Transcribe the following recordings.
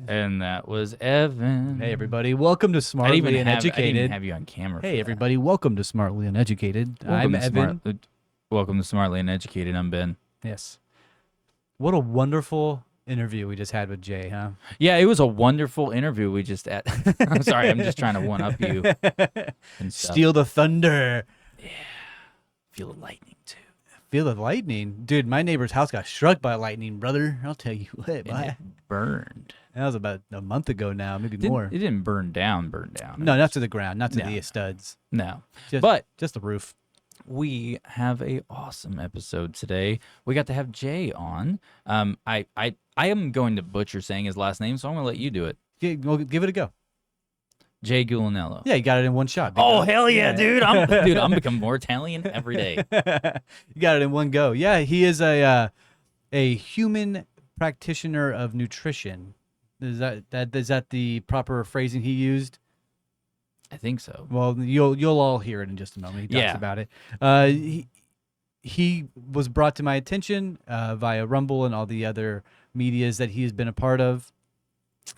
And that was Evan. Hey, everybody. Welcome to I Smartly didn't Uneducated. even have you on camera. Hey, everybody. Welcome to Smartly Uneducated. I'm Evan. Welcome to Smartly Uneducated. I'm Ben. Yes. What a wonderful interview we just had with Jay, huh? Yeah, it was a wonderful interview we just had. I'm sorry, I'm just trying to one up you. And stuff. Steal the thunder. Yeah. Feel the lightning, too. Feel the lightning. Dude, my neighbor's house got struck by lightning, brother. I'll tell you what. And it burned. That was about a month ago now, maybe more. It didn't burn down. No, not to the ground, not to the studs. No. Just the roof. We have a awesome episode today. We got to have Jay on. I am going to butcher saying his last name, so I'm going to let you do it. Yeah, well, give it a go. J Gulinello. Yeah, you got it in one shot. Oh, hell yeah, dude. I'm becoming more Italian every day. You got it in one go. Yeah, he is a human practitioner of nutrition. Is that the proper phrasing he used? I think so. Well, you'll all hear it in just a moment. He talks about it. He was brought to my attention via Rumble and all the other medias that he has been a part of.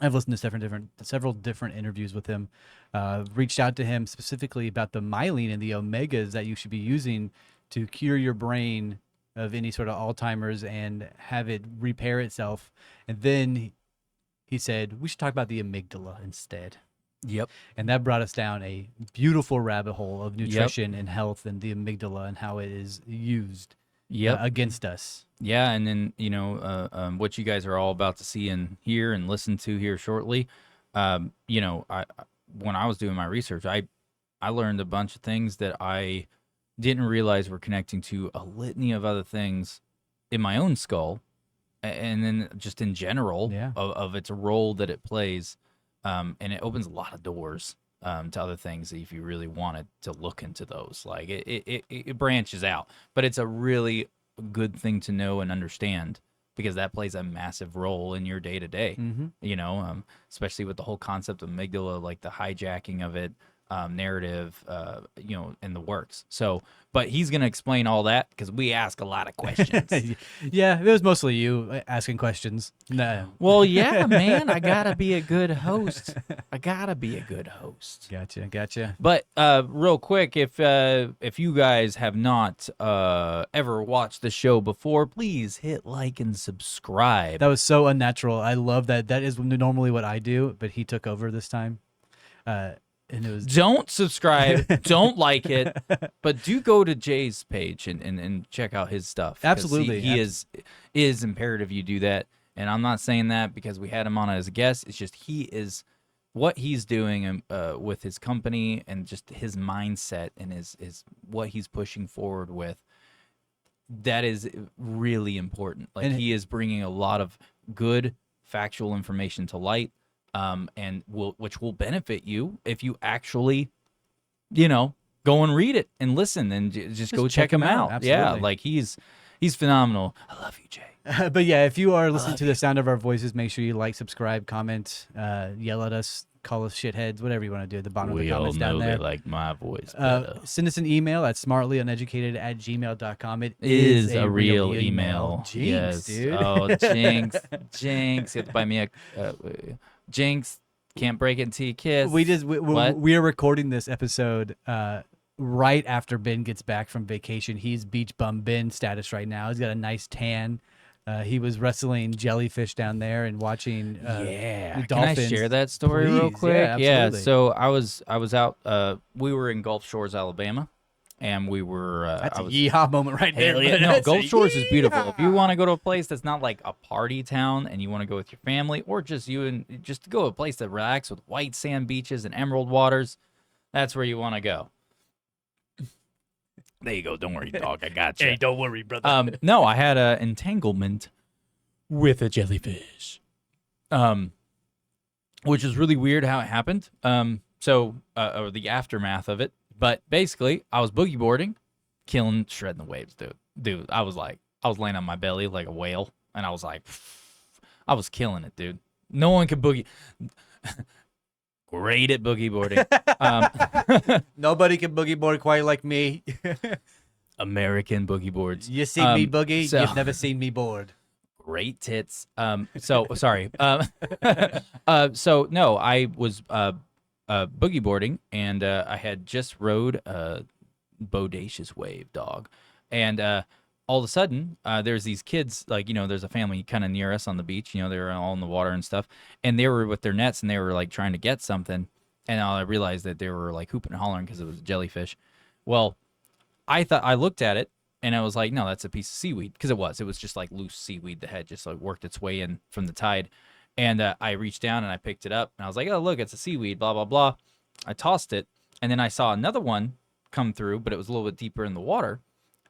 I've listened to several different interviews with him. Reached out to him specifically about the myelin and the omegas that you should be using to cure your brain of any sort of Alzheimer's and have it repair itself. And then he said we should talk about the amygdala instead. Yep. And that brought us down a beautiful rabbit hole of nutrition and health and the amygdala and how it is used against us. Yeah, and then, what you guys are all about to see and hear and listen to here shortly, when I was doing my research, I learned a bunch of things that I didn't realize were connecting to a litany of other things in my own skull, and then just in general of its role that it plays. And it opens a lot of doors to other things if you really wanted to look into those. Like it branches out, but it's a really good thing to know and understand because that plays a massive role in your day to day. Especially with the whole concept of amygdala, like the hijacking of it, narrative, in the works. So, but he's going to explain all that because we ask a lot of questions. Yeah, it was mostly you asking questions. No. Well, yeah, man, I gotta be a good host. Gotcha. But real quick, if you guys have not ever watched the show before, please hit like and subscribe. That was so unnatural. I love that. That is normally what I do, but he took over this time. And it was don't subscribe, don't like it, but do go to Jay's page and check out his stuff. Absolutely. He is imperative you do that. And I'm not saying that because we had him on as a guest. It's just what he's doing with his company and just his mindset and his what he's pushing forward with. That is really important. Like he is bringing a lot of good factual information to light. Which will benefit you if you actually, go and read it and listen and just go check him out. Absolutely. Yeah, like he's phenomenal. I love you, Jay. But yeah, if you are listening to the sound of our voices, make sure you like, subscribe, comment, yell at us, call us shitheads, whatever you want to do at the bottom of the comments down there. They like my voice better. Send us an email at smartlyuneducated@gmail.com. It is a real email. Jinx, yes. dude. Oh, jinx. You have to buy me a... Jinx, can't break it until you kiss. We are recording this episode right after Ben gets back from vacation. He's beach bum Ben status right now. He's got a nice tan. He was wrestling jellyfish down there and watching the dolphins. Can I share that story real quick? Yeah, so I was out. We were in Gulf Shores, Alabama. And we were... that's a yeehaw moment right there. Yeah, no, Gulf Shores is beautiful. If you want to go to a place that's not like a party town and you want to go with your family or just just go to a place that relax with white sand beaches and emerald waters, that's where you want to go. There you go. Don't worry, dog. I got you. Hey, don't worry, brother. No, I had an entanglement with a jellyfish, which is really weird how it happened. Or the aftermath of it. But basically, I was boogie boarding, shredding the waves, dude. Dude, I was laying on my belly like a whale, and I was like, I was killing it, dude. No one could boogie. Great at boogie boarding. Nobody can boogie board quite like me. American boogie boards. You seen me boogie, you've never seen me board. Great tits. So sorry. So no, I was boogie boarding, and I had just rode a bodacious wave, dog, and all of a sudden, there's these kids, like, there's a family kind of near us on the beach. They were all in the water and stuff, and they were with their nets, and they were like trying to get something, and I realized that they were like hooping and hollering because it was a jellyfish. Well, I looked at it and I was like, no, that's a piece of seaweed, because it was just like loose seaweed that had just like worked its way in from the tide. And I reached down and I picked it up and I was like, oh, look, it's a seaweed, blah, blah, blah. I tossed it, and then I saw another one come through, but it was a little bit deeper in the water.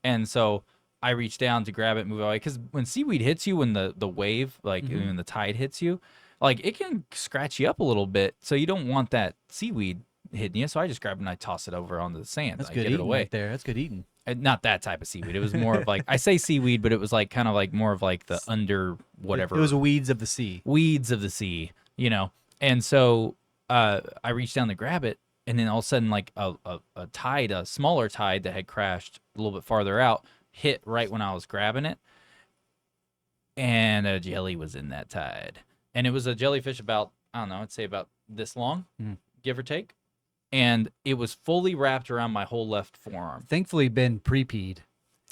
And so I reached down to grab it, move away, because when seaweed hits you, when the wave, like when the tide hits you, like it can scratch you up a little bit. So you don't want that seaweed hitting you. So I just grabbed it and I tossed it over onto the sand. That's I good get it eating away. right there. That's good eating. Not that type of seaweed. It was more of like, I say seaweed, but it was like kind of like more of like the under whatever. It was weeds of the sea. Weeds of the sea, And so I reached down to grab it, and then all of a sudden, like a tide, a smaller tide that had crashed a little bit farther out, hit right when I was grabbing it, and a jelly was in that tide. And it was a jellyfish about, I don't know, I'd say about this long, give or take. And it was fully wrapped around my whole left forearm. Thankfully, been pre-peed.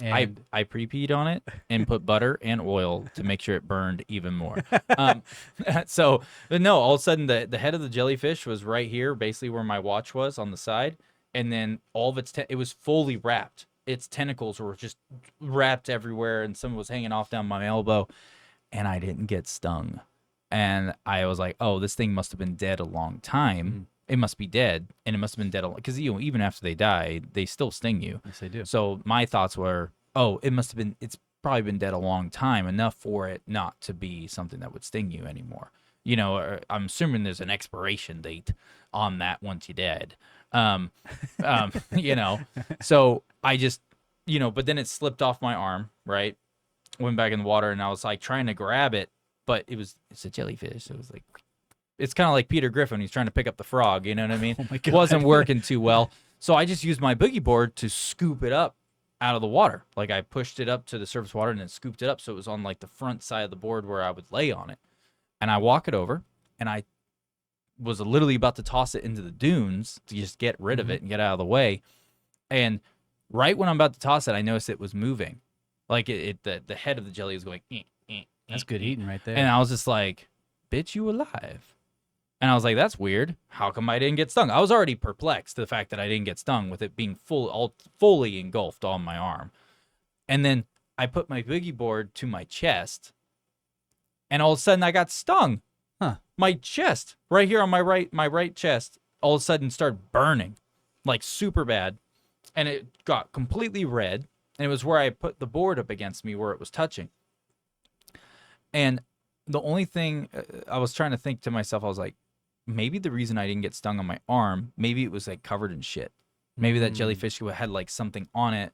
And I pre-peed on it and put butter and oil to make sure it burned even more. So, but no, all of a sudden the head of the jellyfish was right here, basically where my watch was on the side. And then all of its, it was fully wrapped. Its tentacles were just wrapped everywhere, and some was hanging off down my elbow, and I didn't get stung. And I was like, oh, this thing must have been dead a long time. It must be dead, and it must have been dead because even after they die, they still sting you. Yes, they do. So my thoughts were, oh, it's probably been dead a long time, enough for it not to be something that would sting you anymore. I'm assuming there's an expiration date on that once you're dead. So I just, but then it slipped off my arm, right? Went back in the water, and I was like trying to grab it, but it's a jellyfish. So it was like, it's kind of like Peter Griffin. He's trying to pick up the frog. You know what I mean? Oh my God. It wasn't working too well. So I just used my boogie board to scoop it up out of the water. Like I pushed it up to the surface water and then scooped it up. So it was on like the front side of the board where I would lay on it. And I walk it over, and I was literally about to toss it into the dunes to just get rid of it and get out of the way. And right when I'm about to toss it, I noticed it was moving. Like the head of the jelly was going, That's good eating right there. And I was just like, bitch, you alive. And I was like, that's weird. How come I didn't get stung? I was already perplexed to the fact that I didn't get stung with it being fully engulfed on my arm. And then I put my boogie board to my chest, and all of a sudden I got stung. My chest, right here on my right chest, all of a sudden started burning, like super bad. And it got completely red. And it was where I put the board up against me where it was touching. And the only thing I was trying to think to myself, I was like, maybe the reason I didn't get stung on my arm, maybe it was like covered in shit. Maybe that jellyfish had like something on it,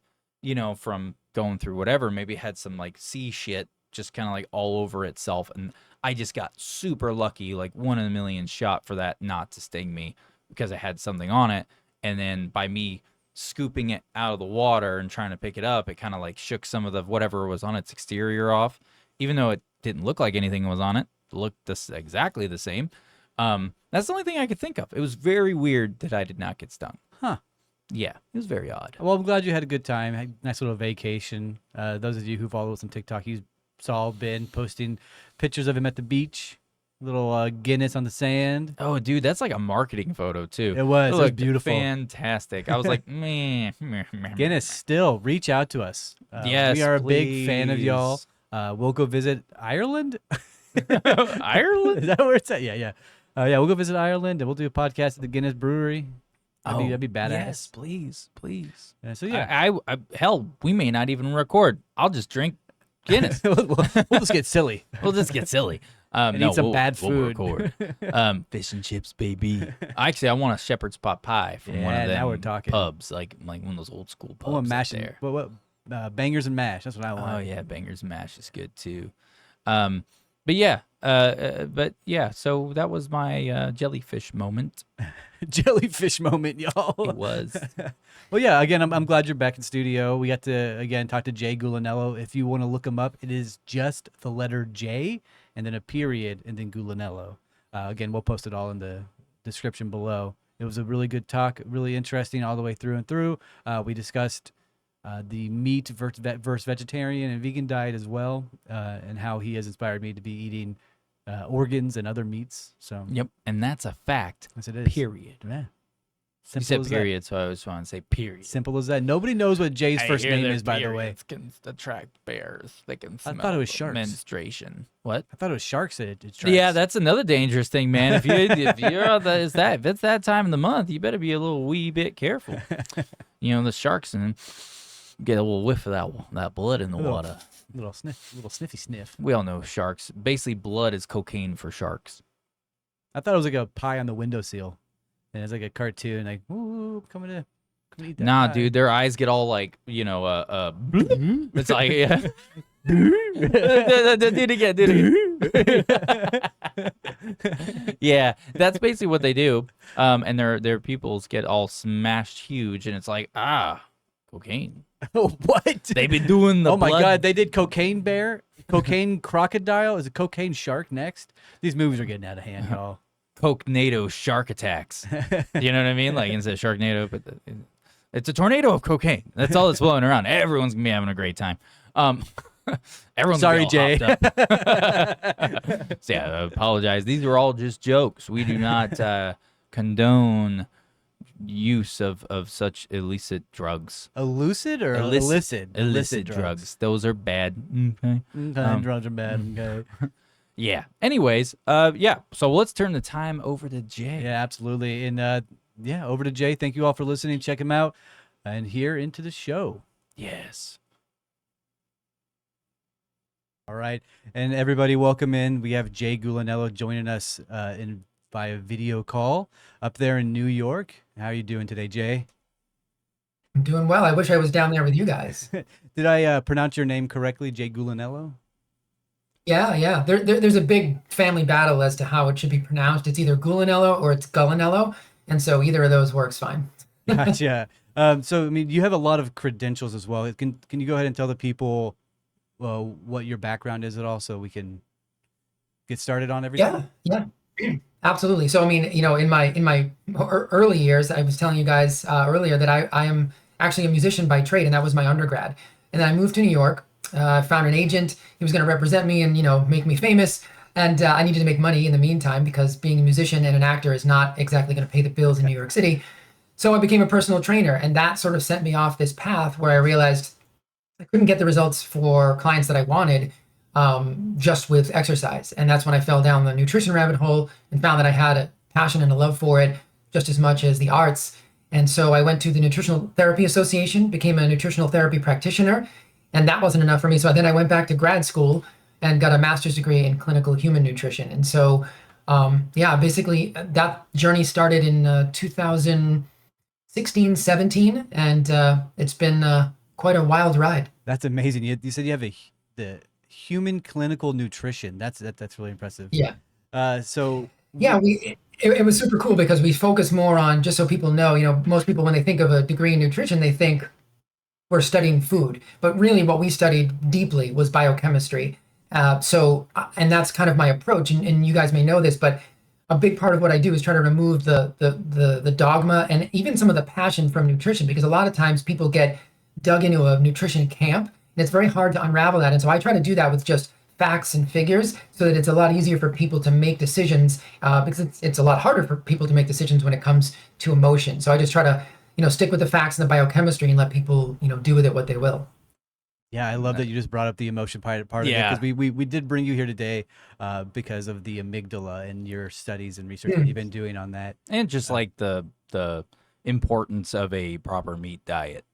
from going through whatever. Maybe it had some like sea shit just kind of like all over itself. And I just got super lucky, like 1 in a million shot for that not to sting me, because I had something on it. And then by me scooping it out of the water and trying to pick it up, it kind of like shook some of the whatever was on its exterior off, even though it didn't look like anything was on it. It looked exactly the same. That's the only thing I could think of. It was very weird that I did not get stung. Yeah, it was very odd. Well, I'm glad you had a good time. Had a nice little vacation. Those of you who follow us on TikTok, you saw Ben posting pictures of him at the beach. Little Guinness on the sand. Oh, dude, that's like a marketing photo too. It was beautiful. Fantastic. I was like, meh. Guinness, still reach out to us. Yes, we are please. a big fan of y'all. We'll go visit Ireland. Ireland? Is that where it's at? Yeah. We'll go visit Ireland, and we'll do a podcast at the Guinness Brewery. That'd be badass. Yes, please. So yeah, I hell, we may not even record. I'll just drink Guinness. we'll just get silly. We'll just get silly. And eat some bad food. We'll record. Fish and chips, baby. Actually, I want a shepherd's pot pie from one of them now we're talking. pubs, like one of those old school pubs. I want mash there. What bangers and mash. That's what I want. Oh yeah, bangers and mash is good too. But yeah, so that was my jellyfish moment. jellyfish moment, y'all. It was. Well, yeah, again, I'm glad you're back in studio. We got to, again, talk to J Gulinello. If you want to look him up, it is just the letter J and then a period and then Gulinello. Again, we'll post it all in the description below. It was a really good talk, really interesting all the way through and through. We discussed the meat versus vegetarian and vegan diet as well, and how he has inspired me to be eating organs and other meats. So Yep, and that's a fact. yes, it is. Period. Yeah. You Simple said as period, so I just want to say period. that. Simple as that. Nobody knows what Jay's I first hear name their is, by the way. periods can attract bears. They can I smell thought it was the sharks. menstruation. What? I thought it was sharks that it Yeah, that's another dangerous thing, man. If you're out there, if it's that time of the month, you better be a little wee bit careful. The sharks and get a little whiff of that blood in the water. little sniffy sniff. We all know sharks. Basically, blood is cocaine for sharks. I thought it was like a pie on the windowsill, and it's like a cartoon, like, ooh, come to eat that Nah, pie. dude, their eyes get all like, it's like, yeah. Do it again. Yeah, that's basically what they do. And their pupils get all smashed huge, and it's like, cocaine. What? They've been doing the Oh my blood. God, they did Cocaine Bear, Cocaine Crocodile. Is it Cocaine Shark next? These movies are getting out of hand, y'all. Coke-nado shark attacks. You know what I mean? Like instead of Sharknado, but it's a tornado of cocaine. That's all that's blowing around. Everyone's gonna be having a great time. Everyone's Sorry, gonna be all Jay. hopped up. So yeah, I apologize. These are all just jokes. We do not condone use of such illicit drugs. Illicit or illicit? Illicit drugs. Those are bad. Okay. Okay, drugs are bad. Okay. Yeah. Anyways, yeah. So let's turn the time over to Jay. Yeah, absolutely. And yeah, over to Jay. Thank you all for listening. Check him out, and here into the show. Yes. All right, and everybody, welcome in. We have J Gulinello joining us via video call up there in New York. How are you doing today, Jay? I'm doing well. I wish I was down there with you guys. Did I pronounce your name correctly, J Gulinello? Yeah. There's a big family battle as to how it should be pronounced. It's either Gulinello or it's Gulinello, and so either of those works fine. Gotcha. So, I mean, you have a lot of credentials as well. Can you go ahead and tell the people what your background is at all, so we can get started on everything? Yeah. Absolutely. So, I mean, in my early years, I was telling you guys earlier that I am actually a musician by trade, and that was my undergrad. And then I moved to New York. I found an agent. He was going to represent me and, make me famous. And I needed to make money in the meantime, because being a musician and an actor is not exactly going to pay the bills in New York City. So I became a personal trainer, and that sort of sent me off this path where I realized I couldn't get the results for clients that I wanted just with exercise. And that's when I fell down the nutrition rabbit hole and found that I had a passion and a love for it just as much as the arts. And so I went to the Nutritional Therapy Association, became a nutritional therapy practitioner, and that wasn't enough for me. So then I went back to grad school and got a master's degree in clinical human nutrition. And so, basically that journey started in 2016, 17, and it's been quite a wild ride. That's amazing. You said you have the human clinical nutrition. That's really impressive. Yeah. Yeah, it was super cool because we focus more on, just so people know, most people, when they think of a degree in nutrition, they think we're studying food, but really what we studied deeply was biochemistry. And that's kind of my approach, and you guys may know this, but a big part of what I do is try to remove the dogma and even some of the passion from nutrition, because a lot of times people get dug into a nutrition camp, and it's very hard to unravel that. And so I try to do that with just facts and figures, so that it's a lot easier for people to make decisions, because it's a lot harder for people to make decisions when it comes to emotion. So I just try to, stick with the facts and the biochemistry and let people, do with it what they will. Yeah, I love that you just brought up the emotion part of it, because we did bring you here today because of the amygdala and your studies and research that you've been doing on that, and just like the importance of a proper meat diet.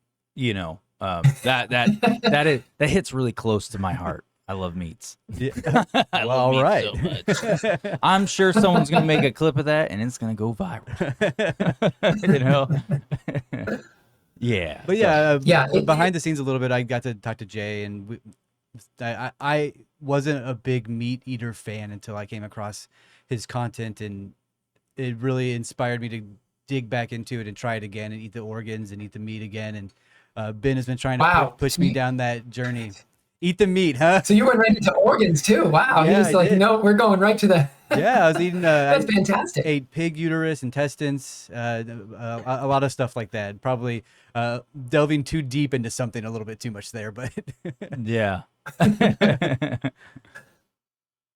That hits really close to my heart. I love meats. Yeah. I love meat so much. I'm sure someone's gonna make a clip of that and it's gonna go viral. Yeah. But behind the scenes a little bit, I got to talk to Jay, and I wasn't a big meat eater fan until I came across his content, and it really inspired me dig back into it and try it again and eat the organs and eat the meat again. And Ben has been trying to Wow. push me down that journey. Eat the meat, huh? So you went right into organs too. Wow. Yeah, You're just I like, did. no, we're going right to the. Yeah, I was eating. That's I fantastic. ate pig uterus, intestines, a lot of stuff like that. Probably delving too deep into something a little bit too much there, but Yeah.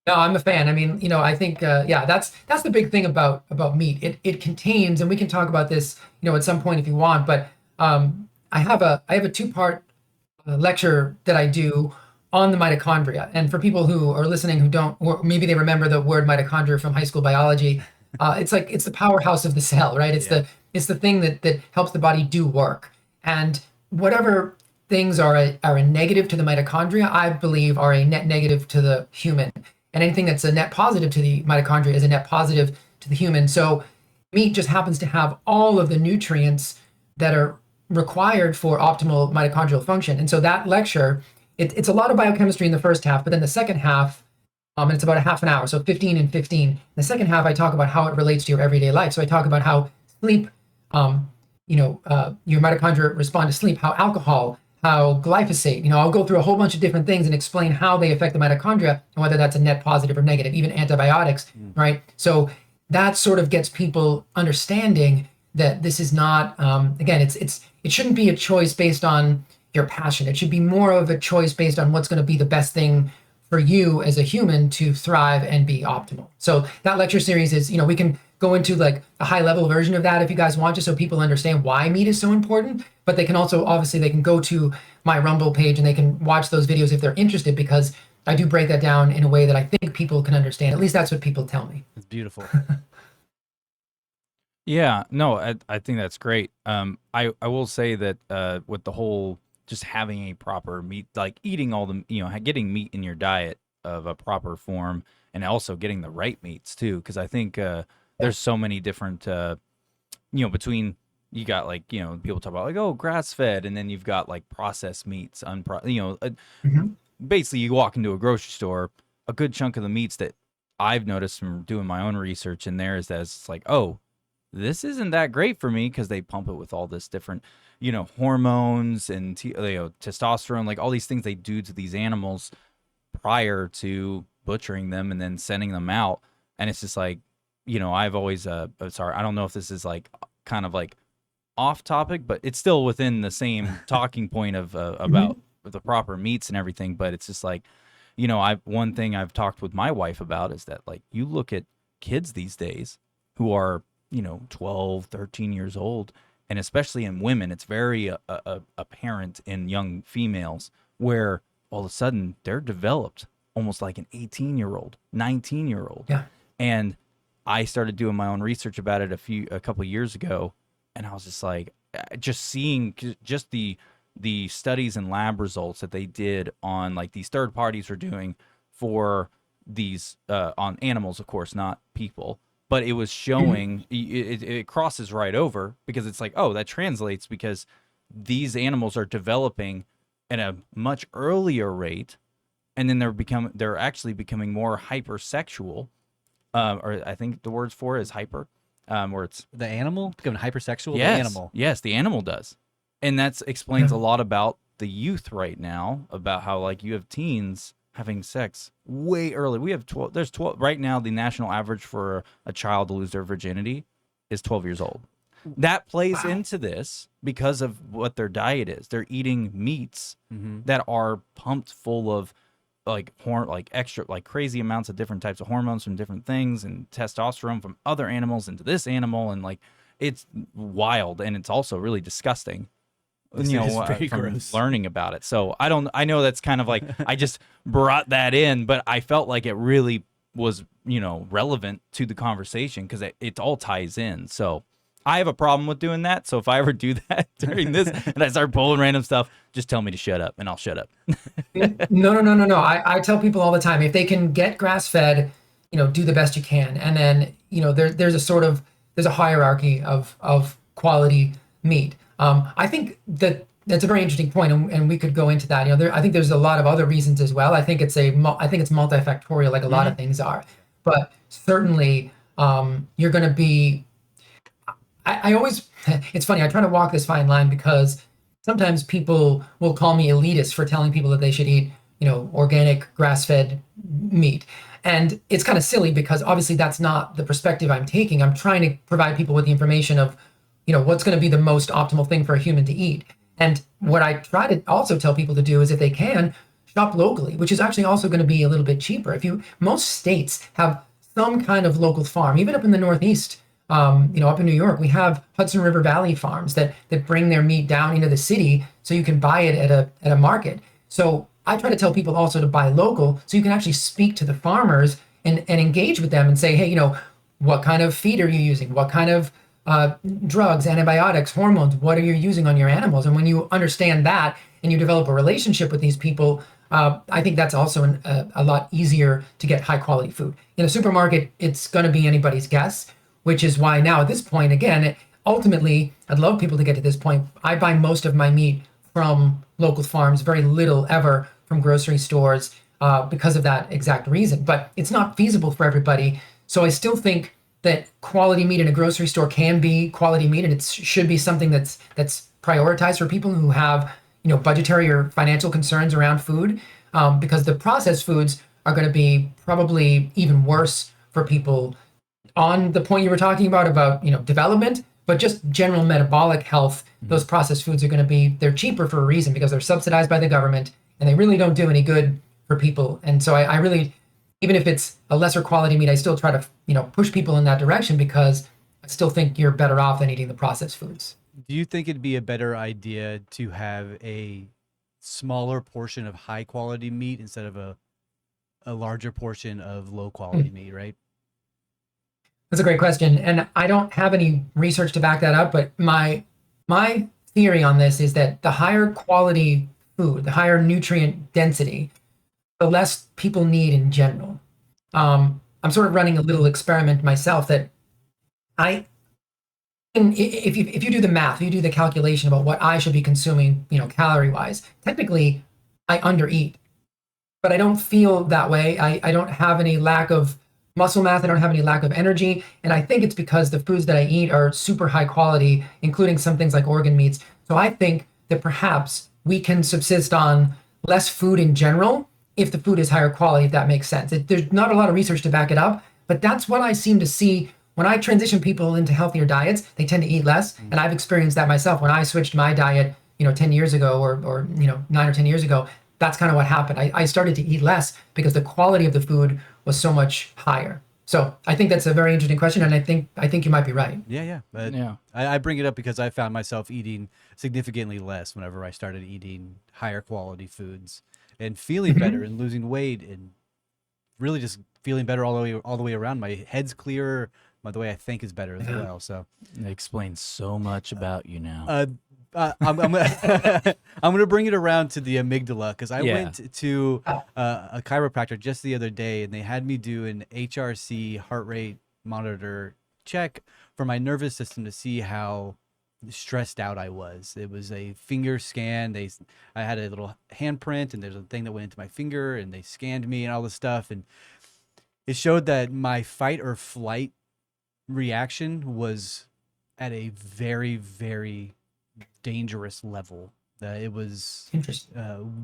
No, I'm a fan. I mean, I think, yeah, that's the big thing about meat. It contains, and we can talk about this, at some point if you want. But I have a 2-part lecture that I do on the mitochondria. And for people who are listening who don't, or maybe they remember the word mitochondria from high school biology, it's the powerhouse of the cell, right? It's the thing that helps the body do work. And whatever things are a negative to the mitochondria, I believe are a net negative to the human. And anything that's a net positive to the mitochondria is a net positive to the human. So meat just happens to have all of the nutrients that are required for optimal mitochondrial function. And so that lecture, it's a lot of biochemistry in the first half, but then the second half, and it's about a half an hour, so 15 and 15. In the second half, I talk about how it relates to your everyday life. So I talk about how sleep, your mitochondria respond to sleep, how alcohol, how glyphosate, I'll go through a whole bunch of different things and explain how they affect the mitochondria and whether that's a net positive or negative, even antibiotics, right? So that sort of gets people understanding that this is not, again, it shouldn't be a choice based on your passion. It should be more of a choice based on what's going to be the best thing for you as a human to thrive and be optimal. So that lecture series is, we can go into like a high level version of that if you guys want to, so people understand why meat is so important. But they can also, obviously, they can go to my Rumble page and they can watch those videos if they're interested, because I do break that down in a way that I think people can understand. At least that's what people tell me. it's beautiful. Yeah, no, I think that's great. I will say that with the whole just having a proper meat, like eating all the, getting meat in your diet of a proper form, and also getting the right meats too, because I think there's so many different, between, you got like, people talk about like, oh, grass fed, and then you've got like processed meats, basically you walk into a grocery store, a good chunk of the meats that I've noticed from doing my own research in there is that it's like, oh, this isn't that great for me, because they pump it with all this different, hormones and testosterone, like all these things they do to these animals prior to butchering them and then sending them out. And it's just like, I've always, sorry, I don't know if this is like kind of like off topic, but it's still within the same talking point of about the proper meats and everything. But it's just like, one thing I've talked with my wife about is that, like, you look at kids these days who are 12, 13 years old, and especially in women, it's very apparent in young females, where all of a sudden they're developed almost like an 18-year-old, 19-year-old. Yeah. And I started doing my own research about it a couple of years ago, and I was just like, just seeing just the studies and lab results that they did on, like, these third parties are doing for these on animals, of course, not people. But it was showing, it crosses right over, because it's like, oh, that translates, because these animals are developing at a much earlier rate, and then they're actually becoming more hypersexual, or I think the words for it is hyper, where it's The animal becoming hypersexual. yes, The animal. yes, the animal does, and that explains a lot about the youth right now, about how, like, you have teens having sex way early. We have 12. There's 12 right now. The national average for a child to lose their virginity is 12 years old. That plays into this because of what their diet is. They're eating meats that are pumped full of like extra, like crazy amounts of different types of hormones from different things, and testosterone from other animals into this animal, and like, it's wild, and it's also really disgusting. Very From gross. learning about it. So I know that's kind of like, I just brought that in, but I felt like it really was, relevant to the conversation, because it all ties in. So I have a problem with doing that. So if I ever do that during this and I start pulling random stuff, just tell me to shut up and I'll shut up. No. I tell people all the time, if they can get grass fed, do the best you can. And then, there's a hierarchy of quality meat. I think that's a very interesting point, and we could go into that. I think there's a lot of other reasons as well. I think it's multifactorial, like a lot of things are. But certainly, you're going to be. I always, it's funny, I try to walk this fine line because sometimes people will call me elitist for telling people that they should eat, organic grass-fed meat. And it's kind of silly because obviously that's not the perspective I'm taking. I'm trying to provide people with the information of, what's going to be the most optimal thing for a human to eat. And what I try to also tell people to do is if they can, shop locally, which is actually also going to be a little bit cheaper. Most states have some kind of local farm, even up in the Northeast. Up in New York, we have Hudson River Valley farms that bring their meat down into the city, so you can buy it at a market. So I try to tell people also to buy local, so you can actually speak to the farmers and engage with them and say, hey, what kind of feed are you using? What kind of drugs, antibiotics, hormones? What are you using on your animals? And when you understand that and you develop a relationship with these people, I think that's also a lot easier to get high quality food. In a supermarket, it's going to be anybody's guess, which is why now at this point, again, ultimately, I'd love people to get to this point. I buy most of my meat from local farms, very little ever from grocery stores because of that exact reason. But it's not feasible for everybody. So I still think that quality meat in a grocery store can be quality meat, and it should be something that's prioritized for people who have budgetary or financial concerns around food, because the processed foods are going to be probably even worse for people on the point you were talking about development, but just general metabolic health. Those processed foods are going to they're cheaper for a reason because they're subsidized by the government and they really don't do any good for people. And so I really, even if it's a lesser quality meat, I still try to, push people in that direction because I still think you're better off than eating the processed foods. Do you think it'd be a better idea to have a smaller portion of high quality meat instead of a larger portion of low quality meat, right? That's a great question. And I don't have any research to back that up, but my theory on this is that the higher quality food, the higher nutrient density, the less people need in general. I'm sort of running a little experiment myself that if you do the math, if you do the calculation about what I should be consuming, calorie wise, technically I undereat, but I don't feel that way. I don't have any lack of muscle mass. I don't have any lack of energy. And I think it's because the foods that I eat are super high quality, including some things like organ meats. So I think that perhaps we can subsist on less food in general if the food is higher quality, if that makes sense. There's not a lot of research to back it up, but that's what I seem to see when I transition people into healthier diets. They tend to eat less. And I've experienced that myself. When I switched my diet, 10 years ago or 9 or 10 years ago, that's kind of what happened. I started to eat less because the quality of the food was so much higher. So I think that's a very interesting question, and I think you might be right. Yeah. I bring it up because I found myself eating significantly less whenever I started eating higher quality foods and feeling better and losing weight and really just feeling better all the way around. My head's clearer. The way I think is better as well. So it explains so much about you now. I'm gonna bring it around to the amygdala because I went to a chiropractor just the other day and they had me do an HRC heart rate monitor check for my nervous system to see how stressed out I was. It was a finger scan. I had a little handprint and there's a thing that went into my finger and they scanned me and all this stuff and it showed that my fight or flight reaction was at a very, very dangerous level. It was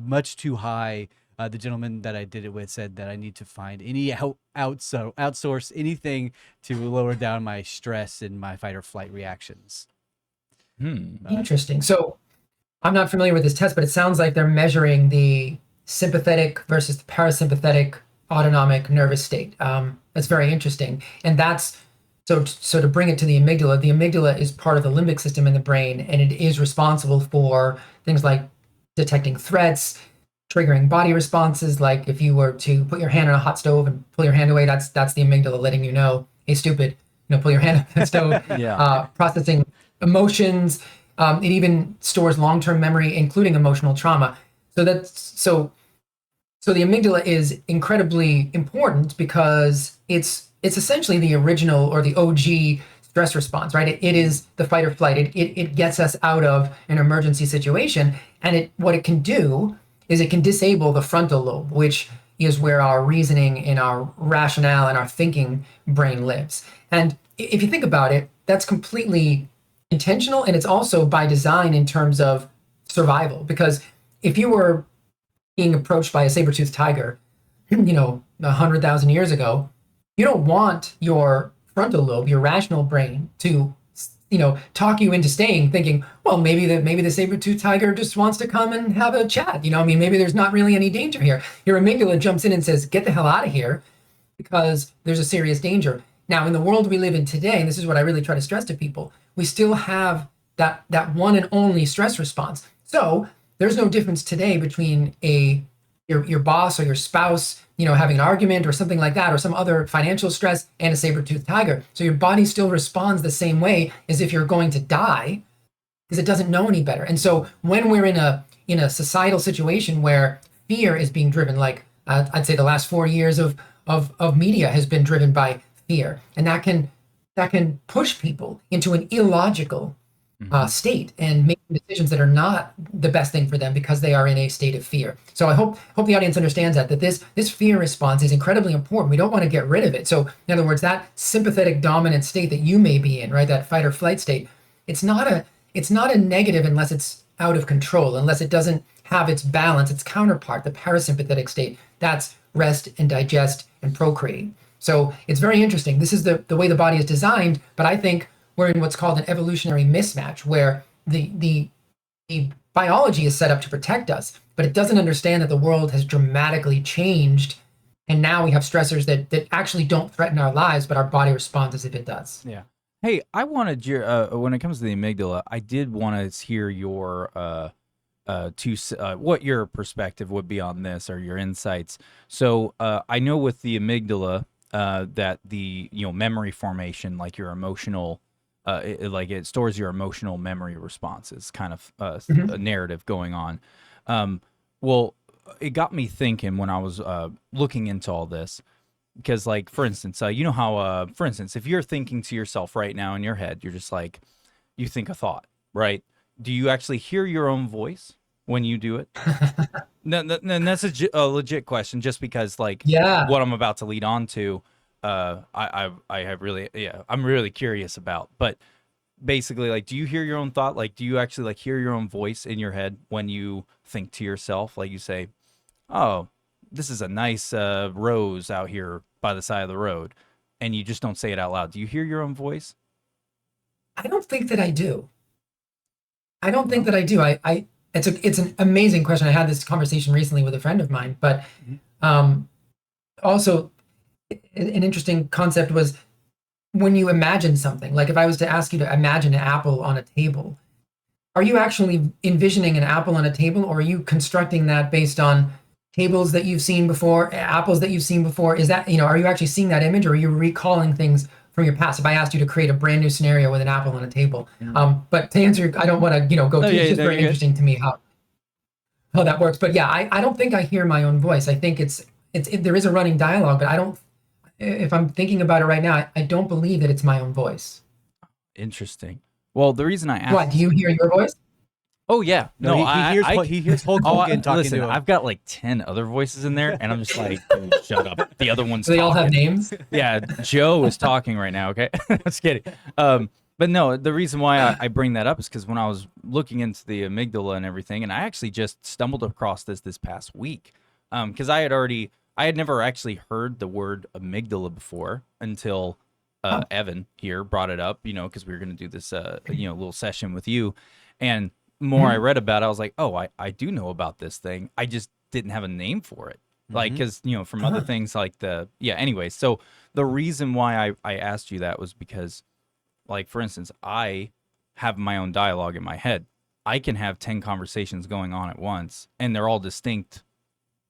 much too high. The gentleman that I did it with said that I need to find any outsource anything to lower down my stress and my fight or flight reactions. Interesting. So I'm not familiar with this test, but it sounds like they're measuring the sympathetic versus the parasympathetic autonomic nervous state. That's very interesting. And that's so to bring it to the amygdala is part of the limbic system in the brain, and it is responsible for things like detecting threats, triggering body responses. Like if you were to put your hand on a hot stove and pull your hand away, that's the amygdala letting you know, hey, stupid, pull your hand on the stove. Processing emotions. It even stores long-term memory, including emotional trauma. So the amygdala is incredibly important because it's essentially the original or the OG stress response, right? It is the fight or flight. It gets us out of an emergency situation. And what it can do is it can disable the frontal lobe, which is where our reasoning and our rationale and our thinking brain lives. And if you think about it, that's completely intentional, and it's also by design in terms of survival. Because if you were being approached by a saber-toothed tiger, 100,000 years ago, you don't want your frontal lobe, your rational brain, to talk you into staying, thinking, well, maybe the saber-toothed tiger just wants to come and have a chat. Maybe there's not really any danger here. Your amygdala jumps in and says, get the hell out of here, because there's a serious danger. Now, in the world we live in today, and this is what I really try to stress to people, we still have that one and only stress response. So there's no difference today between your boss or your spouse, having an argument or something like that, or some other financial stress, and a saber-toothed tiger. So your body still responds the same way as if you're going to die, because it doesn't know any better. And so when we're in a societal situation where fear is being driven, like I'd say the last 4 years of media has been driven by fear, and that can push people into an illogical state and making decisions that are not the best thing for them because they are in a state of fear. So I hope the audience understands that this fear response is incredibly important. We don't want to get rid of it. So in other words, that sympathetic dominant state that you may be in, right, that fight or flight state, it's not a negative unless it's out of control, unless it doesn't have its balance, its counterpart, the parasympathetic state. That's rest and digest and procreate. So it's very interesting. This is the way the body is designed, but I think we're in what's called an evolutionary mismatch, where the biology is set up to protect us, but it doesn't understand that the world has dramatically changed, and now we have stressors that actually don't threaten our lives, but our body responds as if it does. Yeah. Hey, I wanted your when it comes to the amygdala, I did want to hear your what your perspective would be on this, or your insights. So I know with the amygdala that the memory formation, like your emotional. It stores your emotional memory responses, kind of a narrative going on. Well, it got me thinking when I was looking into all this, because, like, for instance, how, for instance, if you're thinking to yourself right now in your head, you're just like, you think a thought, right? Do you actually hear your own voice when you do it? No, that's a legit question, just because, like, what I'm about to lead on to. I have really, I'm really curious about, but basically, like, do you hear your own thought? Like, do you actually, like, hear your own voice in your head when you think to yourself? Like, you say, oh, this is a nice rose out here by the side of the road, and you just don't say it out loud. Do you hear your own voice? I don't think that I do. I don't think that I do. It's an amazing question. I had this conversation recently with a friend of mine, but also an interesting concept was when you imagine something. Like, if I was to ask you to imagine an apple on a table, are you actually envisioning an apple on a table, or are you constructing that based on tables that you've seen before, apples that you've seen before? Is that, are you actually seeing that image, or are you recalling things from your past? If I asked you to create a brand new scenario with an apple on a table, but to answer, I don't want to, go. It's just very interesting to me how that works. But yeah, I don't think I hear my own voice. I think there is a running dialogue, but I don't. If I'm thinking about it right now, I don't believe that it's my own voice. Interesting. Well, the reason I asked. What, do you hear your voice? Oh yeah, no, he hears Hulk Hogan talking to him. I've got like 10 other voices in there, and I'm just like, oh, shut up. The other ones. So they all have names. Yeah, Joe is talking right now. Okay, just kidding. But no, the reason why I bring that up is because when I was looking into the amygdala and everything, and I actually just stumbled across this past week, because I had never actually heard the word amygdala before until Evan here brought it up, because we were going to do this, little session with you. And more I read about it, I was like, oh, I do know about this thing. I just didn't have a name for it. Like, because, from other things like anyway. So the reason why I asked you that was because, like, for instance, I have my own dialogue in my head. I can have 10 conversations going on at once, and they're all distinct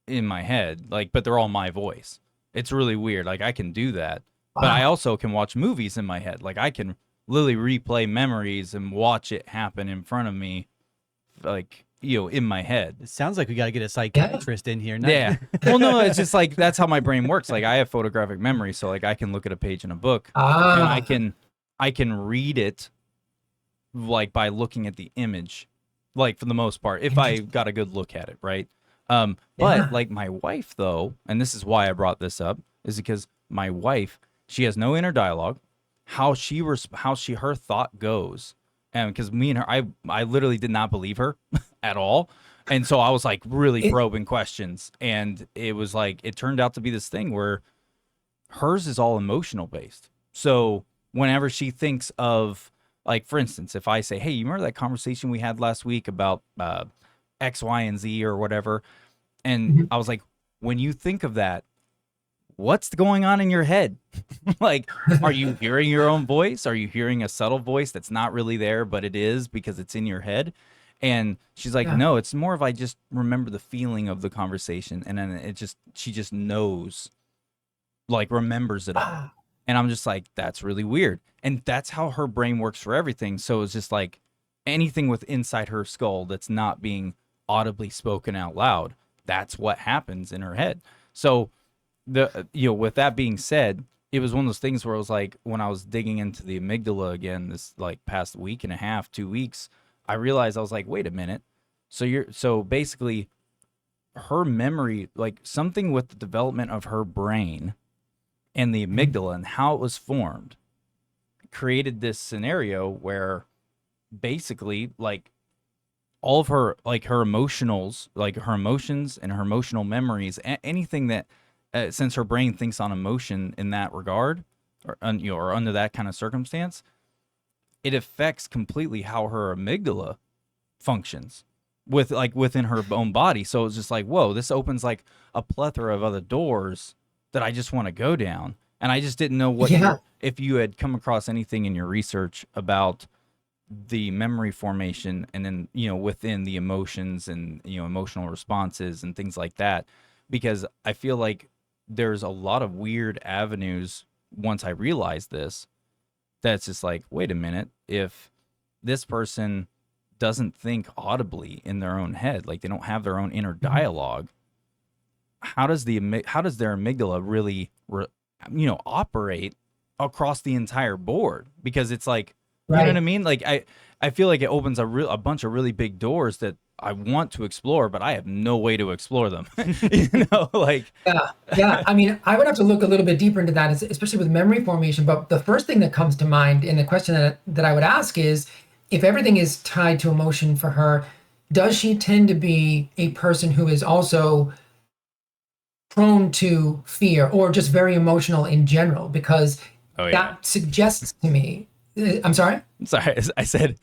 in my head, like, but they're all my voice. It's really weird. Like, I can do that, but I also can watch movies in my head. Like, I can literally replay memories and watch it happen in front of me, like, in my head. It sounds like we got to get a psychiatrist in here. Yeah. Well, no, it's just like, that's how my brain works. Like, I have photographic memory, so, like, I can look at a page in a book, and I can read it, like, by looking at the image, like, for the most part, if I got a good look at it, right? But like, my wife, though, and this is why I brought this up, is because my wife, she has no inner dialogue. Her thought goes And because me and her, I literally did not believe her at all. And so I was like really probing questions. And it was like, it turned out to be this thing where hers is all emotional based. So whenever she thinks of, like, for instance, if I say, hey, you remember that conversation we had last week about X, Y, and Z or whatever? And I was like, when you think of that, what's going on in your head? Like, are you hearing your own voice? Are you hearing a subtle voice that's not really there, but it is because it's in your head? And she's like, no, it's more of I just remember the feeling of the conversation. And then she just knows, like, remembers it all. And I'm just like, that's really weird. And that's how her brain works for everything. So it's just like anything with inside her skull that's not being audibly spoken out loud, that's what happens in her head. So with that being said, it was one of those things where I was like, when I was digging into the amygdala again this like past week and a half, 2 weeks, I realized I was like, wait a minute. So basically her memory, like something with the development of her brain and the amygdala and how it was formed, created this scenario where basically like all of her, like her emotionals, like her emotions and her emotional memories, anything that since her brain thinks on emotion in that regard, or or under that kind of circumstance, it affects completely how her amygdala functions within her own body. So it's just like, whoa, this opens like a plethora of other doors that I just want to go down. And I just didn't know if you had come across anything in your research about the memory formation and then, within the emotions and, emotional responses and things like that, because I feel like there's a lot of weird avenues once I realized this, that's just like, wait a minute, if this person doesn't think audibly in their own head, like they don't have their own inner dialogue, how does their amygdala really operate across the entire board? Because it's like, you know what I mean? Like I feel like it opens a bunch of really big doors that I want to explore, but I have no way to explore them. Like yeah. I mean, I would have to look a little bit deeper into that, especially with memory formation. But the first thing that comes to mind in the question that I would ask is, if everything is tied to emotion for her, does she tend to be a person who is also prone to fear or just very emotional in general? Because that suggests to me. I'm sorry. Sorry, I said.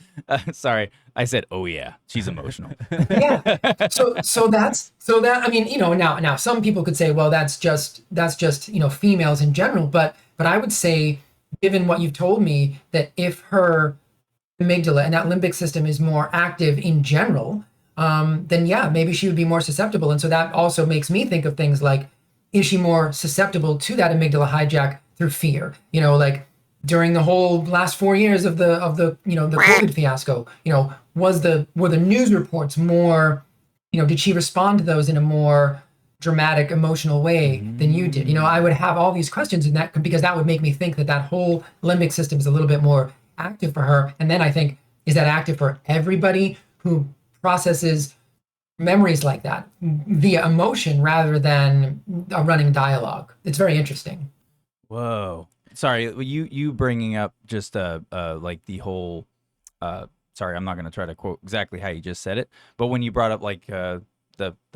Sorry, I said. Oh yeah, she's emotional. Yeah. So that I mean, now some people could say, well, that's just females in general, but I would say, given what you've told me, that if her amygdala and that limbic system is more active in general, then yeah, maybe she would be more susceptible. And so that also makes me think of things like, is she more susceptible to that amygdala hijack through fear? Like during the whole last 4 years of the the COVID fiasco, were the news reports more, did she respond to those in a more dramatic, emotional way than you did? I would have all these questions in that, because that would make me think that whole limbic system is a little bit more active for her. And then I think, is that active for everybody who processes memories like that via emotion rather than a running dialogue? It's very interesting. Whoa. Sorry, you bringing up just like the whole sorry, I'm not going to try to quote exactly how you just said it, but when you brought up like the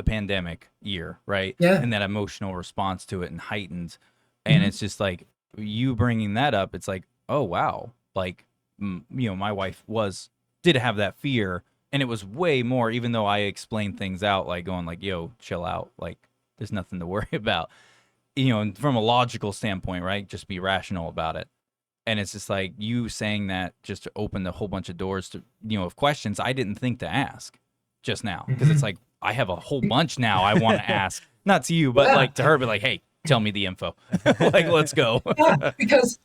pandemic year, right? Yeah. And that emotional response to it and heightened, and it's just like you bringing that up, it's like, oh wow, like my wife did have that fear, and it was way more, even though I explained things out, like going like, yo, chill out, like there's nothing to worry about. And from a logical standpoint, right? Just be rational about it. And it's just like you saying that just opened a whole bunch of doors to, of questions I didn't think to ask just now. Because it's like, I have a whole bunch now I want to ask. Not to you, but like to her, but like, hey, tell me the info. Like, let's go. Yeah, because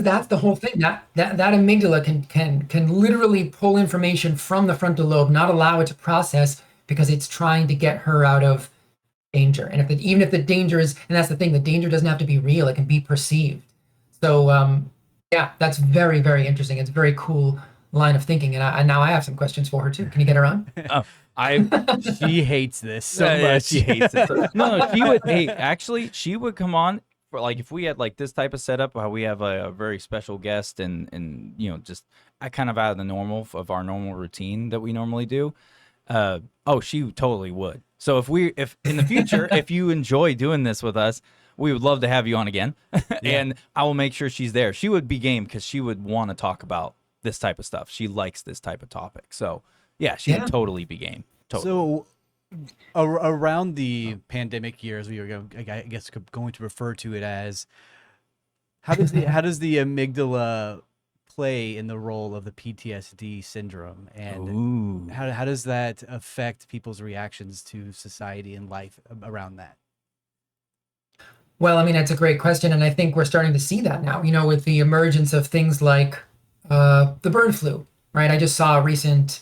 that's the whole thing. That amygdala can literally pull information from the frontal lobe, not allow it to process, because it's trying to get her out of danger. And even if the danger is, and that's the thing, the danger doesn't have to be real, it can be perceived. So yeah, that's very, very interesting. It's a very cool line of thinking. And now I have some questions for her too. Can you get her on? She hates this so much. She hates it. No, she would. Hey, actually, she would come on for like if we had like this type of setup, how we have a very special guest and just kind of out of the normal of our normal routine that we normally do. Oh, she totally would. So if in the future, if you enjoy doing this with us, we would love to have you on again. And I will make sure she's there. She would be game because she would want to talk about this type of stuff. She likes this type of topic. So yeah, she would totally be game. Totally. So around the pandemic years, we were, I guess, going to refer to it as, how does the amygdala play in the role of the PTSD syndrome, and how does that affect people's reactions to society and life around that? Well, I mean, that's a great question, and I think we're starting to see that now. With the emergence of things like the bird flu, right? I just saw a recent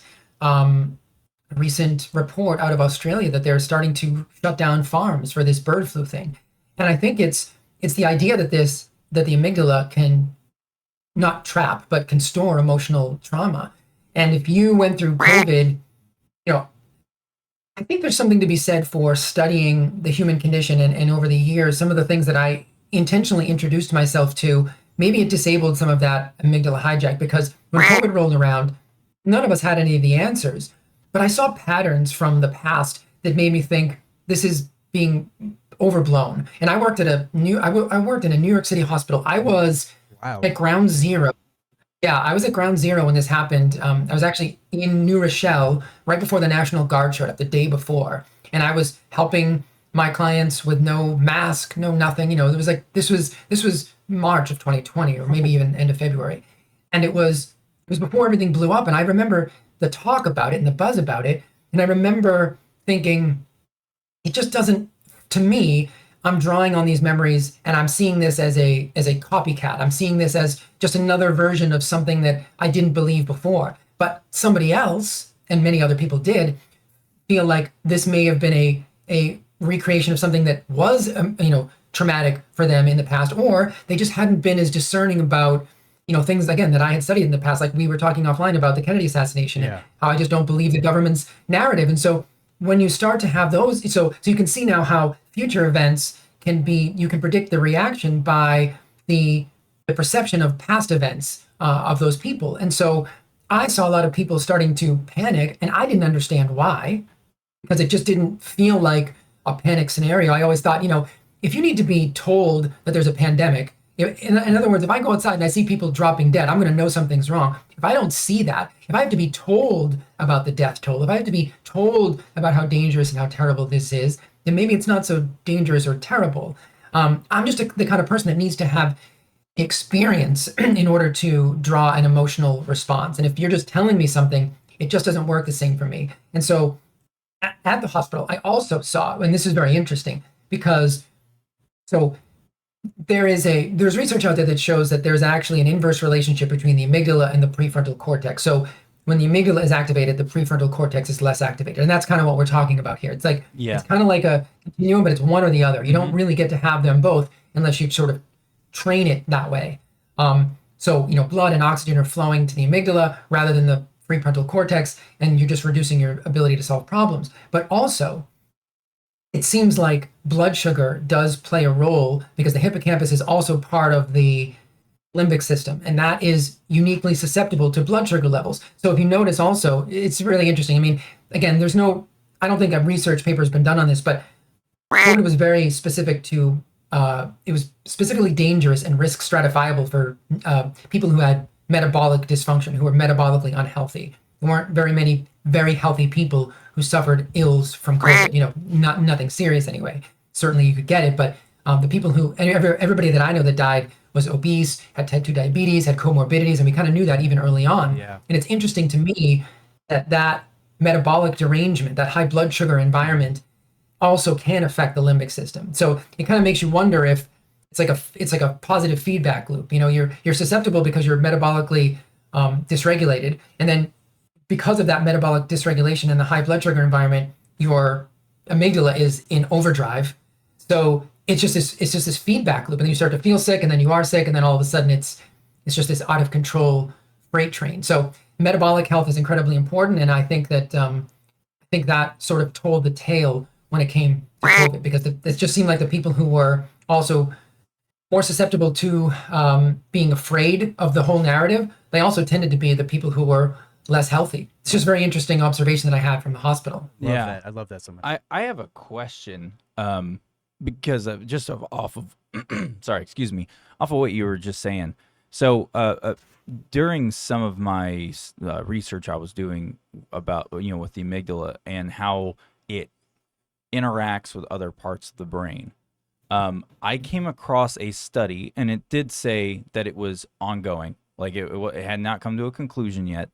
report out of Australia that they're starting to shut down farms for this bird flu thing, and I think it's the idea that the amygdala can not trap but can store emotional trauma. And if you went through COVID, I think there's something to be said for studying the human condition, and over the years, some of the things that I intentionally introduced myself to, maybe it disabled some of that amygdala hijack, because when COVID rolled around, none of us had any of the answers. But I saw patterns from the past that made me think this is being overblown. And I worked I worked in a New York City hospital. I was at ground zero. Yeah, I was at ground zero when this happened. I was actually in New Rochelle right before the National Guard showed up, the day before. And I was helping my clients with no mask, no nothing. It was like, this was March of 2020, or maybe even end of February. And it was before everything blew up. And I remember the talk about it and the buzz about it. And I remember thinking, it just doesn't, to me, I'm drawing on these memories and I'm seeing this as a copycat. I'm seeing this as just another version of something that I didn't believe before. But somebody else, and many other people did, feel like this may have been a recreation of something that was traumatic for them in the past, or they just hadn't been as discerning about things, again, that I had studied in the past. Like we were talking offline about the Kennedy assassination and how I just don't believe the government's narrative. And so when you start to have those, so you can see now how future events you can predict the reaction by the perception of past events of those people. And so I saw a lot of people starting to panic, and I didn't understand why, because it just didn't feel like a panic scenario. I always thought, if you need to be told that there's a pandemic, in other words, if I go outside and I see people dropping dead, I'm going to know something's wrong. If I don't see that, if I have to be told about the death toll, if I have to be told about how dangerous and how terrible this is, then maybe it's not so dangerous or terrible. I'm just the kind of person that needs to have experience in order to draw an emotional response. And if you're just telling me something, it just doesn't work the same for me. And so at the hospital, I also saw, and this is very interesting, because there's research out there that shows that there's actually an inverse relationship between the amygdala and the prefrontal cortex. So when the amygdala is activated, the prefrontal cortex is less activated. And that's kind of what we're talking about here. It's like, it's kind of like a continuum, but it's one or the other. You don't really get to have them both unless you sort of train it that way. So, blood and oxygen are flowing to the amygdala rather than the prefrontal cortex, and you're just reducing your ability to solve problems. But also, it seems like blood sugar does play a role, because the hippocampus is also part of the limbic system, and that is uniquely susceptible to blood sugar levels. So if you notice also, it's really interesting. I mean, again, I don't think a research paper has been done on this, but it was very specific to, it was specifically dangerous and risk stratifiable for people who had metabolic dysfunction, who were metabolically unhealthy. There weren't very many very healthy people who suffered ills from COVID, nothing serious anyway. Certainly you could get it, but the people everybody that I know that died was obese, had type 2 diabetes, had comorbidities, and we kind of knew that even early on. Yeah. And it's interesting to me that metabolic derangement, that high blood sugar environment, also can affect the limbic system. So it kind of makes you wonder if it's like a positive feedback loop. You're susceptible because you're metabolically dysregulated, and then because of that metabolic dysregulation and the high blood sugar environment, your amygdala is in overdrive. So it's just this feedback loop, and then you start to feel sick, and then you are sick, and then all of a sudden it's just this out of control freight train. So metabolic health is incredibly important, and I think that sort of told the tale when it came to COVID, because it just seemed like the people who were also more susceptible to being afraid of the whole narrative, they also tended to be the people who were less healthy. It's just a very interesting observation that I had from the hospital. Love that. I love that so much. I have a question, because just off of, sorry, excuse me, off of what you were just saying. So, during some of my research I was doing about, with the amygdala and how it interacts with other parts of the brain, I came across a study, and it did say that it was ongoing, like it had not come to a conclusion yet.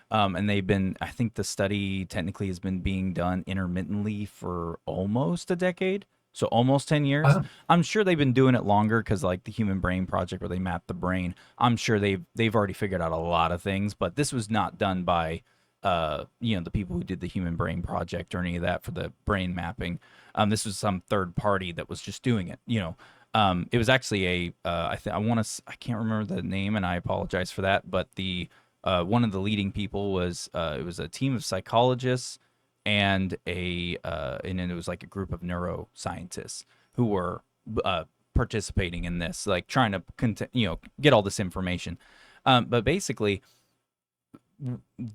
And I think the study technically has been being done intermittently for almost a decade. So almost 10 years. Wow. I'm sure they've been doing it longer because like the Human Brain Project where they map the brain, I'm sure they've already figured out a lot of things, but this was not done by the people who did the Human Brain Project or any of that for the brain mapping. This was some third party that was just doing it. It was actually I can't remember the name and I apologize for that, but the one of the leading people was it was a team of psychologists and and then it was like a group of neuroscientists who were participating in this, like trying to get all this information. But basically,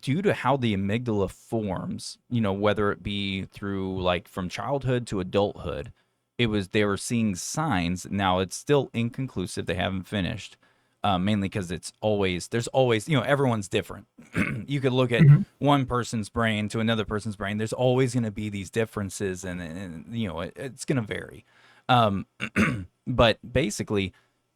due to how the amygdala forms, whether it be through like from childhood to adulthood, they were seeing signs. Now it's still inconclusive; they haven't finished. Mainly because there's always, everyone's different. You could look at one person's brain to another person's brain. There's always going to be these differences, and it's going to vary. But basically,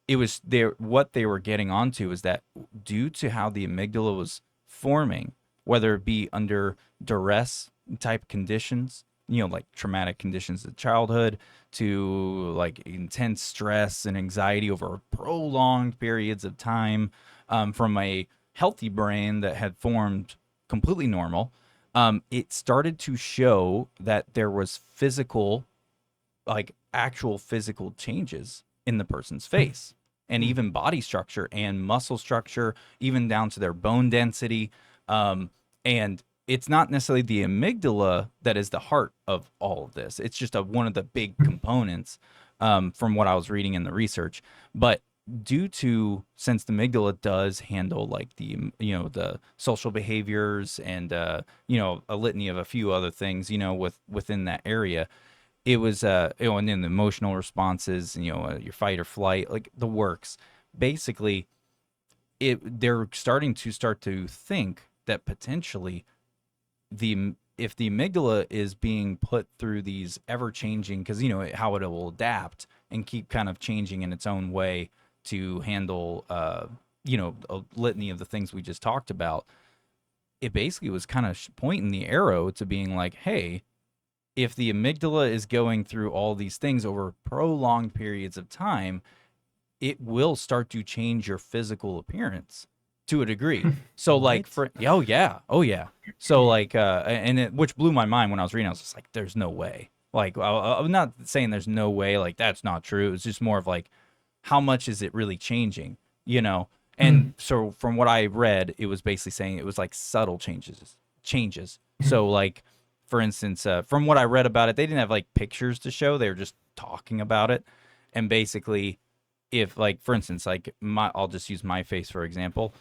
it was what they were getting onto is that due to how the amygdala was forming, whether it be under duress type conditions, like traumatic conditions of childhood, to like intense stress and anxiety over prolonged periods of time, from a healthy brain that had formed completely normal, it started to show that there was actual physical changes in the person's face and even body structure and muscle structure, even down to their bone density. And it's not necessarily the amygdala that is the heart of all of this. It's just one of the big components, from what I was reading in the research. But since the amygdala does handle like the social behaviors and a litany of a few other things, within that area, it was and then the emotional responses, your fight or flight, like the works. Basically, they're starting to think that potentially if the amygdala is being put through these ever changing, because how it will adapt and keep kind of changing in its own way to handle a litany of the things we just talked about, it basically was kind of pointing the arrow to being like, hey, if the amygdala is going through all these things over prolonged periods of time, it will start to change your physical appearance to a degree. So like oh yeah. So like which blew my mind when I was reading. I was just like, there's no way. Like I'm not saying there's no way, like that's not true. It's just more of like, how much is it really changing? And so from what I read, it was basically saying it was like subtle changes. So like, for instance, from what I read about it, they didn't have like pictures to show. They were just talking about it. And basically, if like, for instance, like I'll just use my face for example.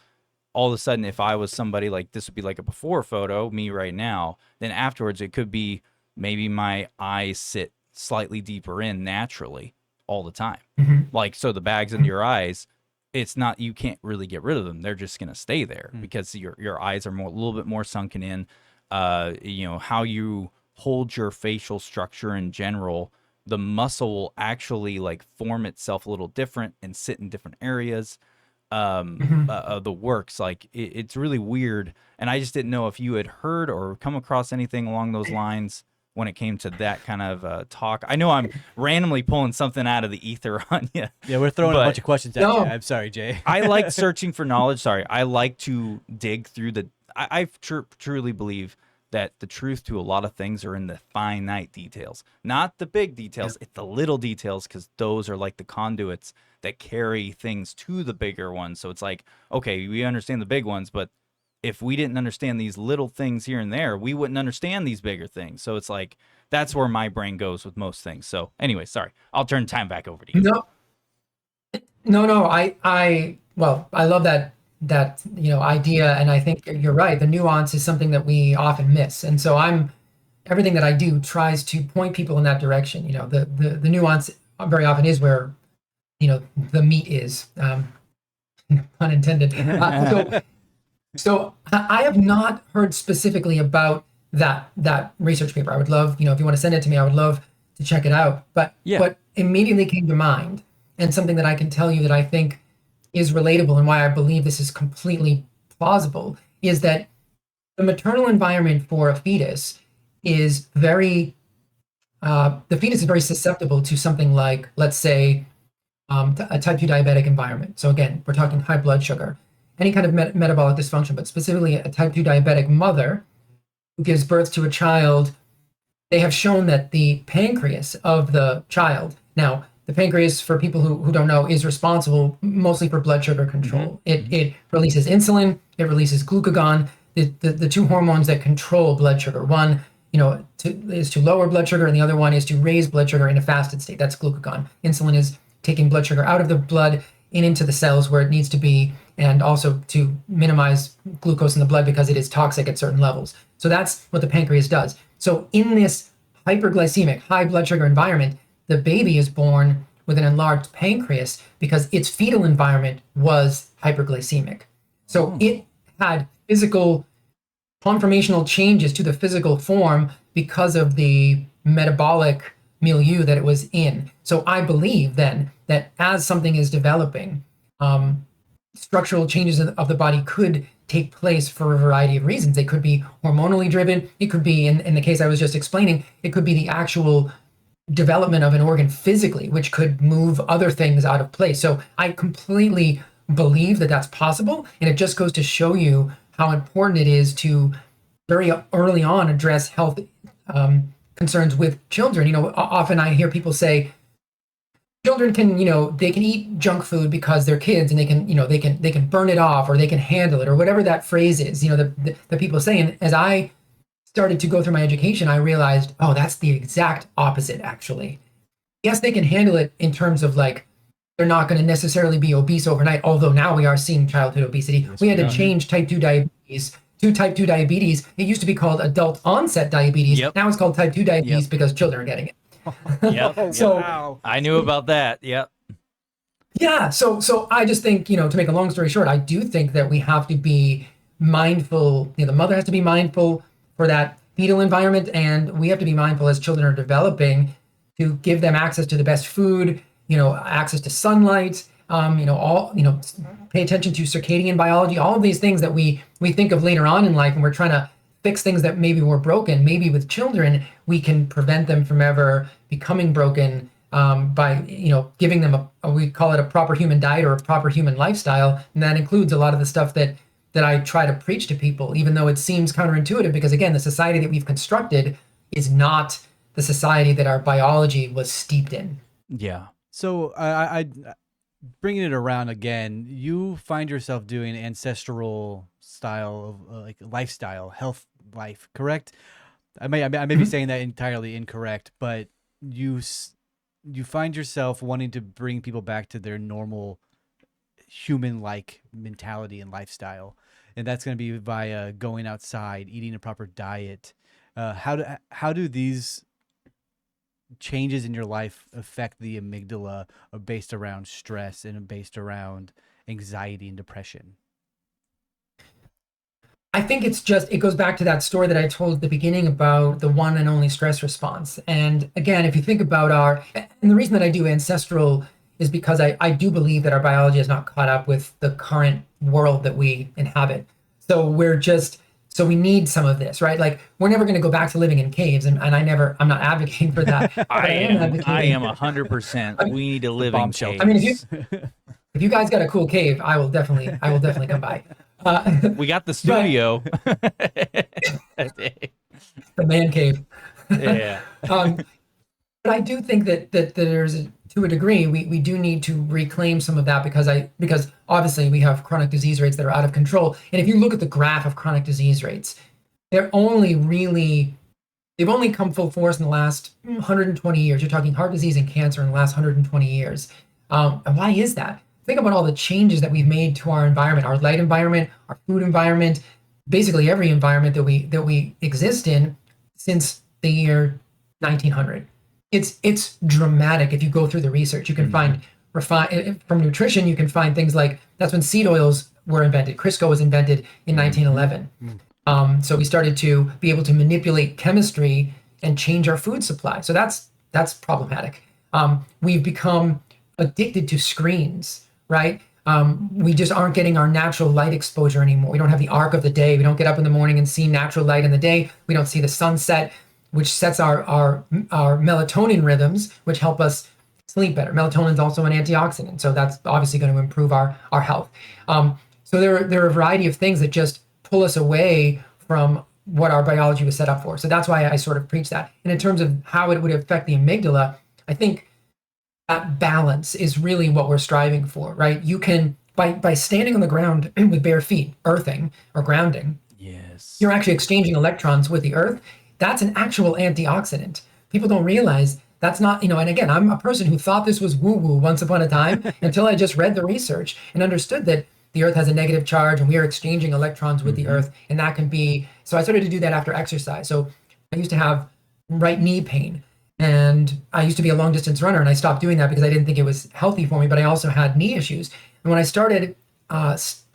All of a sudden, if I was somebody, like this would be like a before photo, me right now, then afterwards it could be maybe my eyes sit slightly deeper in naturally all the time. Like, so the bags under your eyes, it's not, you can't really get rid of them. They're just going to stay there because your eyes are a little bit more sunken in. How you hold your facial structure in general, the muscle will actually like form itself a little different and sit in different areas. The works, like it's really weird, and I just didn't know if you had heard or come across anything along those lines when it came to that kind of talk. I know I'm randomly pulling something out of the ether on you. Yeah, we're throwing a bunch of questions at you. I'm sorry, Jay. I like searching for knowledge. Sorry, I like to dig through I truly believe that the truth to a lot of things are in the finite details, not the big details. It's the little details, because those are like the conduits that carry things to the bigger ones. So it's like, okay, we understand the big ones, but if we didn't understand these little things here and there, we wouldn't understand these bigger things. So it's like, that's where my brain goes with most things. So anyway, sorry, I'll turn time back over to you. No, No, well, I love that idea, and I think you're right. The nuance is something that we often miss, and so everything that I do tries to point people in that direction. The nuance very often is where the meat is, pun intended. So I have not heard specifically about that research paper. I would love, if you want to send it to me, I would love to check it out. But Yeah. what immediately came to mind, and something that I can tell you that I think is relatable and why I believe this is completely plausible, is that the maternal environment for a fetus is the fetus is very susceptible to something like, let's say, a type 2 diabetic environment. So again, we're talking high blood sugar, any kind of metabolic dysfunction, but specifically a type 2 diabetic mother who gives birth to a child. They have shown that the pancreas of the child, now the pancreas, for people who don't know, is responsible mostly for blood sugar control. It releases insulin, it releases glucagon, the two hormones that control blood sugar. One, is to lower blood sugar, and the other one is to raise blood sugar in a fasted state. That's glucagon. Insulin is taking blood sugar out of the blood and into the cells where it needs to be, and also to minimize glucose in the blood because it is toxic at certain levels. So that's what the pancreas does. So in this hyperglycemic, high blood sugar environment, the baby is born with an enlarged pancreas because its fetal environment was hyperglycemic. So it had physical conformational changes to the physical form because of the metabolic milieu that it was in. So I believe then that as something is developing, structural changes of the body could take place for a variety of reasons. They could be hormonally driven. It could be, in the case I was just explaining, it could be the actual development of an organ physically, which could move other things out of place. So I completely believe that that's possible. And it just goes to show you how important it is to very early on address health concerns with children. Often I hear people say children can, they can eat junk food because they're kids, and they can burn it off, or they can handle it, or whatever that phrase is, the people say. And as I started to go through my education, I realized, oh, that's the exact opposite, actually. Yes, they can handle it in terms of like, they're not going to necessarily be obese overnight, although now we are seeing childhood obesity. Yes, we had to change type 2 diabetes to type 2 diabetes. It used to be called adult onset diabetes. Yep. Now it's called type 2 diabetes Yep. because children are getting it. Yep. So Wow. I knew about that. Yep. yeah, so I just think, to make a long story short, I do think that we have to be mindful. The mother has to be mindful for that fetal environment, and we have to be mindful as children are developing to give them access to the best food, access to sunlight, pay attention to circadian biology, all of these things that we think of later on in life, and we're trying to fix things that maybe were broken. Maybe with children, we can prevent them from ever becoming broken by giving them we call it a proper human diet or a proper human lifestyle, and that includes a lot of the stuff that I try to preach to people, even though it seems counterintuitive, because again, the society that we've constructed is not the society that our biology was steeped in. Yeah. So I bringing it around again, you find yourself doing ancestral style of like lifestyle, health life, correct? I may be saying that entirely incorrect, but you find yourself wanting to bring people back to their normal human-like mentality and lifestyle, and that's going to be via going outside, eating a proper diet. How do these changes in your life affect the amygdala, based around stress and based around anxiety and depression? I think it goes back to that story that I told at the beginning about the one and only stress response. And again, if you think about and the reason that I do ancestral is because I do believe that our biology has not caught up with the current world that we inhabit. So so we need some of this, right? Like, we're never going to go back to living in caves, and I'm not advocating for that. I am 100%. We need to live in Bombshell. caves. I mean, if you guys got a cool cave, I will definitely come by. We got the studio. The man cave. Yeah. But I do think that there's to a degree we do need to reclaim some of that, because obviously we have chronic disease rates that are out of control. And if you look at the graph of chronic disease rates, they've only come full force in the last 120 years. You're talking heart disease and cancer in the last 120 years. And why is that? think about all the changes that we've made to our environment, our light environment, our food environment, basically every environment that we exist in since the year 1900. It's dramatic. If you go through the research, you can find from nutrition, you can find things like that's when seed oils were invented. Crisco was invented in 1911. So we started to be able to manipulate chemistry and change our food supply. So that's problematic. We've become addicted to screens, right? We just aren't getting our natural light exposure anymore. We don't have the arc of the day. We don't get up in the morning and see natural light in the day. We don't see the sunset, which sets our melatonin rhythms, which help us sleep better. Melatonin is also an antioxidant, so that's obviously going to improve our health. So there are a variety of things that just pull us away from what our biology was set up for. So that's why I sort of preach that. And in terms of how it would affect the amygdala, I think that balance is really what we're striving for, right? You can, by standing on the ground with bare feet, earthing or grounding, yes, you're actually exchanging electrons with the earth. That's an actual antioxidant. People don't realize that's not, and again, I'm a person who thought this was woo-woo once upon a time until I just read the research and understood that the earth has a negative charge and we are exchanging electrons with the earth. And that can be, so I started to do that after exercise. So I used to have right knee pain and I used to be a long distance runner and I stopped doing that because I didn't think it was healthy for me, but I also had knee issues. And when I started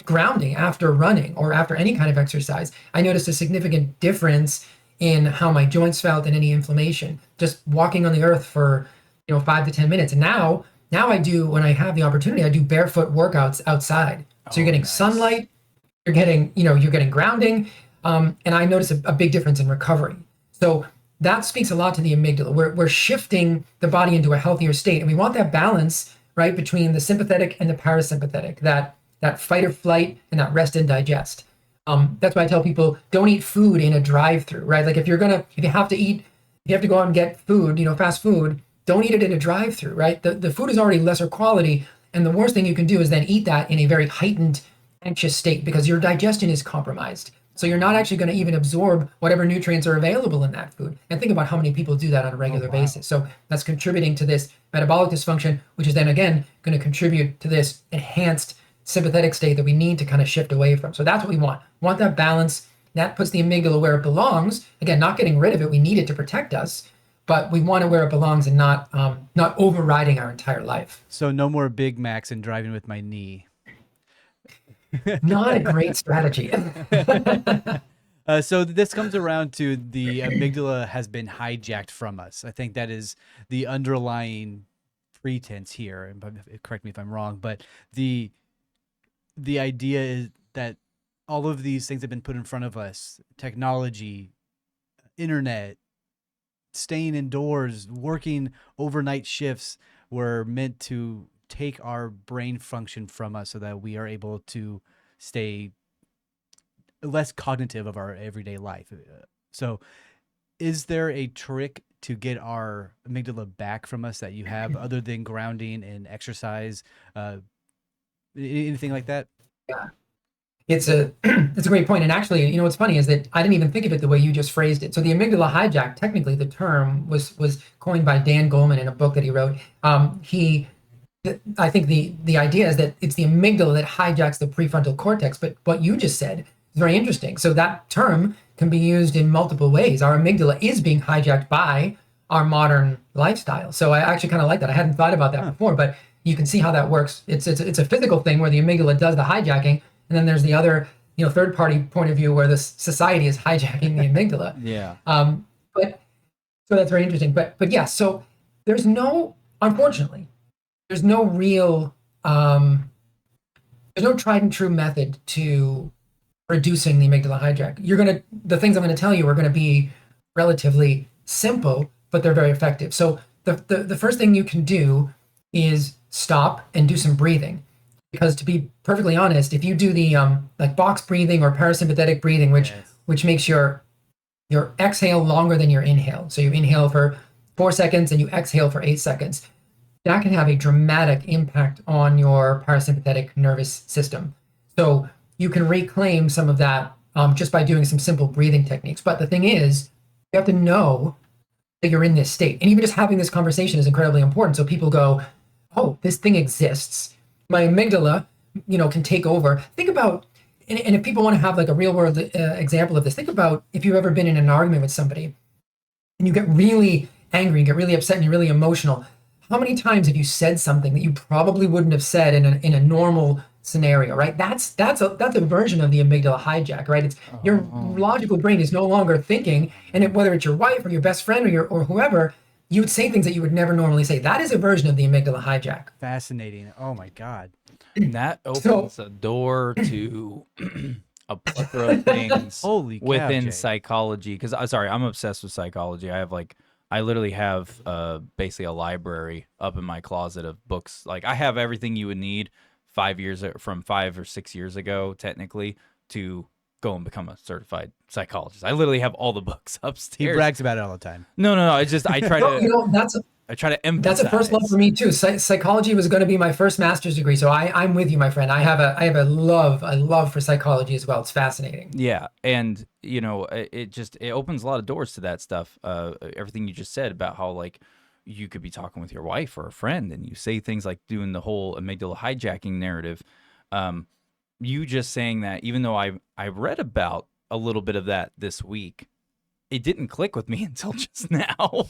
grounding after running or after any kind of exercise, I noticed a significant difference in how my joints felt and any inflammation, just walking on the earth for 5 to 10 minutes. And now I do, when I have the opportunity, I do barefoot workouts outside. So you're getting sunlight, you're getting grounding, and I notice a big difference in recovery. So that speaks a lot to the amygdala. We're shifting the body into a healthier state, and we want that balance, right, between the sympathetic and the parasympathetic, that fight or flight and that rest and digest. That's why I tell people don't eat food in a drive-through, right? Like if you have to go out and get food, fast food, don't eat it in a drive-through, right? The food is already lesser quality. And the worst thing you can do is then eat that in a very heightened, anxious state because your digestion is compromised. So you're not actually going to even absorb whatever nutrients are available in that food. And think about how many people do that on a regular basis. So that's contributing to this metabolic dysfunction, which is then again going to contribute to this enhanced sympathetic state that we need to kind of shift away from. So that's what we want. We want that balance. That puts the amygdala where it belongs. Again, not getting rid of it. We need it to protect us. But we want it where it belongs and not overriding our entire life. So no more Big Macs and driving with my knee. Not a great strategy. So this comes around to the amygdala has been hijacked from us. I think that is the underlying pretense here. And correct me if I'm wrong, but the idea is that all of these things have been put in front of us: technology, internet, staying indoors, working overnight shifts, were meant to take our brain function from us so that we are able to stay less cognitive of our everyday life. So is there a trick to get our amygdala back from us that you have other than grounding and exercise? Anything like that? Yeah. It's a great point. And actually, what's funny is that I didn't even think of it the way you just phrased it. So the amygdala hijack, technically the term was coined by Dan Goleman in a book that he wrote. I think the idea is that it's the amygdala that hijacks the prefrontal cortex. But what you just said is very interesting. So that term can be used in multiple ways. Our amygdala is being hijacked by our modern lifestyle. So I actually kind of like that. I hadn't thought about that before, but you can see how that works. It's a physical thing where the amygdala does the hijacking. And then there's the other, third party point of view where the society is hijacking the amygdala. Yeah. But so that's very interesting. But yeah, so unfortunately, there's no real, there's no tried and true method to reducing the amygdala hijack. The things I'm going to tell you are going to be relatively simple, but they're very effective. So the first thing you can do is stop and do some breathing. Because to be perfectly honest, if you do the like box breathing or parasympathetic breathing, which makes your exhale longer than your inhale. So you inhale for 4 seconds and you exhale for 8 seconds. That can have a dramatic impact on your parasympathetic nervous system. So you can reclaim some of that just by doing some simple breathing techniques. But the thing is, you have to know that you're in this state. And even just having this conversation is incredibly important. So people go, oh, this thing exists. my amygdala, can take over. Think about, and if people want to have like a real world example of this, think about if you've ever been in an argument with somebody and you get really angry, you get really upset, and you're really emotional. How many times have you said something that you probably wouldn't have said in a normal scenario, right? That's a version of the amygdala hijack, right? It's your logical brain is no longer thinking, and whether it's your wife or your best friend or whoever, you would say things that you would never normally say. That is a version of the amygdala hijack. Fascinating. Oh my God. That opens a door to a plethora of things Holy cow, within Jay. psychology. Because I'm obsessed with psychology. I literally have basically a library up in my closet of books. Like I have everything you would need 5 or 6 years ago, technically, to go and become a certified psychologist. I literally have all the books upstairs. He brags about it all the time. No. I try to. I try to emphasize. That's a first love for me too. Psychology was going to be my first master's degree, so I'm with you, my friend. I have a love for psychology as well. It's fascinating. Yeah, and it opens a lot of doors to that stuff. Everything you just said about how like you could be talking with your wife or a friend, and you say things like doing the whole amygdala hijacking narrative. You just saying that, even though I read about a little bit of that this week, it didn't click with me until just now.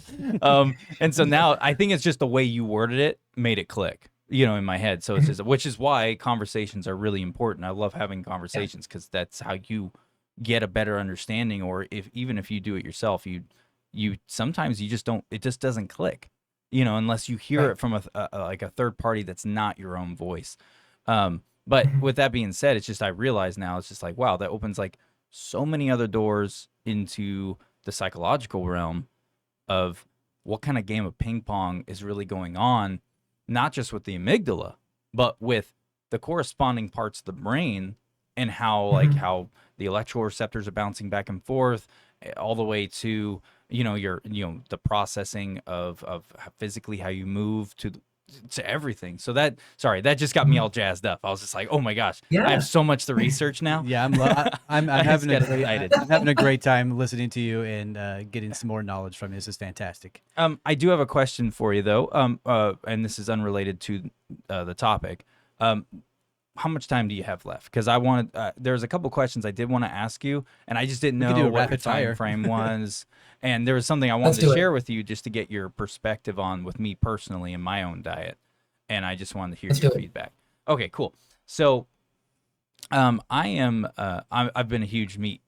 And so now I think it's just the way you worded it made it click, in my head. So it's just, which is why conversations are really important. I love having conversations because that's how you get a better understanding. Or even if you do it yourself, you sometimes you just don't, it just doesn't click, unless you hear it from a third party that's not your own voice. But with that being said, it's just, I realize now it's just like, wow, that opens like so many other doors into the psychological realm of what kind of game of ping pong is really going on, not just with the amygdala, but with the corresponding parts of the brain and how the electrical receptors are bouncing back and forth all the way to, the processing of physically how you move to everything. So that just got me all jazzed up. I was just like, oh my gosh, I have so much to research now. Yeah, I'm having a great time listening to you and getting some more knowledge from you. This is fantastic. I do have a question for you though, and this is unrelated to the topic. How much time do you have left? Because there's a couple questions I did want to ask you, and I just didn't know what your time frame was. And there was something I wanted to share with you just to get your perspective on with me personally in my own diet. And I just wanted to hear your feedback. Okay, cool. So I've been a huge meat,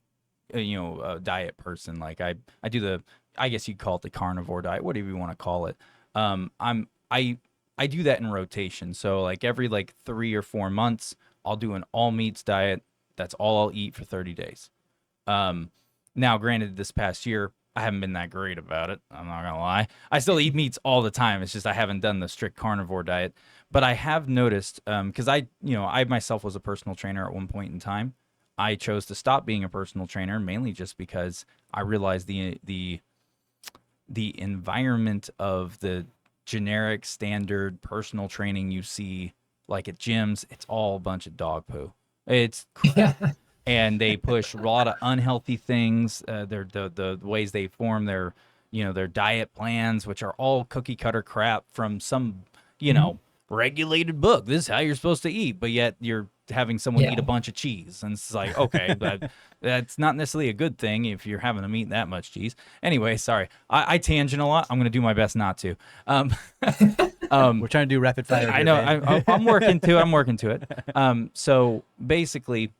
diet person. Like I do I guess you'd call it the carnivore diet, whatever you want to call it. I do that in rotation. So like every 3 or 4 months, I'll do an all meats diet. That's all I'll eat for 30 days. Now, granted, this past year, I haven't been that great about it. I'm not going to lie. I still eat meats all the time. It's just I haven't done the strict carnivore diet. But I have noticed, because I myself was a personal trainer at one point in time. I chose to stop being a personal trainer mainly just because I realized the environment of the generic standard personal training you see like at gyms, it's all a bunch of dog poo. It's crap. And they push a lot of unhealthy things. The ways they form their diet plans, which are all cookie cutter crap from some regulated book. This is how you're supposed to eat, but yet you're having someone eat a bunch of cheese, and it's like, okay, but that's not necessarily a good thing if you're having them eat that much cheese. Anyway, sorry, I tangent a lot. I'm going to do my best not to. We're trying to do rapid fire. I know. I'm working to it. So basically,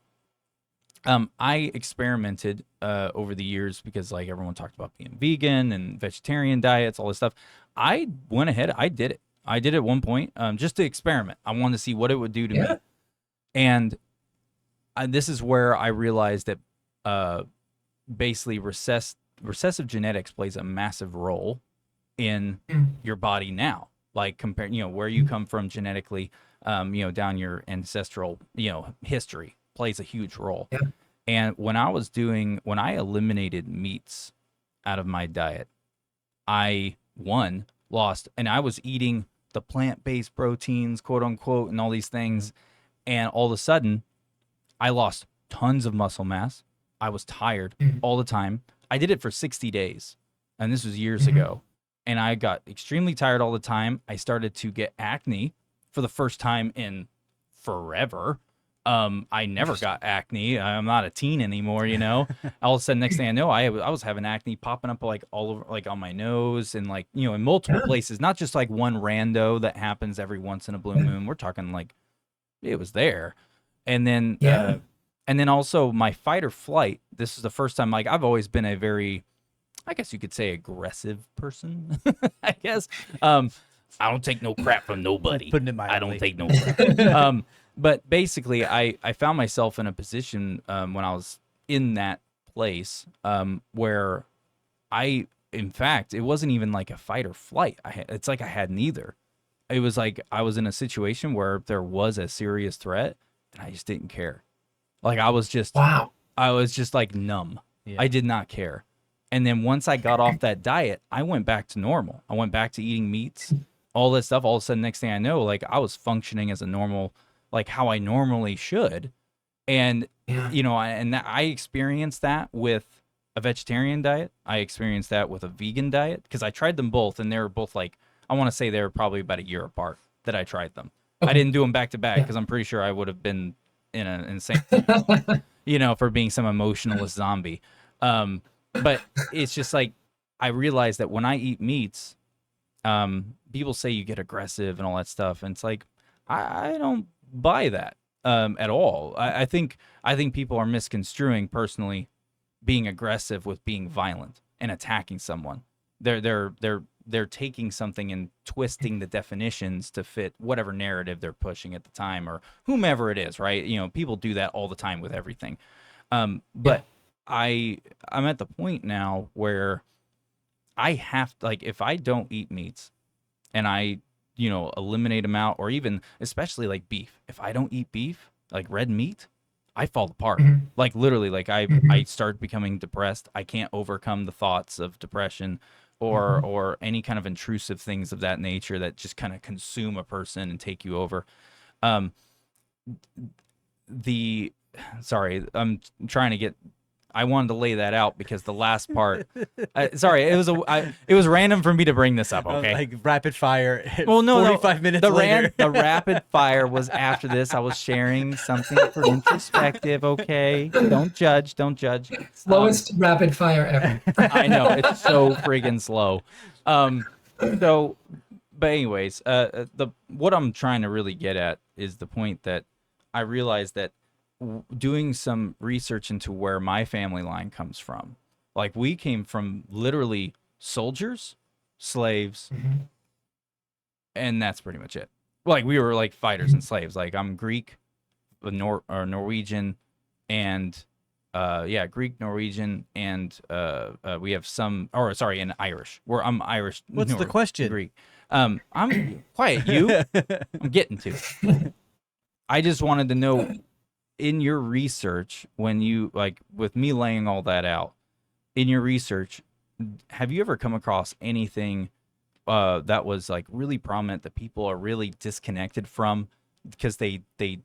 I experimented over the years because like everyone talked about being vegan and vegetarian diets, all this stuff. I went ahead. I did it. I did it at one point just to experiment. I wanted to see what it would do to me. And this is where I realized that basically recessive genetics plays a massive role in your body now. Like compare, where you come from genetically, down your ancestral, history plays a huge role. Yeah. And when I eliminated meats out of my diet, I lost, and I was eating the plant-based proteins, quote unquote, and all these things. And all of a sudden, I lost tons of muscle mass. I was tired all the time. I did it for 60 days, and this was years ago. And I got extremely tired all the time. I started to get acne for the first time in forever. I never got acne. I'm not a teen anymore, you know. All of a sudden, next thing I know, I was having acne popping up like all over, like on my nose and like, you know, in multiple places, not just like one rando that happens every once in a blue moon. We're talking like it was there. And then, and then also my fight or flight. This is the first time, like I've always been a very, I guess you could say, aggressive person. I guess. I don't take no crap from nobody. Putting it mildly. I don't take no crap. But basically, I found myself in a position when I was in that place where in fact, it wasn't even like a fight or flight. It's like I had neither. It was like I was in a situation where there was a serious threat, and I just didn't care. Like I was just like numb. Yeah. I did not care. And then once I got off that diet, I went back to normal. I went back to eating meats, all this stuff. All of a sudden, next thing I know, like I was functioning as a normal, like how I normally should. And, you know, I experienced that with a vegetarian diet. I experienced that with a vegan diet because I tried them both, and they were both like, I want to say they were probably about a year apart that I tried them. Okay. I didn't do them back to back because I'm pretty sure I would have been in an insane, you know, for being some emotionalist zombie. But it's just like, I realized that when I eat meats, people say you get aggressive and all that stuff. And it's like, I don't buy that, at all. I think people are misconstruing personally being aggressive with being violent and attacking someone. They're taking something and twisting the definitions to fit whatever narrative they're pushing at the time or whomever it is, right? You know, people do that all the time with everything. But I'm at the point now where I have to, like, if I don't eat meats and I, you know, eliminate them out, or even especially like beef, if I don't eat beef, like red meat, I fall apart. Like literally, like I start becoming depressed. I can't overcome the thoughts of depression or any kind of intrusive things of that nature that just kind of consume a person and take you over. Sorry, I'm trying to get, I wanted to lay that out because the last part, sorry, it was random for me to bring this up. Okay, like rapid fire. Well, no, 45 minutes later. The rapid fire was after this. I was sharing something for introspective. Okay, don't judge. Slowest rapid fire ever. I know, it's so friggin' slow. So, but anyways, what I'm trying to really get at is the point that I realized that doing some research into where my family line comes from, like we came from literally soldiers, slaves, and that's pretty much it. Like we were like fighters and slaves. Like I'm Greek, Norwegian, and Greek, Norwegian, and we have some, or sorry, and Irish. I'm Irish. What's the question? Greek. I'm quiet. I'm getting to it. I just wanted to know, in your research, when you, like, with me laying all that out, in your research, have you ever come across anything that was like really prominent that people are really disconnected from because they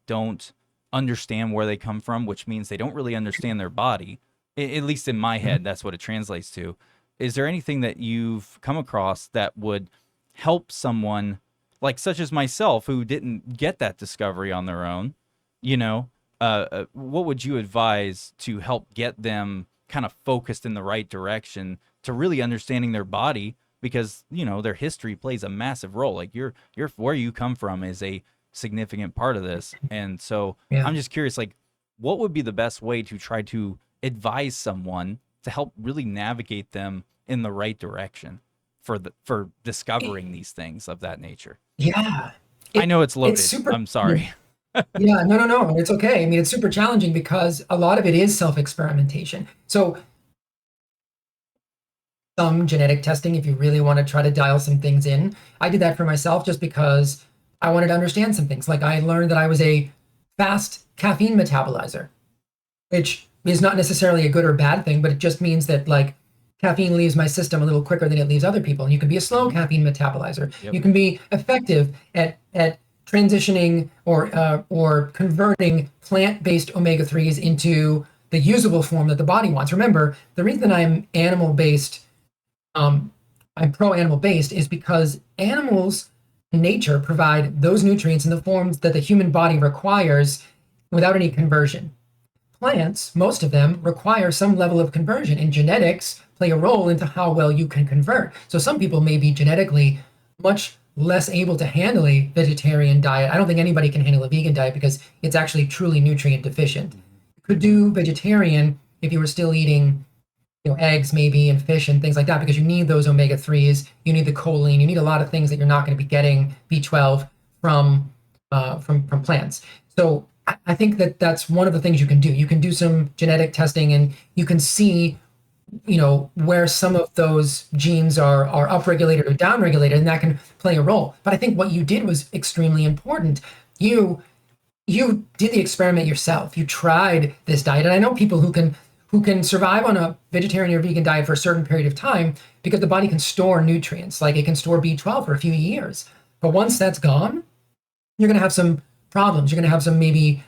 don't understand where they come from, which means they don't really understand their body? At least in my head, that's what it translates to. Is there anything that you've come across that would help someone, like such as myself, who didn't get that discovery on their own, you know? What would you advise to help get them kind of focused in the right direction to really understanding their body? Because, you know, their history plays a massive role. Like your where you come from is a significant part of this. And so I'm just curious, like, what would be the best way to try to advise someone to help really navigate them in the right direction for discovering these things of that nature? Yeah. I know it's loaded. I'm sorry. Yeah, no, it's okay. I mean, it's super challenging because a lot of it is self-experimentation. So some genetic testing, if you really want to try to dial some things in. I did that for myself just because I wanted to understand some things. Like I learned that I was a fast caffeine metabolizer, which is not necessarily a good or bad thing, but it just means that like caffeine leaves my system a little quicker than it leaves other people. And you can be a slow caffeine metabolizer. Yep. You can be effective at transitioning or converting plant-based omega-3s into the usable form that the body wants. Remember, the reason I'm animal-based, I'm pro-animal based, is because animals nature provide those nutrients in the forms that the human body requires without any conversion. Plants, most of them, require some level of conversion, and genetics play a role into how well you can convert. So some people may be genetically much less able to handle a vegetarian diet. I don't think anybody can handle a vegan diet because it's actually truly nutrient deficient. You could do vegetarian if you were still eating, eggs maybe and fish and things like that, because you need those omega-3s, you need the choline, you need a lot of things that you're not going to be getting B12 from plants. So I think that that's one of the things you can do. You can do some genetic testing and you can see, where some of those genes are upregulated or downregulated, and that can play a role. But I think what you did was extremely important. You did the experiment yourself. You tried this diet, and I know people who can survive on a vegetarian or vegan diet for a certain period of time because the body can store nutrients, like it can store B12 for a few years. But once that's gone, you're going to have some problems. You're going to have some maybe,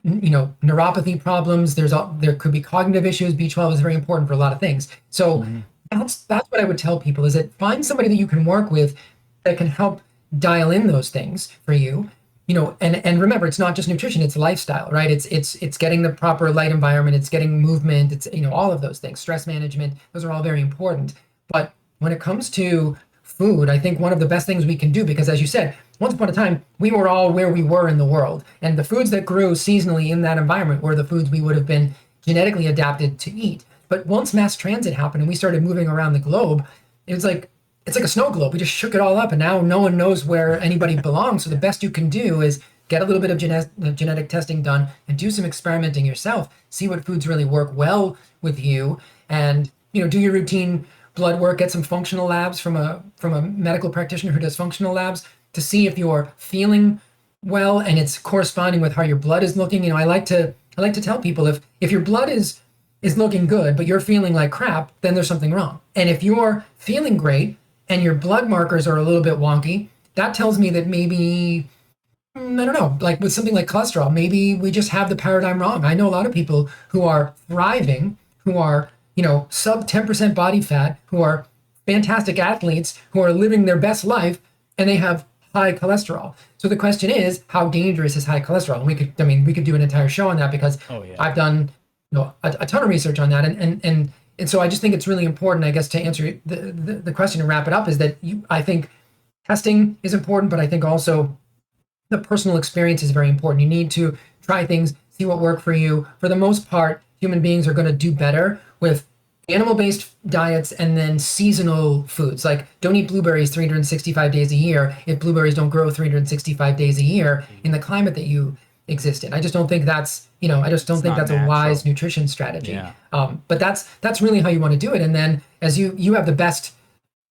neuropathy problems. There could be cognitive issues. B12 is very important for a lot of things. So that's what I would tell people, is that find somebody that you can work with that can help dial in those things for you. And remember, it's not just nutrition, it's lifestyle, right? It's getting the proper light environment, it's getting movement, it's, all of those things, stress management, those are all very important. But when it comes to food, I think one of the best things we can do, because as you said, once upon a time, we were all where we were in the world. And the foods that grew seasonally in that environment were the foods we would have been genetically adapted to eat. But once mass transit happened and we started moving around the globe, it's like a snow globe. We just shook it all up, and now no one knows where anybody belongs. So the best you can do is get a little bit of genetic testing done and do some experimenting yourself. See what foods really work well with you, and do your routine blood work. Get some functional labs from a medical practitioner who does functional labs to see if you're feeling well and it's corresponding with how your blood is looking. I like to tell people, if your blood is looking good but you're feeling like crap, then there's something wrong. And if you're feeling great and your blood markers are a little bit wonky, that tells me that maybe, I don't know, like with something like cholesterol, maybe we just have the paradigm wrong. I know a lot of people who are thriving, who are, sub 10% body fat, who are fantastic athletes, who are living their best life, and they have high cholesterol. So the question is, how dangerous is high cholesterol? And we could do an entire show on that, because I've done, a ton of research on that. And so I just think it's really important, I guess, to answer the question and wrap it up, is that I think testing is important, but I think also the personal experience is very important. You need to try things, see what work for you. For the most part, human beings are going to do better with animal-based diets and then seasonal foods. Like, don't eat blueberries 365 days a year if blueberries don't grow 365 days a year in the climate that you exist in. I just don't think that's, that's a wise nutrition strategy. Yeah. But that's really how you want to do it. And then as you have the best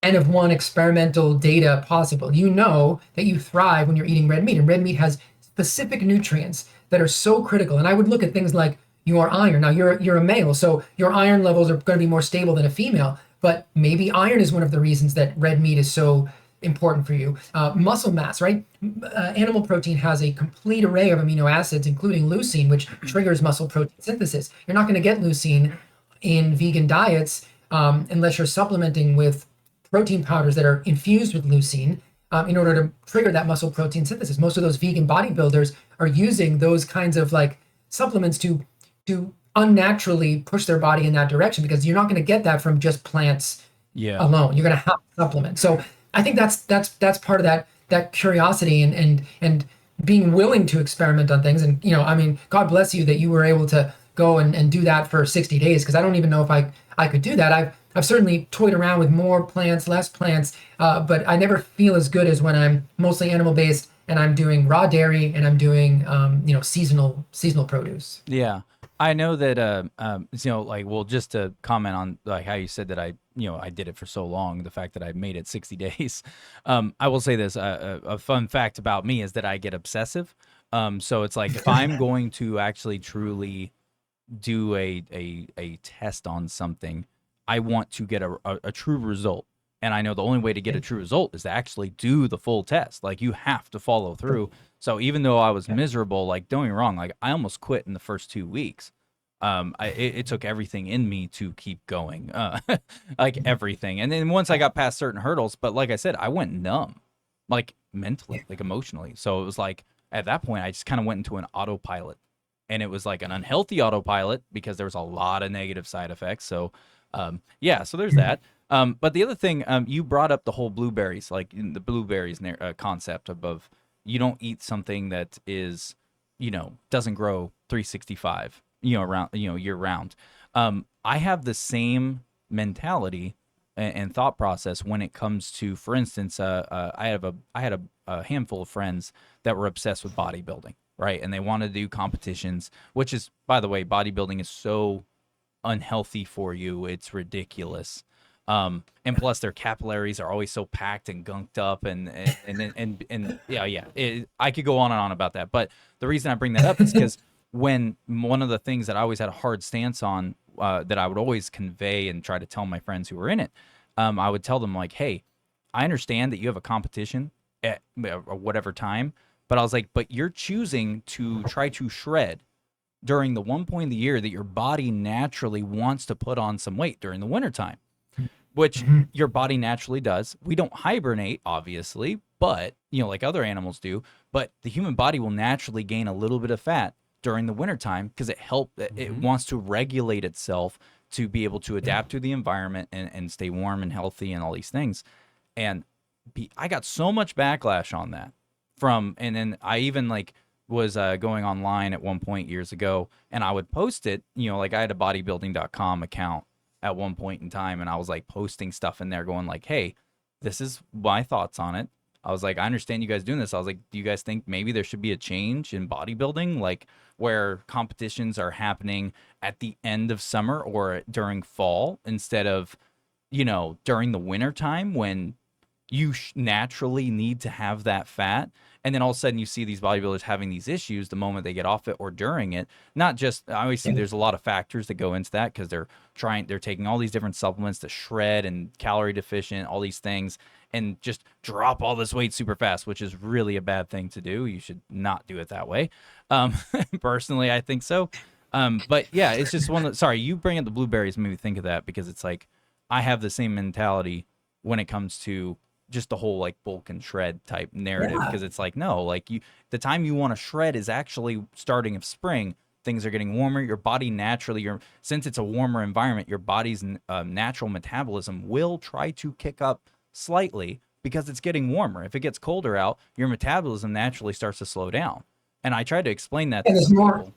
N of one experimental data possible, that you thrive when you're eating red meat. And red meat has specific nutrients that are so critical. And I would look at things like your iron. Now you're a male, so your iron levels are going to be more stable than a female, but maybe iron is one of the reasons that red meat is so important for you. Muscle mass, right? Animal protein has a complete array of amino acids, including leucine, which triggers muscle protein synthesis. You're not going to get leucine in vegan diets unless you're supplementing with protein powders that are infused with leucine in order to trigger that muscle protein synthesis. Most of those vegan bodybuilders are using those kinds of supplements to unnaturally push their body in that direction, because you're not going to get that from just plants alone. You're going to have to supplement. So I think that's part of that curiosity and being willing to experiment on things. And God bless you that you were able to go and do that for 60 days, because I don't even know if I could do that. I've certainly toyed around with more plants, less plants, but I never feel as good as when I'm mostly animal based and I'm doing raw dairy and I'm doing seasonal produce. Yeah. I know that, just to comment on how you said that I did it for so long, the fact that I made it 60 days. I will say this, a fun fact about me is that I get obsessive. So it's like, if I'm going to actually truly do a test on something, I want to get a true result. And I know the only way to get a true result is to actually do the full test. Like, you have to follow through. So even though I was miserable, don't get me wrong, I almost quit in the first 2 weeks. It took everything in me to keep going, everything. And then once I got past certain hurdles, but like I said, I went numb. like mentally, like emotionally. So it was like at that point, I just kind of went into an autopilot, and it was like an unhealthy autopilot because there was a lot of negative side effects. So, yeah, so there's that. But the other thing, you brought up the whole blueberries, like the blueberries concept of you don't eat something that is, doesn't grow 365, around, year round. I have the same mentality and thought process when it comes to, for instance, I had a handful of friends that were obsessed with bodybuilding, right? And they wanted to do competitions, which is, by the way, bodybuilding is so unhealthy for you. It's ridiculous. And plus their capillaries are always so packed and gunked up and yeah. I could go on and on about that. But the reason I bring that up is because when one of the things that I always had a hard stance on, that I would always convey and try to tell my friends who were in it, I would tell them like, hey, I understand that you have a competition at whatever time, but I was like, but you're choosing to try to shred during the one point of the year that your body naturally wants to put on some weight during the wintertime, which your body naturally does. We don't hibernate, obviously, but, like other animals do, but the human body will naturally gain a little bit of fat during the wintertime because it wants to regulate itself to be able to adapt to the environment and stay warm and healthy and all these things. And I got so much backlash on that and then I even like was going online at one point years ago, and I would post it, like I had a bodybuilding.com account at one point in time, and I was like posting stuff in there going like, hey, this is my thoughts on it. I was like, I understand you guys doing this. I was like, do you guys think maybe there should be a change in bodybuilding, like where competitions are happening at the end of summer or during fall instead of, during the winter time when you naturally need to have that fat? And then all of a sudden you see these bodybuilders having these issues the moment they get off it or during it. Not just, obviously there's a lot of factors that go into that because they're taking all these different supplements to shred and calorie deficient, all these things, and just drop all this weight super fast, which is really a bad thing to do. You should not do it that way. Personally, I think so. But yeah, it's just sorry, you bring up the blueberries made me think of that because it's like, I have the same mentality when it comes to just the whole like bulk and shred type narrative, because it's like, no, like the time you want to shred is actually starting of spring. Things are getting warmer. Your body naturally, since it's a warmer environment, your body's natural metabolism will try to kick up slightly because it's getting warmer. If it gets colder out, your metabolism naturally starts to slow down. And I tried to explain that to some people,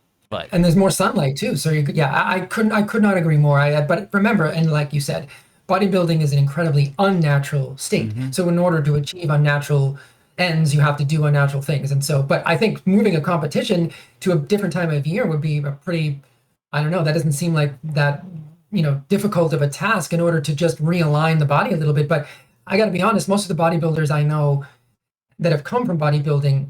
and there's more sunlight too. So I could not agree more. But remember, and like you said, bodybuilding is an incredibly unnatural state. So in order to achieve unnatural ends, you have to do unnatural things. And so, but I think moving a competition to a different time of year would be a pretty, I don't know, that doesn't seem like that, difficult of a task in order to just realign the body a little bit. But I got to be honest, most of the bodybuilders I know that have come from bodybuilding,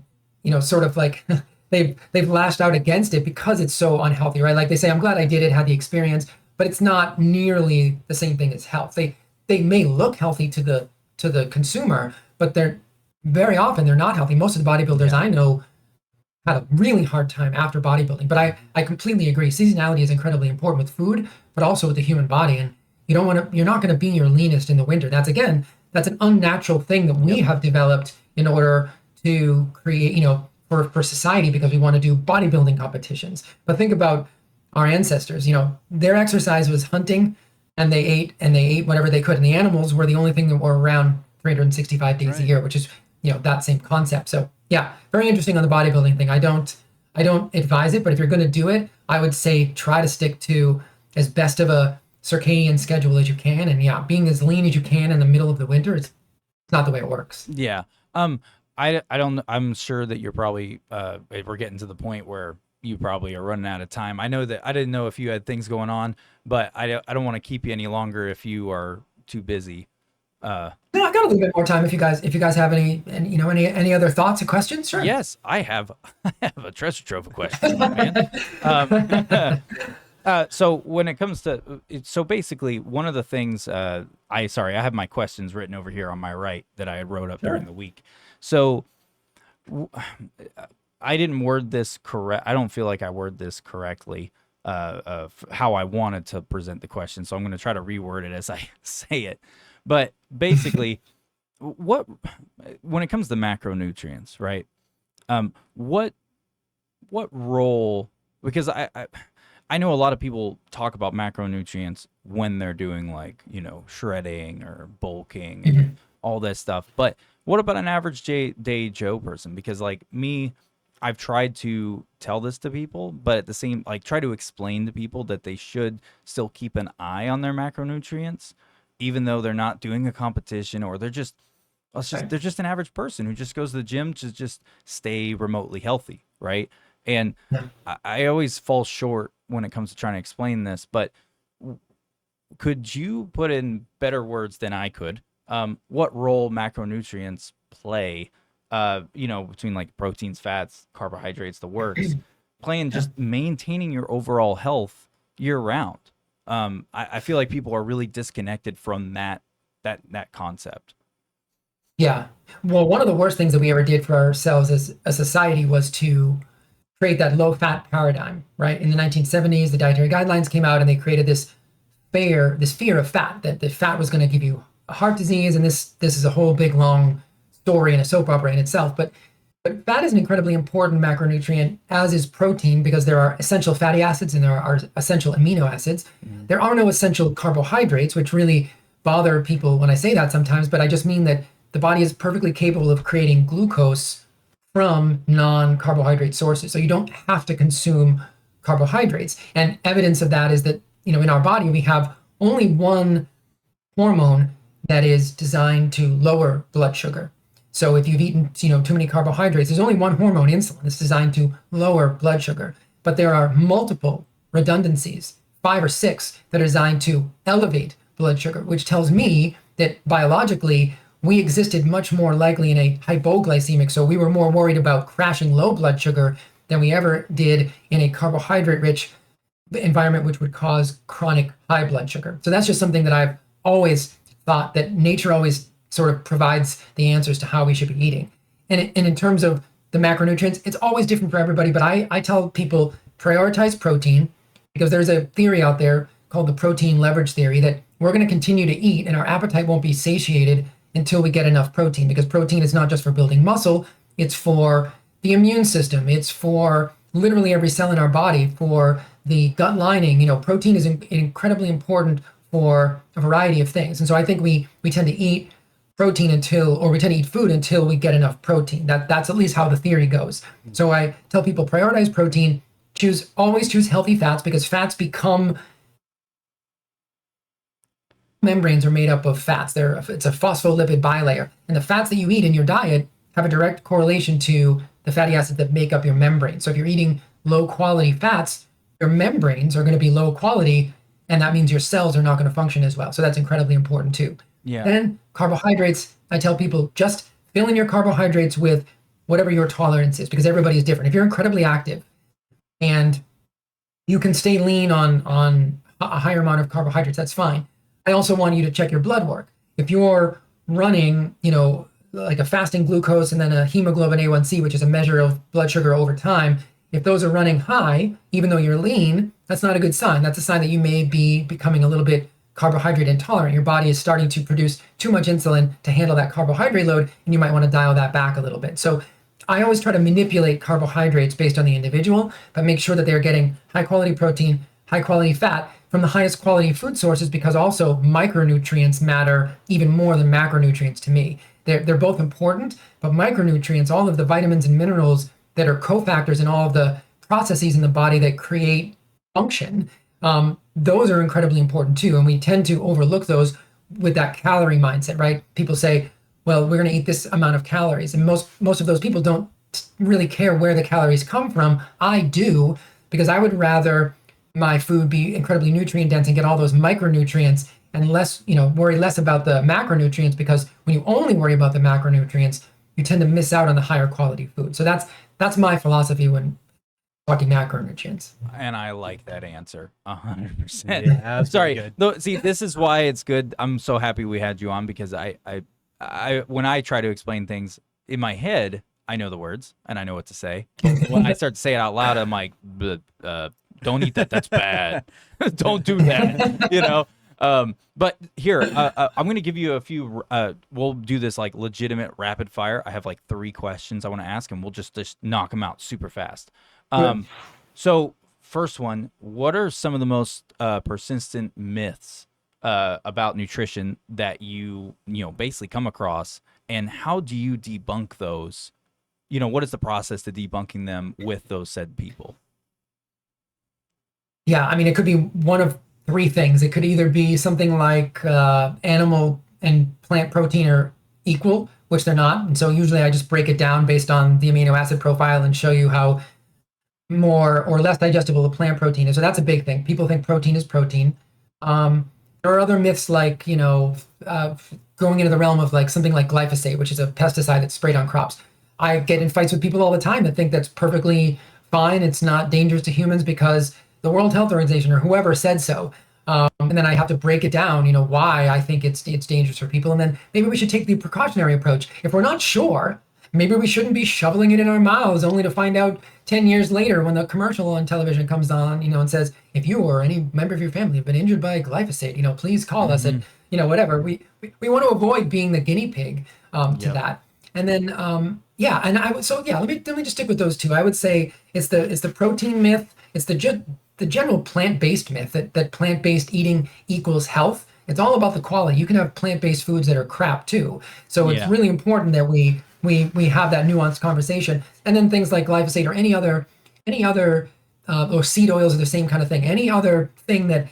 sort of like they've lashed out against it because it's so unhealthy, right? Like they say, I'm glad I did it, had the experience, but it's not nearly the same thing as health. They may look healthy to the consumer, but they're very often they're not healthy. Most of the bodybuilders I know had a really hard time after bodybuilding. But I completely agree. Seasonality is incredibly important with food, but also with the human body. And you're not going to be your leanest in the winter. That's an unnatural thing that we have developed in order to create, for society, because we want to do bodybuilding competitions. But think about our ancestors, their exercise was hunting, and they ate whatever they could. And the animals were the only thing that were around 365 days a year, which is, that same concept. So yeah, very interesting on the bodybuilding thing. I don't advise it, but if you're going to do it, I would say try to stick to as best of a circadian schedule as you can. And yeah, being as lean as you can in the middle of the winter, it's not the way it works. Yeah. I'm sure that you're probably, we're getting to the point where you probably are running out of time. I know that I didn't know if you had things going on, but I don't want to keep you any longer if you are too busy. No, I got a little bit more time if you guys have any other thoughts or questions. Sure. Yes, I have a treasure trove of questions, man. So when it comes to, so basically one of the things, I have my questions written over here on my right that I wrote up during the week. So I didn't word this correct. I don't feel like I worded this correctly, of how I wanted to present the question. So I'm going to try to reword it as I say it. But basically, what when it comes to macronutrients, right? What role? Because I know a lot of people talk about macronutrients when they're doing like, shredding or bulking and all that stuff. But what about an average day Joe person? Because like me, I've tried to tell this to people, but at the same, like try to explain to people that they should still keep an eye on their macronutrients, even though they're not doing a competition, or they're just they're just an average person who just goes to the gym to just stay remotely healthy, right? And I always fall short when it comes to trying to explain this, but could you put in better words than I could what role macronutrients play, between like proteins, fats, carbohydrates, the works, playing just maintaining your overall health year round? I feel like people are really disconnected from that concept. Yeah. Well, one of the worst things that we ever did for ourselves as a society was to create that low fat paradigm, right? In the 1970s, the dietary guidelines came out and they created this fear of fat, that the fat was going to give you a heart disease. And this is a whole big long story and a soap opera in itself. But fat is an incredibly important macronutrient, as is protein, because there are essential fatty acids and there are essential amino acids. There are no essential carbohydrates, which really bother people when I say that sometimes, but I just mean that the body is perfectly capable of creating glucose from non-carbohydrate sources. So you don't have to consume carbohydrates. And evidence of that is that, in our body, we have only one hormone that is designed to lower blood sugar. So if you've eaten, too many carbohydrates, there's only one hormone, insulin, that's designed to lower blood sugar. But there are multiple redundancies, 5 or 6, that are designed to elevate blood sugar, which tells me that biologically, we existed much more likely in a hypoglycemic. So we were more worried about crashing low blood sugar than we ever did in a carbohydrate-rich environment, which would cause chronic high blood sugar. So that's just something that I've always thought, that nature always sort of provides the answers to how we should be eating. And in terms of the macronutrients, it's always different for everybody, but I tell people prioritize protein, because there's a theory out there called the protein leverage theory that we're going to continue to eat and our appetite won't be satiated until we get enough protein, because protein is not just for building muscle, it's for the immune system, it's for literally every cell in our body, for the gut lining. Protein is incredibly important for a variety of things. And so I think we tend to eat protein we tend to eat food until we get enough protein. That's at least how the theory goes. So I tell people prioritize protein, always choose healthy fats, because fats become membranes are made up of fats. It's a phospholipid bilayer. And the fats that you eat in your diet have a direct correlation to the fatty acids that make up your membrane. So if you're eating low quality fats, your membranes are going to be low quality, and that means your cells are not going to function as well. So that's incredibly important too. Yeah. Then carbohydrates, I tell people just fill in your carbohydrates with whatever your tolerance is, because everybody is different. If you're incredibly active and you can stay lean on a higher amount of carbohydrates, that's fine. I also want you to check your blood work. If you're running, like a fasting glucose and then a hemoglobin A1C, which is a measure of blood sugar over time, if those are running high, even though you're lean, that's not a good sign. That's a sign that you may be becoming a little bit carbohydrate intolerant. Your body is starting to produce too much insulin to handle that carbohydrate load, and you might want to dial that back a little bit. So I always try to manipulate carbohydrates based on the individual, but make sure that they're getting high quality protein, high quality fat from the highest quality food sources, because also micronutrients matter even more than macronutrients to me. They're both important, but micronutrients, all of the vitamins and minerals that are cofactors in all of the processes in the body that create function, those are incredibly important too. And we tend to overlook those with that calorie mindset, right? People say, well, we're going to eat this amount of calories. And most of those people don't really care where the calories come from. I do, because I would rather my food be incredibly nutrient dense and get all those micronutrients, and worry less about the macronutrients, because when you only worry about the macronutrients, you tend to miss out on the higher quality food. So that's my philosophy when talking macronutrients. And I like that answer 100%. Yeah, Sorry. good. No, see, this is why it's good. I'm so happy we had you on, because I when I try to explain things in my head, I know the words and I know what to say. When I start to say it out loud, I'm like, don't eat that. That's bad. Don't do that. But here, I'm going to give you a few. We'll do this like legitimate rapid fire. I have like 3 questions I want to ask, and we'll just knock them out super fast. So first one, what are some of the most persistent myths about nutrition that you basically come across, and how do you debunk those? What is the process to debunking them with those said people? Yeah, I mean, it could be one of 3 things. It could either be something like animal and plant protein are equal, which they're not. And so usually I just break it down based on the amino acid profile and show you how more or less digestible the plant protein is. So that's a big thing. People think protein is protein. There are other myths like, going into the realm of like something like glyphosate, which is a pesticide that's sprayed on crops. I get in fights with people all the time that think that's perfectly fine. It's not dangerous to humans because the World Health Organization or whoever said so. And then I have to break it down, why I think it's dangerous for people. And then maybe we should take the precautionary approach. If we're not sure, maybe we shouldn't be shoveling it in our mouths only to find out 10 years later when the commercial on television comes on, and says, if you or any member of your family have been injured by glyphosate, please call us at, whatever. We want to avoid being the guinea pig to that. And then, yeah, and let me just stick with those 2. I would say it's the protein myth. It's the general plant-based myth that plant-based eating equals health. It's all about the quality. You can have plant-based foods that are crap too. So it's really important that we have that nuanced conversation. And then things like glyphosate or any other or seed oils are the same kind of thing. Any other thing that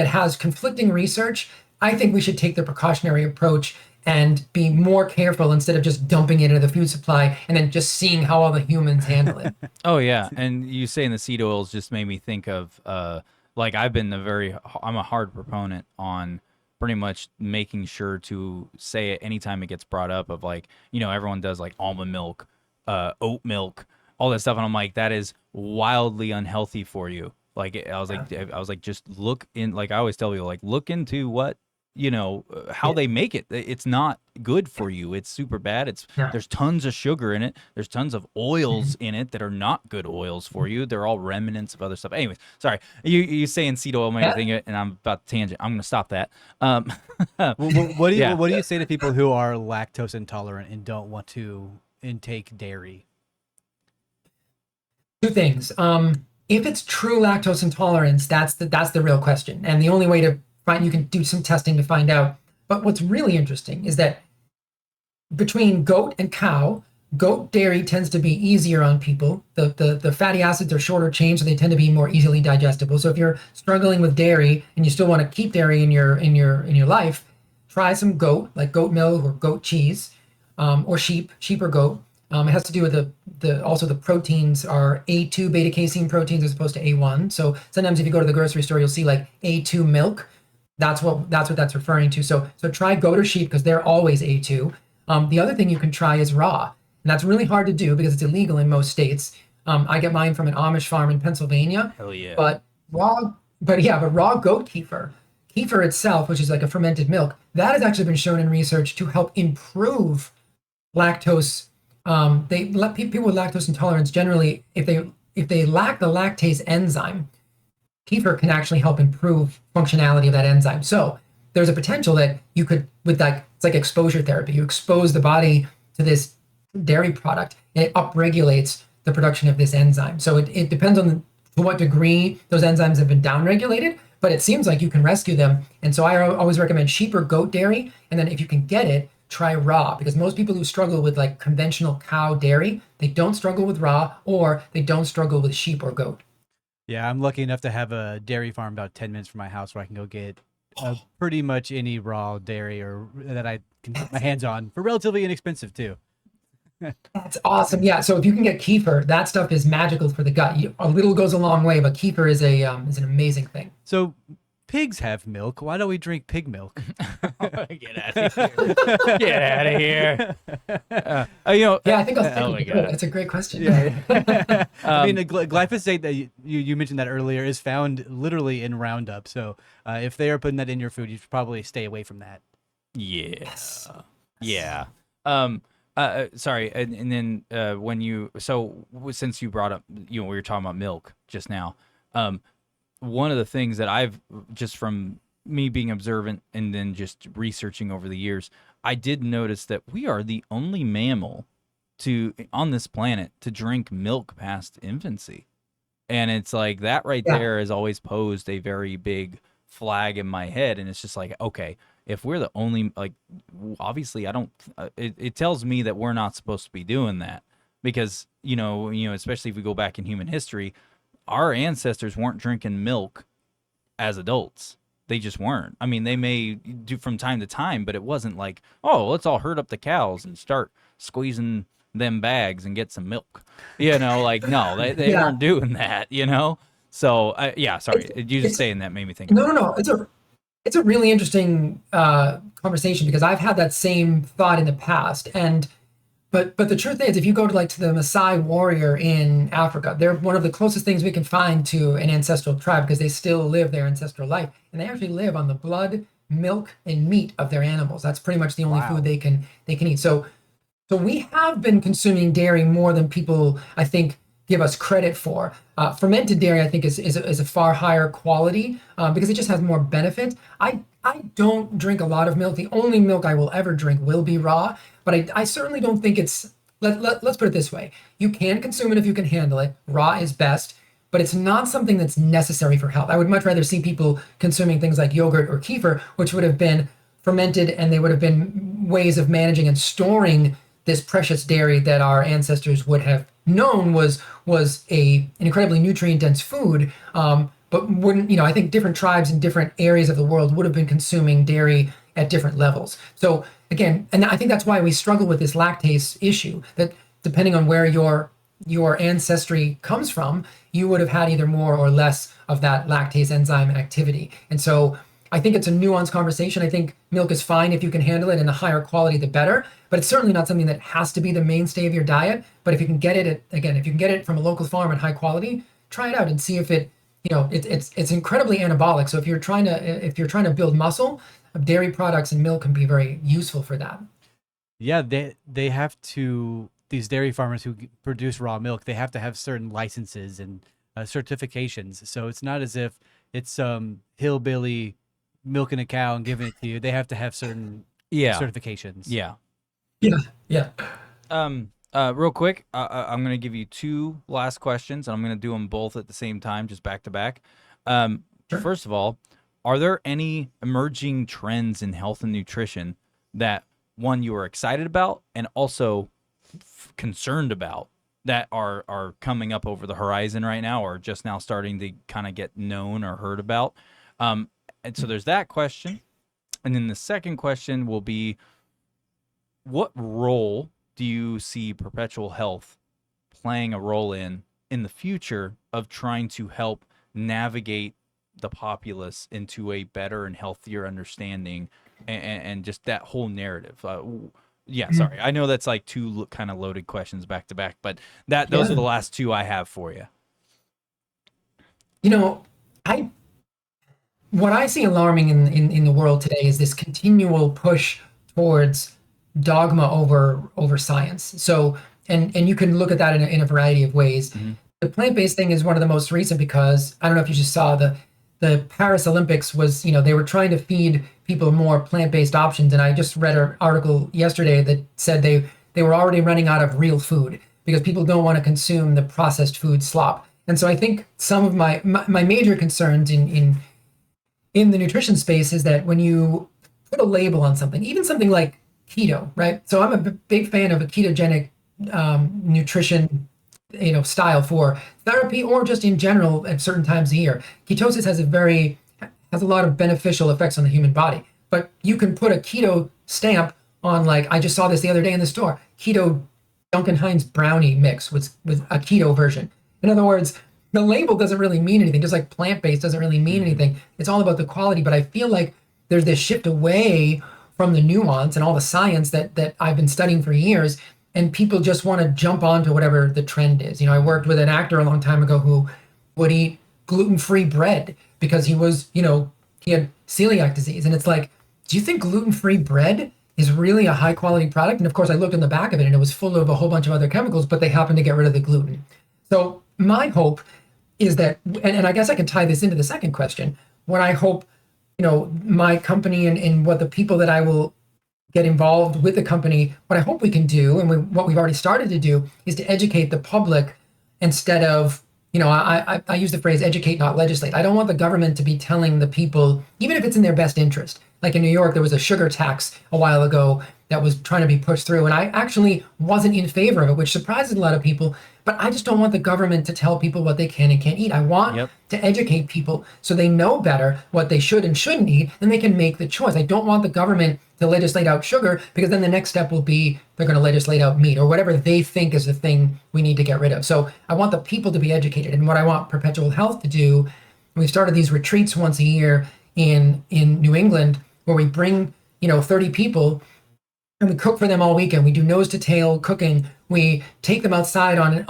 has conflicting research, I think we should take the precautionary approach and be more careful instead of just dumping it into the food supply and then just seeing how all the humans handle it. Oh yeah, and you saying the seed oils just made me think of like I'm a hard proponent on pretty much making sure to say it anytime it gets brought up of like, everyone does like almond milk, oat milk, all that stuff, and I'm like, that is wildly unhealthy for you. Like I was like, just look in. Like I always tell you, like look into what how they make it. It's not good for you. It's super bad. There's tons of sugar in it. There's tons of oils in it that are not good oils for you. They're all remnants of other stuff. Anyways, sorry. You saying seed oil made me think it, and I'm about to tangent. I'm gonna stop that. What do you say to people who are lactose intolerant and don't want to intake dairy? 2 things. If it's true lactose intolerance, that's the real question. And the only way to you can do some testing to find out. But what's really interesting is that between goat and cow, goat dairy tends to be easier on people. The fatty acids are shorter chain, so they tend to be more easily digestible. So if you're struggling with dairy and you still want to keep dairy in your life, try some goat, like goat milk or goat cheese, or sheep or goat. It has to do with also the proteins are A2 beta casein proteins as opposed to A1. So sometimes if you go to the grocery store, you'll see like A2 milk. That's what that's referring to. So try goat or sheep because they're always A2. The other thing you can try is raw, and that's really hard to do because it's illegal in most states. I get mine from an Amish farm in Pennsylvania. Hell yeah! But raw goat kefir itself, which is like a fermented milk, that has actually been shown in research to help improve lactose. They let people with lactose intolerance generally, if they lack the lactase enzyme, kefir can actually help improve functionality of that enzyme. So there's a potential that you could, it's like exposure therapy. You expose the body to this dairy product, and it upregulates the production of this enzyme. So it depends on to what degree those enzymes have been downregulated, but it seems like you can rescue them. And so I always recommend sheep or goat dairy. And then if you can get it, try raw, because most people who struggle with like conventional cow dairy, they don't struggle with raw, or they don't struggle with sheep or goat. Yeah, I'm lucky enough to have a dairy farm about 10 minutes from my house where I can go get pretty much any raw dairy or that I can put my hands on for relatively inexpensive too. That's awesome. Yeah. So if you can get kefir, that stuff is magical for the gut. A little goes a long way, but kefir is an amazing thing. So pigs have milk. Why don't we drink pig milk? Get out of here! Get out of here! Yeah, I think I'll think that's a great question. Yeah. I mean, the glyphosate that you mentioned that earlier is found literally in Roundup. So if they are putting that in your food, you should probably stay away from that. Yes. Yeah. Sorry, and then since you brought up, we were talking about milk just now. One of the things that I've just from me being observant and then just researching over the years, I did notice that we are the only mammal on this planet to drink milk past infancy. And it's like that right Yeah. there has always posed a very big flag in my head. And it's just like, okay, if we're the only, like, obviously I don't, it tells me that we're not supposed to be doing that because, especially if we go back in human history, our ancestors weren't drinking milk as adults. They just weren't. I mean, they may do from time to time, but it wasn't like, oh, let's all herd up the cows and start squeezing them bags and get some milk. Like, no, they Yeah. weren't doing that, So, yeah, sorry. You just It's saying that made me think. no, no, no. It's a really interesting conversation because I've had that same thought in the past. And but the truth is, if you go to the Maasai warrior in Africa, they're one of the closest things we can find to an ancestral tribe because they still live their ancestral life, and they actually live on the blood, milk, and meat of their animals. That's pretty much the only food they can eat. So we have been consuming dairy more than people, I think, give us credit for. Fermented dairy, I think, is a far higher quality because it just has more benefit. I don't drink a lot of milk. The only milk I will ever drink will be raw, but I certainly don't think it's, let's put it this way. You can consume it if you can handle it. Raw is best, but it's not something that's necessary for health. I would much rather see people consuming things like yogurt or kefir, which would have been fermented and they would have been ways of managing and storing this precious dairy that our ancestors would have known was an incredibly nutrient dense food, but wouldn't, I think different tribes in different areas of the world would have been consuming dairy at different levels. So again, and I think that's why we struggle with this lactase issue, that depending on where your ancestry comes from, you would have had either more or less of that lactase enzyme activity. And so I think it's a nuanced conversation. I think milk is fine if you can handle it, and the higher quality, the better. But it's certainly not something that has to be the mainstay of your diet. But if you can get it, again, if you can get it from a local farm at high quality, try it out and see if it's incredibly anabolic. So if you're trying to build muscle, dairy products and milk can be very useful for that. Yeah, they have to, these dairy farmers who produce raw milk, they have to have certain licenses and certifications. So it's not as if it's hillbilly milking a cow and giving it to you. They have to have certain certifications. Yeah. Yeah. Real quick, I'm going to give you two last questions, and I'm going to do them both at the same time, just back to back. Sure. First of all, are there any emerging trends in health and nutrition that, one, you are excited about and also concerned about that are coming up over the horizon right now or just now starting to kind of get known or heard about? And so there's that question. And then the second question will be, what role do you see Perpetual Health playing a role in the future of trying to help navigate the populace into a better and healthier understanding and just that whole narrative? Sorry. I know that's like two kind of loaded questions back to back, but those are the last two I have for you. What I see alarming in the world today is this continual push towards dogma over science. So, and you can look at that in a variety of ways. Mm-hmm. The plant-based thing is one of the most recent because I don't know if you just saw the Paris Olympics was, they were trying to feed people more plant-based options. And I just read an article yesterday that said they were already running out of real food because people don't want to consume the processed food slop. And so I think some of my major concerns in the nutrition space is that when you put a label on something, even something like keto, right? So I'm a big fan of a ketogenic nutrition, style for therapy or just in general at certain times of year. Ketosis has a lot of beneficial effects on the human body, but you can put a keto stamp on, like, I just saw this the other day in the store, keto Duncan Hines brownie mix with a keto version. In other words, the label doesn't really mean anything, just like plant-based doesn't really mean anything. It's all about the quality, but I feel like there's this shift away from the nuance and all the science that I've been studying for years, and people just want to jump onto whatever the trend is. I worked with an actor a long time ago who would eat gluten-free bread because he had celiac disease. And it's like, do you think gluten-free bread is really a high-quality product? And of course, I looked in the back of it and it was full of a whole bunch of other chemicals, but they happened to get rid of the gluten. So my hope is that, and I guess I can tie this into the second question, what I hope my company and what the people that I will get involved with the company, what I hope we can do, and what we've already started to do, is to educate the public instead of, I use the phrase educate, not legislate. I don't want the government to be telling the people, even if it's in their best interest. Like in New York, there was a sugar tax a while ago that was trying to be pushed through, and I actually wasn't in favor of it, which surprises a lot of people. But I just don't want the government to tell people what they can and can't eat. I want to educate people so they know better what they should and shouldn't eat, and they can make the choice. I don't want the government to legislate out sugar, because then the next step will be they're going to legislate out meat or whatever they think is the thing we need to get rid of. So I want the people to be educated. And what I want Perpetual Health to do, we've started these retreats once a year in New England, where we bring 30 people and we cook for them all weekend. We do nose to tail cooking. We take them outside on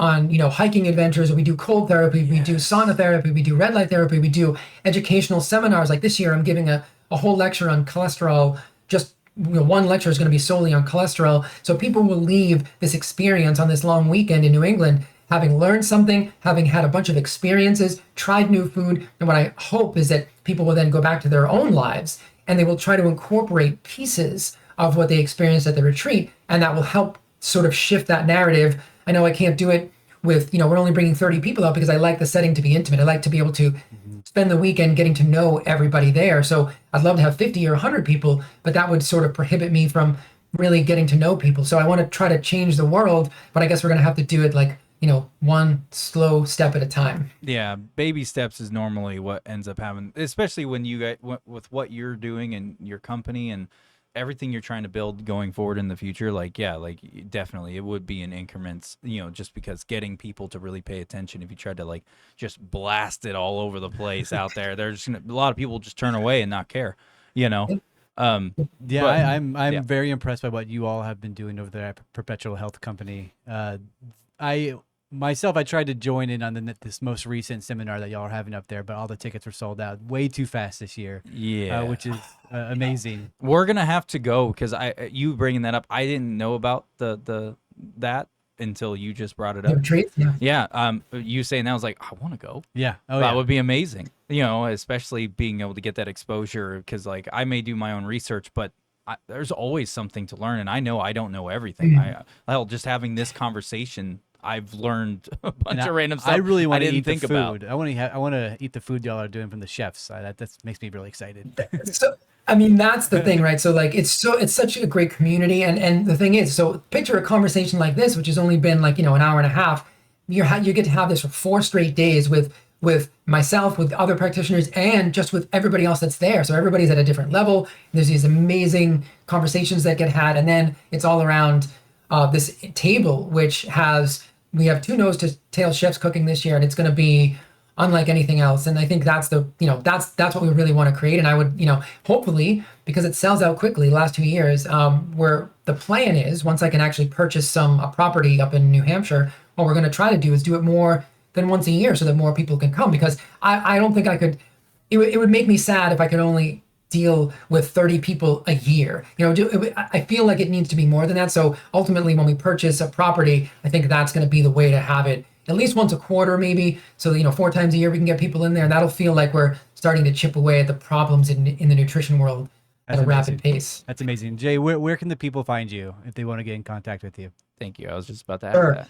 hiking adventures. We do cold therapy. We do sauna therapy. We do red light therapy. We do educational seminars. Like this year, I'm giving a whole lecture on cholesterol. Just one lecture is going to be solely on cholesterol. So people will leave this experience on this long weekend in New England having learned something, having had a bunch of experiences, tried new food. And what I hope is that people will then go back to their own lives and they will try to incorporate pieces of what they experienced at the retreat. And that will help sort of shift that narrative. I know I can't do it with, we're only bringing 30 people out because I like the setting to be intimate. I like to be able to spend the weekend getting to know everybody there. So I'd love to have 50 or 100 people, but that would sort of prohibit me from really getting to know people. So I want to try to change the world, but I guess we're going to have to do it like, one slow step at a time. Yeah, baby steps is normally what ends up happening, especially when you get with what you're doing and your company and everything you're trying to build going forward in the future. Like, yeah, like definitely it would be in increments, just because getting people to really pay attention. If you tried to like just blast it all over the place out there, there's a lot of people just turn away and not care, Yeah, but, I'm very impressed by what you all have been doing over there at Perpetual Health Company. I tried to join in on this most recent seminar that y'all are having up there, but all the tickets were sold out way too fast this year. Yeah, which is amazing. We're gonna have to go because you bringing that up, I didn't know about that until you just brought it up. Retreat? Yeah. You saying that, I was like, I want to go. Yeah. That would be amazing. Especially being able to get that exposure, because like I may do my own research, but there's always something to learn, and I know I don't know everything. Hell, just having this conversation, I've learned a bunch of random stuff. I really want to eat think the food. about. I want to eat the food y'all are doing from the chefs. That makes me really excited. So, I mean, that's the thing, right? So like, it's such a great community. And the thing is, so picture a conversation like this, which has only been like, an hour and a half. You get to have this for 4 straight days with myself, with other practitioners, and just with everybody else that's there. So everybody's at a different level. There's these amazing conversations that get had. And then it's all around this table, which we have 2 nose to tail chefs cooking this year, and it's going to be unlike anything else. And I think that's that's what we really want to create. And I would, hopefully, because it sells out quickly the last 2 years, where the plan is, once I can actually purchase a property up in New Hampshire, what we're going to try to do is do it more than once a year so that more people can come, because I don't think I could, it would make me sad if I could only deal with 30 people a year. I feel like it needs to be more than that. So ultimately, when we purchase a property, I think that's going to be the way to have it at least once a quarter, maybe. So, 4 times a year we can get people in there, and that'll feel like we're starting to chip away at the problems in the nutrition world at a rapid pace. That's amazing. Jay, where can the people find you if they want to get in contact with you? Thank you. I was just about to ask that.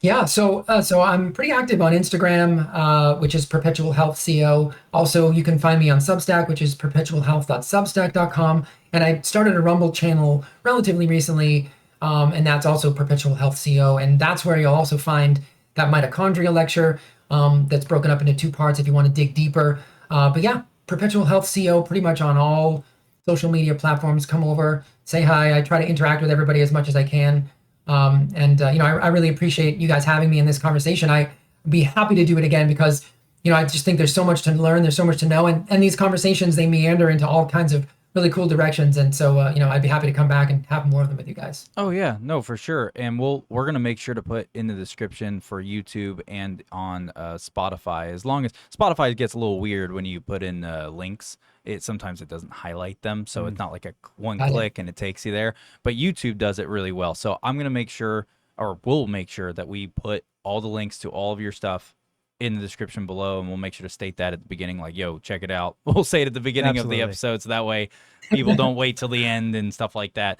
Yeah, so I'm pretty active on Instagram, which is Perpetual Health Co. Also, you can find me on Substack, which is perpetualhealth.substack.com. And I started a Rumble channel relatively recently, and that's also Perpetual Health Co. And that's where you'll also find that mitochondria lecture that's broken up into 2 parts if you want to dig deeper. But yeah, Perpetual Health Co. pretty much on all social media platforms. Come over, say hi. I try to interact with everybody as much as I can. I really appreciate you guys having me in this conversation. I'd be happy to do it again because, I just think there's so much to learn. There's so much to know. And these conversations, they meander into all kinds of really cool directions. And so, I'd be happy to come back and have more of them with you guys. Oh yeah, no, for sure. And we're going to make sure to put in the description for YouTube and on Spotify, as long as Spotify gets a little weird when you put in links. Sometimes it doesn't highlight them, so it's not like a one click and it takes you there. But YouTube does it really well. So I'm going to make sure, or we'll make sure, that we put all the links to all of your stuff in the description below, and we'll make sure to state that at the beginning, like, yo, check it out. We'll say it at the beginning of the episode, so that way people don't wait till the end and stuff like that.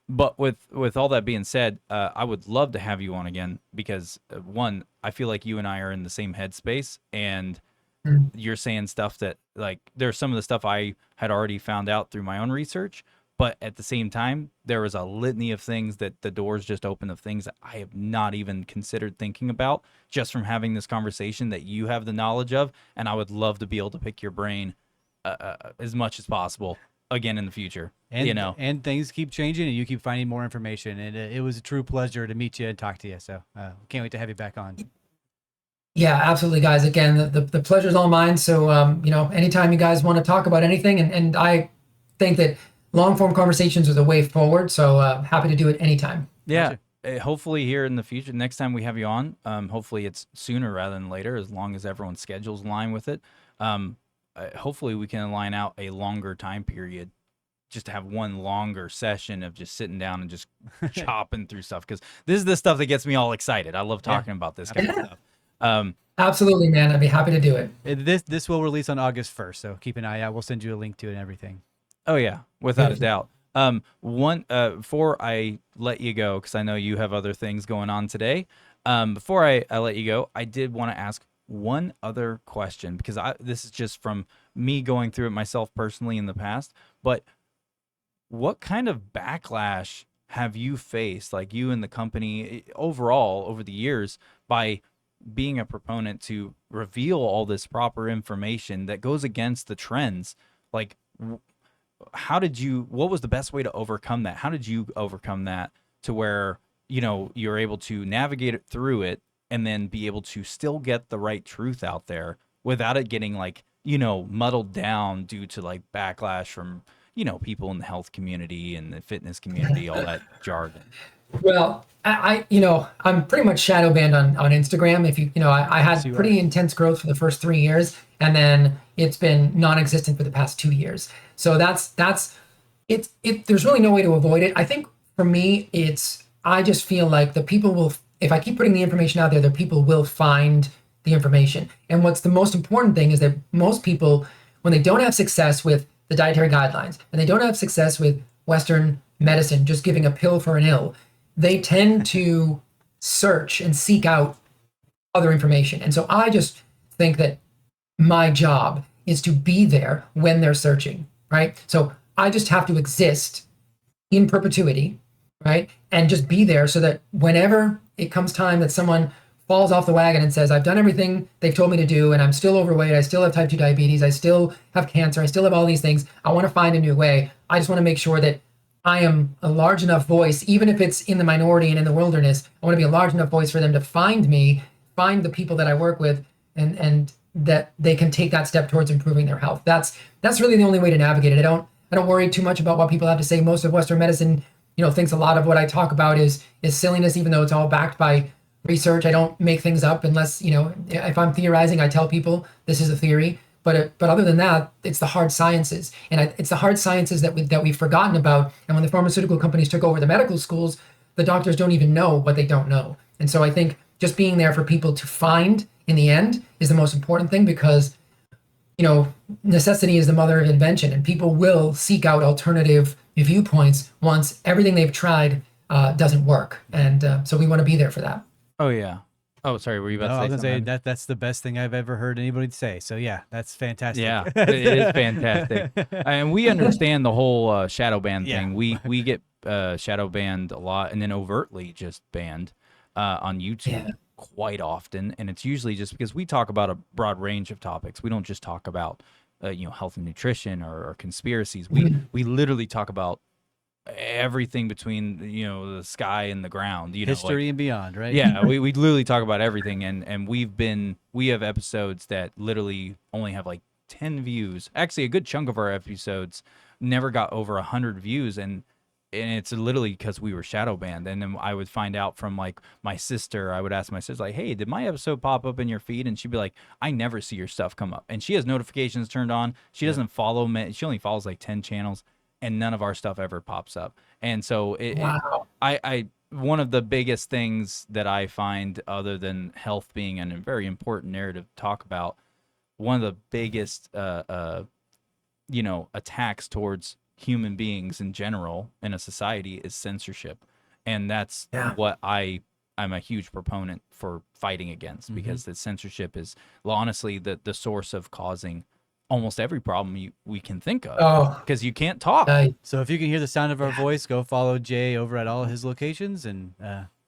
But with all that being said, I would love to have you on again because one, I feel like you and I are in the same headspace, and you're saying stuff that, like, there's some of the stuff I had already found out through my own research, but at the same time, there was a litany of things that the doors just open of things that I have not even considered thinking about just from having this conversation that you have the knowledge of, and I would love to be able to pick your brain as much as possible again in the future. And, and things keep changing, and you keep finding more information, and it was a true pleasure to meet you and talk to you. So can't wait to have you back on. Yeah, absolutely, guys. Again, the pleasure's all mine. So, anytime you guys want to talk about anything, and I think that long form conversations are the way forward. So happy to do it anytime. Yeah. Hopefully here in the future, next time we have you on, hopefully it's sooner rather than later, as long as everyone's schedules align with it. Hopefully we can align out a longer time period, just to have one longer session of just sitting down and just chopping through stuff. Because this is the stuff that gets me all excited. I love talking about this kind of stuff. Absolutely, man. I'd be happy to do it. This will release on August 1st, so keep an eye out. We'll send you a link to it and everything. Oh yeah, without a doubt. Before I let you go, because I know you have other things going on today. Before I let you go, I did want to ask one other question, because this is just from me going through it myself personally in the past. But what kind of backlash have you faced, like you and the company overall over the years, by being a proponent to reveal all this proper information that goes against the trends? Like, what was the best way to overcome that? How did you overcome that to where, you're able to navigate it through it and then be able to still get the right truth out there without it getting like, muddled down due to like backlash from, people in the health community and the fitness community, all that jargon? Well, I'm pretty much shadow banned on Instagram. If I had pretty intense growth for the first 3 years, and then it's been non-existent for the past 2 years. So that's it. There's really no way to avoid it. I think for me, I just feel like the people will, if I keep putting the information out there, the people will find the information. And what's the most important thing is that most people, when they don't have success with the dietary guidelines, and they don't have success with Western medicine, just giving a pill for an ill, they tend to search and seek out other information. And so I just think that my job is to be there when they're searching, right? So I just have to exist in perpetuity, right? And just be there so that whenever it comes time that someone falls off the wagon and says, I've done everything they've told me to do, and I'm still overweight, I still have type 2 diabetes, I still have cancer, I still have all these things, I want to find a new way. I just want to make sure that I am a large enough voice, even if it's in the minority and in the wilderness. I want to be a large enough voice for them to find me, find the people that I work with, and that they can take that step towards improving their health. That's really the only way to navigate it. I don't worry too much about what people have to say. Most of Western medicine, thinks a lot of what I talk about is silliness, even though it's all backed by research. I don't make things up unless, if I'm theorizing, I tell people this is a theory. But other than that, it's the hard sciences, and it's the hard sciences that we've forgotten about. And when the pharmaceutical companies took over the medical schools, the doctors don't even know what they don't know. And so I think just being there for people to find in the end is the most important thing, because necessity is the mother of invention, and people will seek out alternative viewpoints once everything they've tried doesn't work. And so we want to be there for that. Oh yeah. Oh, sorry. Were you about to say I was something? gonna say that's the best thing I've ever heard anybody say. So yeah, that's fantastic. Yeah, it is fantastic, and we understand the whole shadow ban thing. We get shadow banned a lot, and then overtly just banned on YouTube quite often, and it's usually just because we talk about a broad range of topics. We don't just talk about health and nutrition or conspiracies. We literally talk about everything between the sky and the ground, history and beyond, right? Yeah, we literally talk about everything, and we have episodes that literally only have like 10 views. Actually, a good chunk of our episodes never got over 100 views, and it's literally because we were shadow banned. And then I would find out from like my sister. I would ask my sister, like, hey, did my episode pop up in your feed? And she'd be like, I never see your stuff come up. And she has notifications turned on. She doesn't follow me. She only follows like 10 channels, and none of our stuff ever pops up. And so I one of the biggest things that I find, other than health being a very important narrative to talk about, one of the biggest, attacks towards human beings in general in a society is censorship. And that's what I'm a huge proponent for fighting against, because the censorship is honestly the source of causing almost every problem we can think of, because you can't talk. So if you can hear the sound of our voice, go follow Jay over at all his locations, and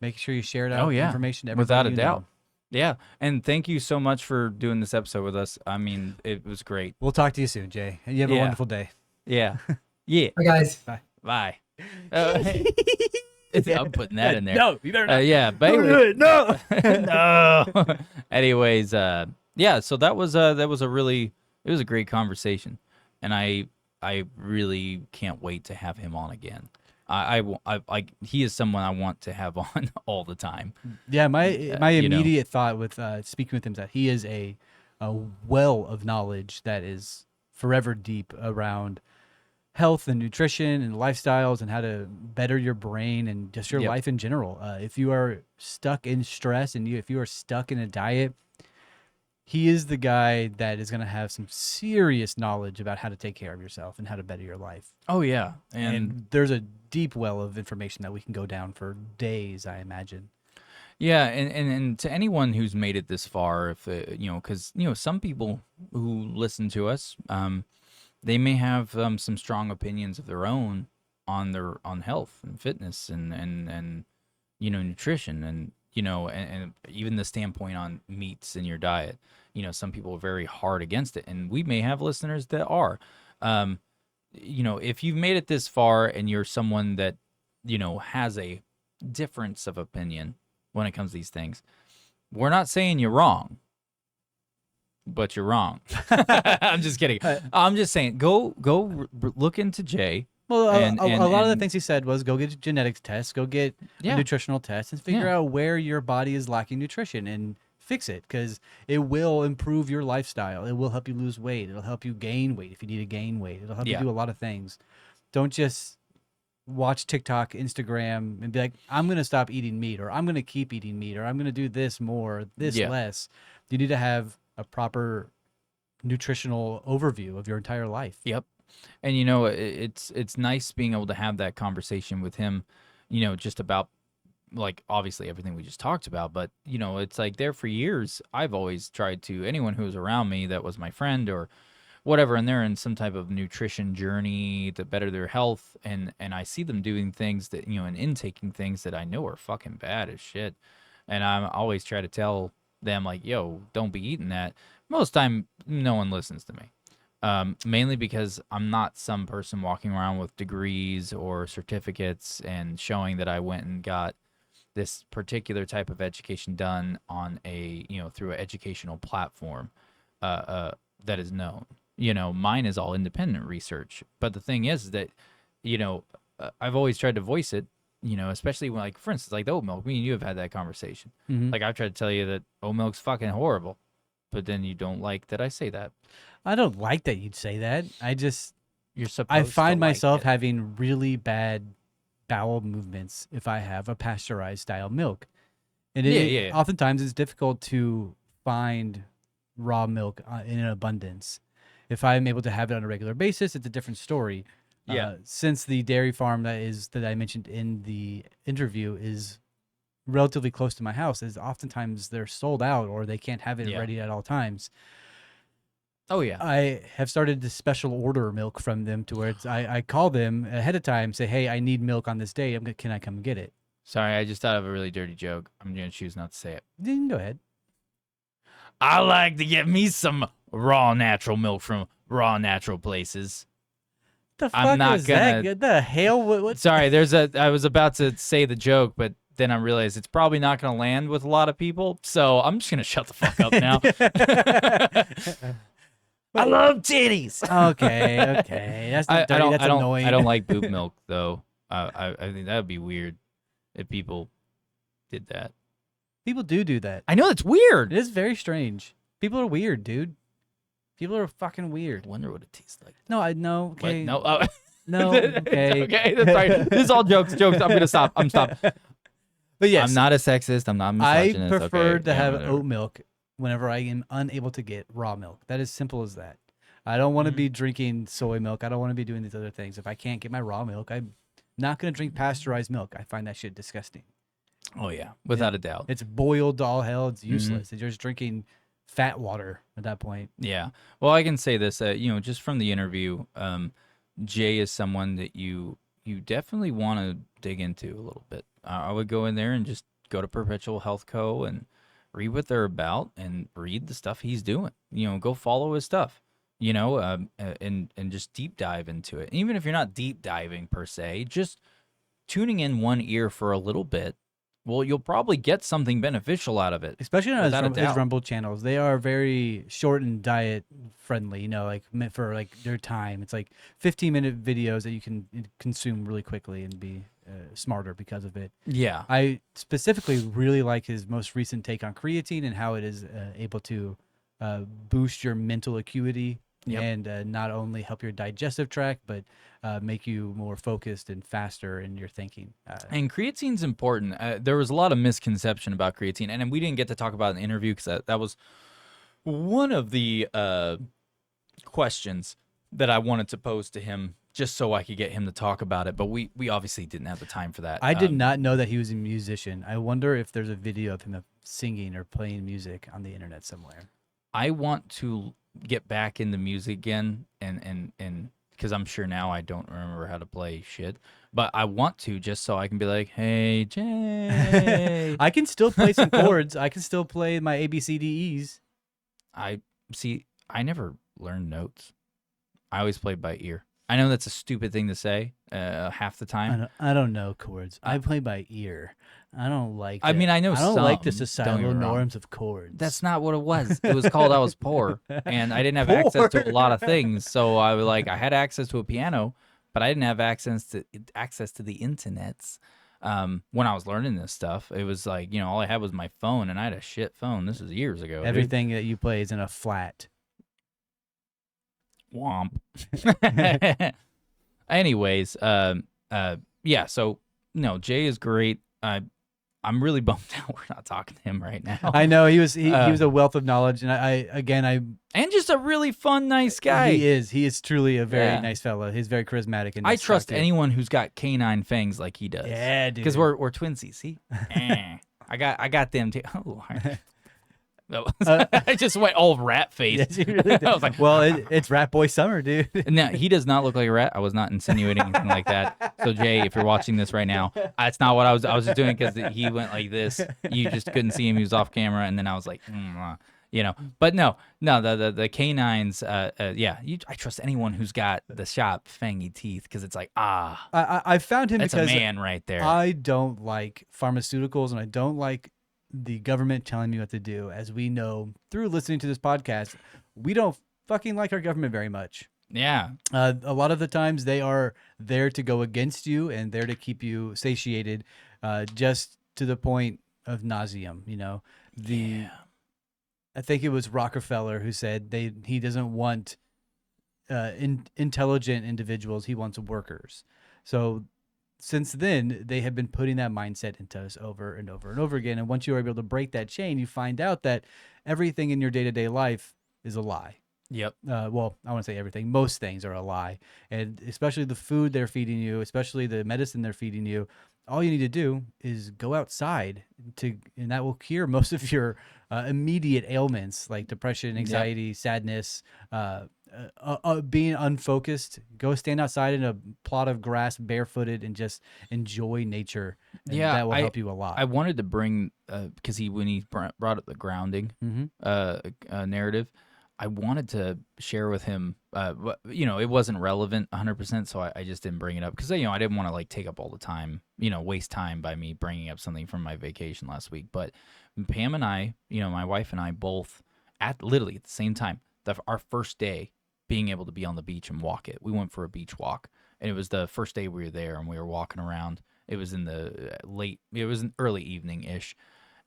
make sure you share out information to everybody. Without a doubt. Yeah. And thank you so much for doing this episode with us. I mean, it was great. We'll talk to you soon, Jay. And you have a wonderful day. Yeah. Yeah. Bye, guys. Bye. Bye. I'm putting that in there. No, you better not. Yeah. No. No. Anyways, yeah, so that was it was a great conversation. And I really can't wait to have him on again. He is someone I want to have on all the time. Yeah, my immediate thought with speaking with him is that he is a well of knowledge that is forever deep around health and nutrition and lifestyles and how to better your brain and just your life in general. If you are stuck in stress and if you are stuck in a diet, he is the guy that is going to have some serious knowledge about how to take care of yourself and how to better your life. Oh, yeah. And there's a deep well of information that we can go down for days, I imagine. Yeah, and to anyone who's made it this far, if because some people who listen to us, they may have some strong opinions of their own on health and fitness and nutrition and and even the standpoint on meats in your diet. Some people are very hard against it, and we may have listeners that are. If you've made it this far and you're someone that has a difference of opinion when it comes to these things, we're not saying you're wrong, but you're wrong. I'm just kidding. I'm just saying, go look into Jay. Well, a lot of the things he said was go get a genetics test, go get a nutritional test, and figure out where your body is lacking nutrition and fix it, because it will improve your lifestyle. It will help you lose weight. It'll help you gain weight if you need to gain weight. It'll help you do a lot of things. Don't just watch TikTok, Instagram, and be like, I'm going to stop eating meat, or I'm going to keep eating meat, or I'm going to do this more, this less. You need to have a proper nutritional overview of your entire life. Yep. And it's nice being able to have that conversation with him, just about, like, obviously everything we just talked about, but it's like there for years I've always tried to, anyone who was around me that was my friend or whatever, and they're in some type of nutrition journey to better their health, and I see them doing things that and intaking things that I know are fucking bad as shit, and I'm always try to tell them, like, yo, don't be eating that. Most time no one listens to me, mainly because I'm not some person walking around with degrees or certificates and showing that I went and got this particular type of education done on a through an educational platform that is known. Mine is all independent research. But the thing is that I've always tried to voice it, especially when, like, for instance, like the oat milk. Me and you have had that conversation. Like, I've tried to tell you that oat milk's fucking horrible, but then you don't like that I say that. I don't like that you'd say that. You're supposed I find to like myself it. having really bad bowel movements if I have a pasteurized style milk. And oftentimes it's difficult to find raw milk in abundance. If I'm able to have it on a regular basis, it's a different story. Since the dairy farm that I mentioned in the interview is relatively close to my house, is oftentimes they're sold out or they can't have it ready at all times. Oh, yeah. I have started to special order milk from them to where I call them ahead of time, say, hey, I need milk on this day. Can I come and get it? Sorry, I just thought of a really dirty joke. I'm going to choose not to say it. Then go ahead. I like to get me some raw natural milk from raw natural places. The fuck is that? What the hell? What? Sorry, I was about to say the joke, but then I realized it's probably not going to land with a lot of people. So I'm just going to shut the fuck up now. I love titties. Okay. That's not dirty. That's annoying. I don't like boob milk, though. I think that would be weird if people did that. People do that. I know, that's weird. It is very strange. People are weird, dude. People are fucking weird. I wonder what it tastes like. No, I know. Okay. What? No. No. Okay. Okay. That's right. This is all jokes. I'm gonna stop. I'm stopped. But yes, I'm not a sexist. I'm not a I misogynist. prefer okay? to Yeah, have whatever. oat milk whenever I am unable to get raw milk. That is simple as that. I don't want to be drinking soy milk. I don't want to be doing these other things. If I can't get my raw milk, I'm not going to drink pasteurized milk. I find that shit disgusting. Oh yeah, without a doubt. It's boiled to all hell. It's Mhm. useless. You're just drinking fat water at that point. Yeah. Well, I can say this, just from the interview, Jay is someone that you definitely want to dig into a little bit. I would go in there and just go to Perpetual Health Co. and read what they're about and read the stuff he's doing. Go follow his stuff. And just deep dive into it. Even if you're not deep diving per se, just tuning in one ear for a little bit. Well, you'll probably get something beneficial out of it. Especially on Without a his doubt. Rumble channels. They are very short and diet friendly, like meant for like their time. It's like 15-minute videos that you can consume really quickly and be smarter because of it. Yeah. I specifically really like his most recent take on creatine and how it is able to boost your mental acuity. Yep. And not only help your digestive tract, but make you more focused and faster in your thinking. And creatine's important. There was a lot of misconception about creatine, and we didn't get to talk about it in the interview because that was one of the questions that I wanted to pose to him just so I could get him to talk about it. But we obviously didn't have the time for that. I did not know that he was a musician. I wonder if there's a video of him singing or playing music on the internet somewhere. I want to get back into music again, and because I'm sure now I don't remember how to play shit, but I want to just so I can be like, hey, Jay. I can still play some chords. I can still play my ABCDEs. I never learned notes. I always played by ear. I know that's a stupid thing to say half the time. I don't know chords. I play by ear. I don't like. I mean, I know I don't like the some, don't get societal me wrong. norms of chords. That's not what it was. It was called I was poor, and I didn't have access to a lot of things. So I had access to a piano, but I didn't have access to the internets. When I was learning this stuff, it was like, all I had was my phone, and I had a shit phone. This is years ago. Everything that you play is in a flat. Womp. Anyways, yeah. So no, Jay is great. I'm really bummed out we're not talking to him right now. I know he was a wealth of knowledge, and I and just a really fun, nice guy. He is truly a very nice fellow. He's very charismatic, and I trust anyone who's got canine fangs like he does. Yeah, dude. Because we're twinsies. See, I got them too. Oh, I just went all rat face. Yes, you really did. I was like, well, it's Rat Boy Summer, dude. Now, he does not look like a rat. I was not insinuating anything like that. So, Jay, if you're watching this right now, that's not what I was just doing because he went like this. You just couldn't see him. He was off camera. And then I was like, But no, the canines, I trust anyone who's got the sharp, fangy teeth because it's like, I found him that's because a man right there. I don't like pharmaceuticals, and I don't like the government telling me what to do. As we know through listening to this podcast, we don't fucking like our government very much. Yeah. A lot of the times they are there to go against you and there to keep you satiated, just to the point of nauseum. I think it was Rockefeller who said he doesn't want intelligent individuals. He wants workers. So since then, they have been putting that mindset into us over and over and over again. And once you are able to break that chain, you find out that everything in your day-to-day life is a lie. Yep. Well, I want to say everything. Most things are a lie. And especially the food they're feeding you, especially the medicine they're feeding you, all you need to do is go outside and that will cure most of your immediate ailments like depression, anxiety, sadness, being unfocused. Go stand outside in a plot of grass barefooted and just enjoy nature. And that will help you a lot. I wanted to bring because when he brought up the grounding narrative, I wanted to share with him, it wasn't relevant 100%, so I just didn't bring it up because, I didn't want to take up all the time, waste time by me bringing up something from my vacation last week. But Pam and I, my wife and I both literally at the same time, our first day being able to be on the beach and walk it. We went for a beach walk, and it was the first day we were there, and we were walking around. It was in an early evening-ish,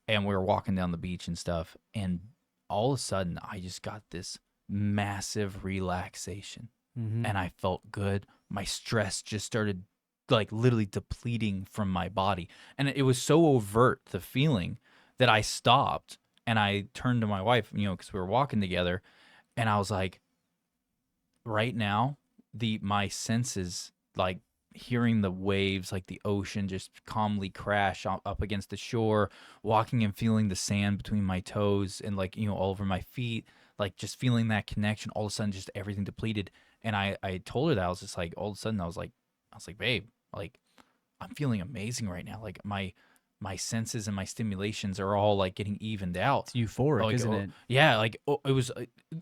and we were walking down the beach and stuff, and all of a sudden, I just got this massive relaxation, and I felt good. My stress just started like literally depleting from my body. And it was so overt, the feeling, that I stopped and I turned to my wife, because we were walking together, and I was like, right now, my senses, like hearing the waves, like the ocean just calmly crash up against the shore, walking and feeling the sand between my toes and like, all over my feet, like just feeling that connection, all of a sudden just everything depleted. And I told her that. I was just like, all of a sudden I was like, babe, like I'm feeling amazing right now. Like my senses and my stimulations are all like getting evened out. It's euphoric, Like, isn't it? yeah, like it was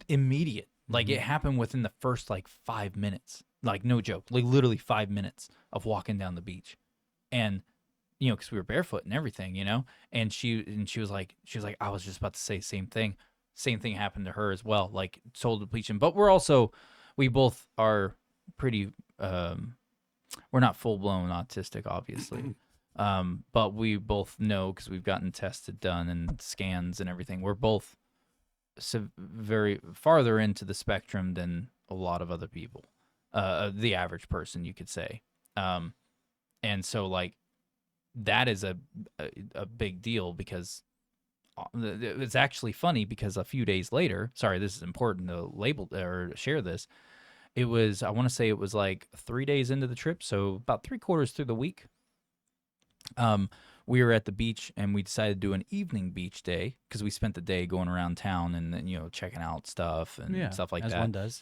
immediate. Like Mhm. it happened within the first like 5 minutes. Like no joke, like literally 5 minutes of walking down the beach, and because we were barefoot and everything, and she was like, I was just about to say same thing. Same thing happened to her as well, like soul depletion. But we both are pretty we're not full blown autistic, obviously. But we both know because we've gotten tested done and scans and everything. We're both very farther into the spectrum than a lot of other people, the average person, you could say. And so like that is a big deal because it's actually funny because a few days later, sorry, this is important to label or share this. It was, I want to say it was like 3 days into the trip, so about 3/4 through the week. We were at the beach and we decided to do an evening beach day because we spent the day going around town and then, checking out stuff and Yeah, stuff like as that. one does.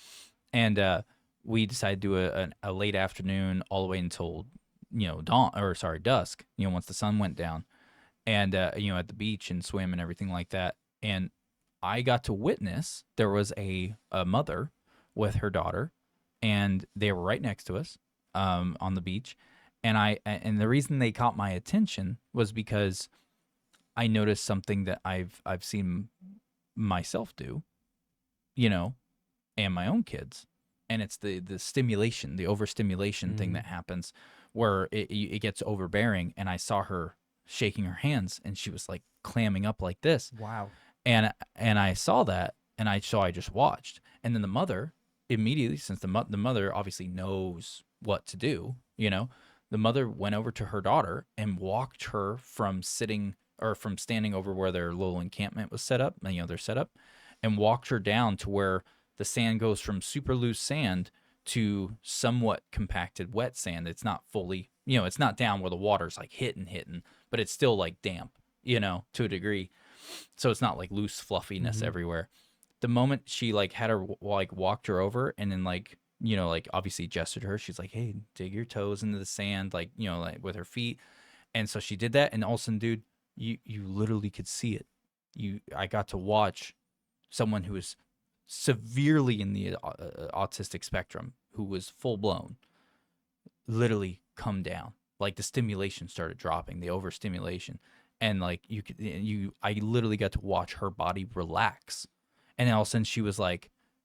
And we decided to do a late afternoon all the way until, dusk, once the sun went down. And, at the beach and swim and everything like that. And I got to witness, there was a mother with her daughter, and they were right next to us on the beach. And the reason they caught my attention was because I noticed something that I've seen myself do, and my own kids, and it's the stimulation, the overstimulation thing that happens where it gets overbearing. And I saw her shaking her hands, and she was like clamming up like this. Wow. And I saw that, and I just watched, and then the mother immediately, since the mother obviously knows what to do, the mother went over to her daughter and walked her from standing over where their little encampment was set up, their setup, and walked her down to where the sand goes from super loose sand to somewhat compacted wet sand. It's not fully, it's not down where the water's like hitting, but it's still like damp, to a degree. So it's not like loose fluffiness everywhere. The moment she like had her like walked her over and then like, like obviously gestured her, she's like, hey, dig your toes into the sand, like, like with her feet. And so she did that. And all of a sudden, dude, you literally could see it. I got to watch someone who was severely in the autistic spectrum, who was full blown, literally come down. Like the stimulation started dropping, the overstimulation, and like I literally got to watch her body relax. And then all of a sudden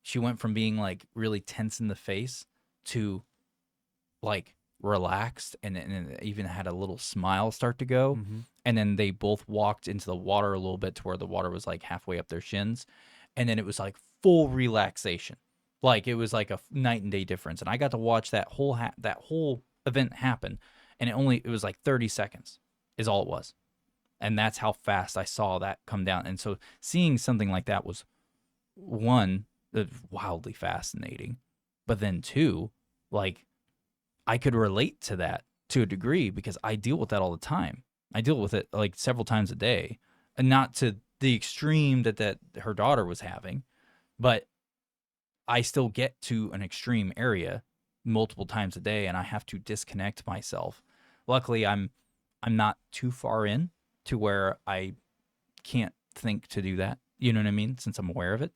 she went from being like really tense in the face to like relaxed, and even had a little smile start to go. And then they both walked into the water a little bit to where the water was like halfway up their shins, and then it was like full relaxation. Like it was like a night and day difference. And I got to watch that whole event happen, and it was like 30 seconds is all it was. And that's how fast I saw that come down. And so seeing something like that was, one, wildly fascinating, but then two, like I could relate to that to a degree because I deal with that all the time. I deal with it like several times a day, and not to the extreme that her daughter was having, but I still get to an extreme area multiple times a day, and I have to disconnect myself. Luckily, I'm not too far in to where I can't think to do that. You know what I mean? Since I'm aware of it.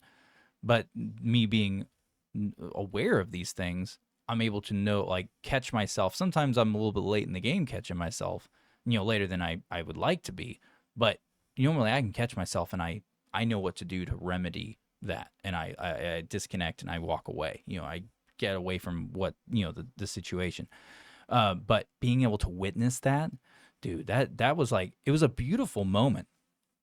But me being aware of these things, I'm able to know, like, catch myself. Sometimes I'm a little bit late in the game catching myself, later than I would like to be. But normally I can catch myself, and I know what to do to remedy that. And I disconnect and I walk away. I get away from what, the situation. But being able to witness that, dude, that was like, it was a beautiful moment.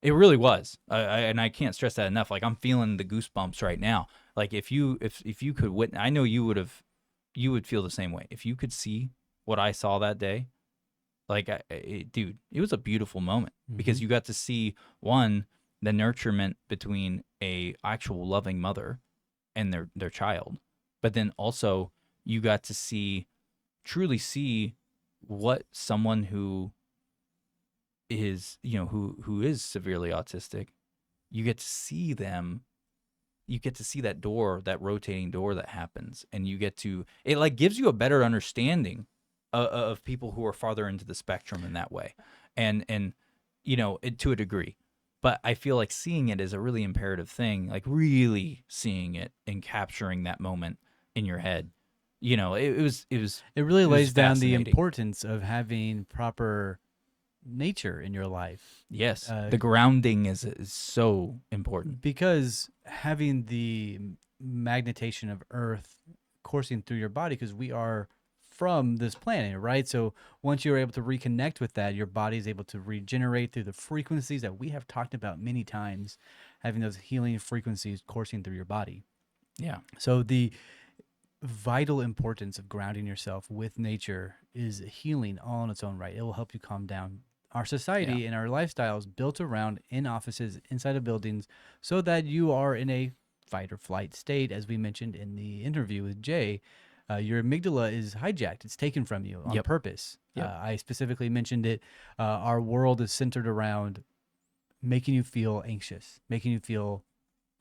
It really was. And I can't stress that enough. Like I'm feeling the goosebumps right now. Like if you could witness, I know you would feel the same way. If you could see what I saw that day, like, dude, it was a beautiful moment because you got to see, one, the nurturement between a actual loving mother and their child, but then also you got to truly see what someone who is, who is severely autistic, you get to see them, you get to see that door, that rotating door that happens, and it like gives you a better understanding of people who are farther into the spectrum in that way, and to a degree. But I feel like seeing it is a really imperative thing, like really seeing it and capturing that moment in your head. It really lays down the fascinating. importance of having proper nature in your life. Yes, the grounding is so important, because having the magnetation of Earth coursing through your body, because we are from this planet, right? So once you're able to reconnect with that, your body is able to regenerate through the frequencies that we have talked about many times, having those healing frequencies coursing through your body. Yeah. So the vital importance of grounding yourself with nature is healing all in its own right. It will help you calm down. Our society and our lifestyle is built around in offices, inside of buildings, so that you are in a fight or flight state, as we mentioned in the interview with Jay. Your amygdala is hijacked. It's taken from you on purpose. I specifically mentioned it. Our world is centered around making you feel anxious, making you feel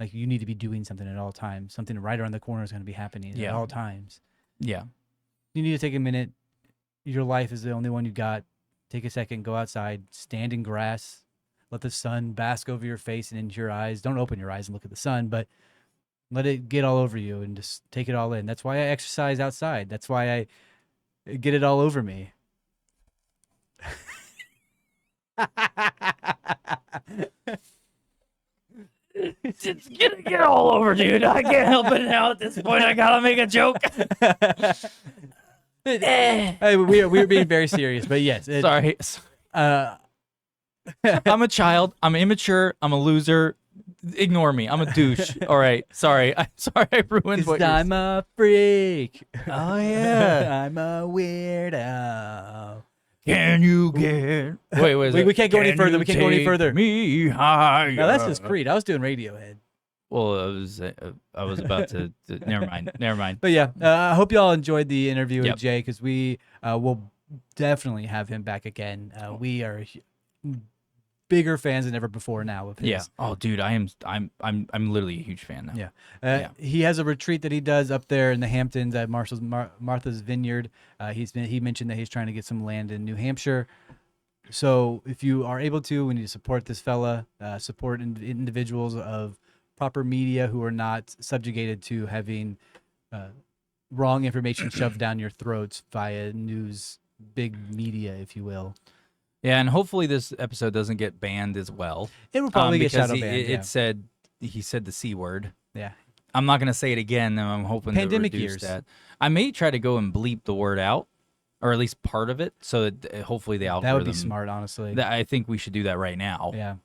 like you need to be doing something at all times. Something right around the corner is going to be happening at all times. Yeah. You need to take a minute. Your life is the only one you got. Take a second, go outside, stand in grass, let the sun bask over your face and into your eyes. Don't open your eyes and look at the sun, but let it get all over you and just take it all in. That's why I exercise outside. That's why I get it all over me. It's gonna get all over, dude. I can't help it now. At this point, I gotta make a joke. Hey, we're being very serious, but yes. Sorry. I'm a child. I'm immature. I'm a loser. Ignore me. I'm a douche. All right. Sorry. I'm sorry I ruined what I'm a freak. Oh, yeah. I'm a weirdo. Can you get... Wait, we can't go any further. We can't go any further. Me higher. No, that's just Creed. I was doing Radiohead. Well, I was about to never mind. But yeah, I hope you all enjoyed the interview with Jay, because we will definitely have him back again. We are bigger fans than ever before now of his. Yeah. Oh, dude, I'm literally a huge fan now. Yeah. He has a retreat that he does up there in the Hamptons at Martha's Vineyard. He mentioned that he's trying to get some land in New Hampshire. So if you are able to, we need to support this fella, support individuals of proper media who are not subjugated to having wrong information shoved down your throats via news, big media, if you will. Yeah, and hopefully this episode doesn't get banned as well. It will probably get shadow banned. He said the C word. Yeah. I'm not going to say it again, and I'm hoping Pandemic to reduce years. that. I may try to go and bleep the word out, or at least part of it, so that hopefully the algorithm... That would be smart, honestly. I think we should do that right now. Yeah.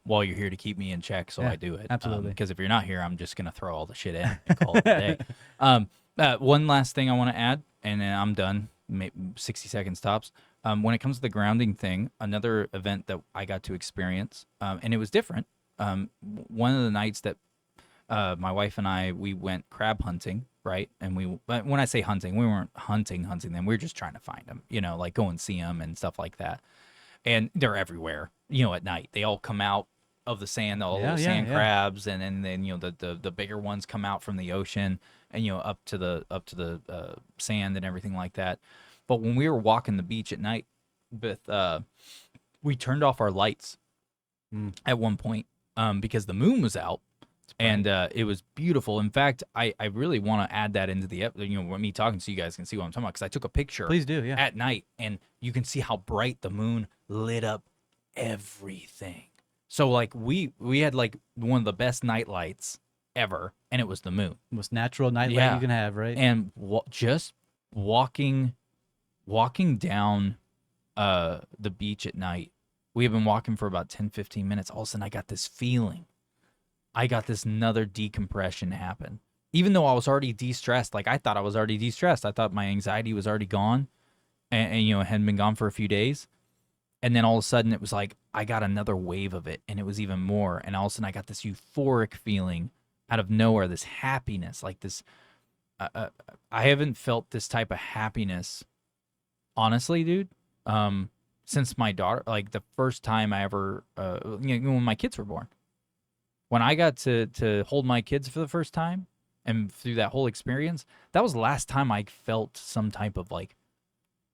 While you're here to keep me in check, so I do it. Absolutely. Because if you're not here, I'm just going to throw all the shit in and call it a day. One last thing I want to add, and then I'm done. 60 seconds tops. When it comes to the grounding thing, another event that I got to experience, and it was different. One of the nights that my wife and we went crab hunting, right? And when I say hunting, we weren't hunting them. We were just trying to find them, like go and see them and stuff like that. And they're everywhere, at night. They all come out of the sand, all the sand crabs, and then the bigger ones come out from the ocean and up to the sand and everything like that. But when we were walking the beach at night, we turned off our lights at one point because the moon was out, and it was beautiful. In fact, I really want to add that into the when me talking so you guys can see what I'm talking about, because I took a picture. Please do, yeah. At night, and you can see how bright the moon lit up everything. So like we had like one of the best night lights ever, and it was the moon. Most natural night light you can have, right? And just walking down the beach at night, we have been walking for about 10-15 minutes. All of a sudden I got this feeling, I got this another decompression happen, even though I was already de-stressed. Like I thought I was already de-stressed. I thought my anxiety was already gone. and you know, hadn't been gone for a few days. And then all of a sudden it was like I got another wave of it, and it was even more. And all of a sudden I got this euphoric feeling out of nowhere, this happiness, like this. I haven't felt this type of happiness, honestly, dude. Since my daughter, like the first time I ever, you know, when my kids were born, when I got to hold my kids for the first time, and through that whole experience, that was the last time I felt some type of like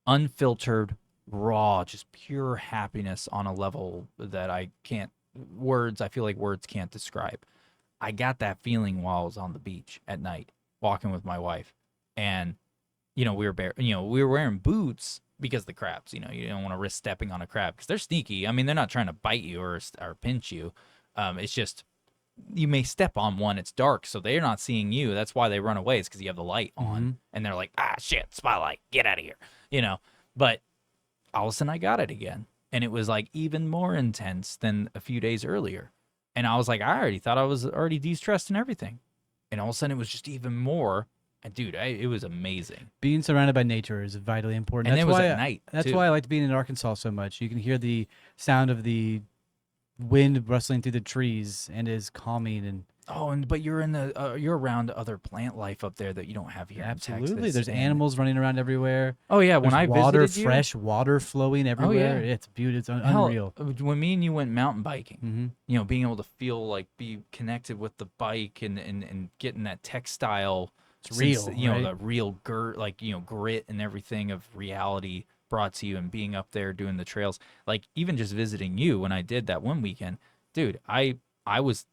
unfiltered, raw, just pure happiness on a level that I feel like words can't describe. I got that feeling while I was on the beach at night, walking with my wife. And, you know, we were wearing boots because of the crabs. You know, you don't want to risk stepping on a crab because they're sneaky. I mean, they're not trying to bite you or pinch you. It's just, you may step on one. It's dark, so they're not seeing you. That's why they run away. It's because you have the light on, and they're like, ah, shit, spotlight, get out of here. You know, but all of a sudden I got it again, and it was like even more intense than a few days earlier. And I was like, I already thought I was already de-stressed and everything, and all of a sudden it was just even more. And dude, it was amazing. Being surrounded by nature is vitally important. And that's it was why at night. That's too. why I liked being in Arkansas so much. You can hear the sound of the wind rustling through the trees, and is calming. And but you're in you're around other plant life up there that you don't have here. absolutely, in Texas. there's animals running around everywhere. Oh yeah, when There's I water, visited you, fresh water flowing everywhere. yeah. It's beautiful. It's hell, unreal. when me and you went mountain biking, Mm-hmm. you know, being able to feel like be connected with the bike and getting that textile, It's real, you know, right? the real like, you know, grit and everything of reality brought to you, and being up there doing the trails, like even just visiting you when I did that one weekend, dude, I was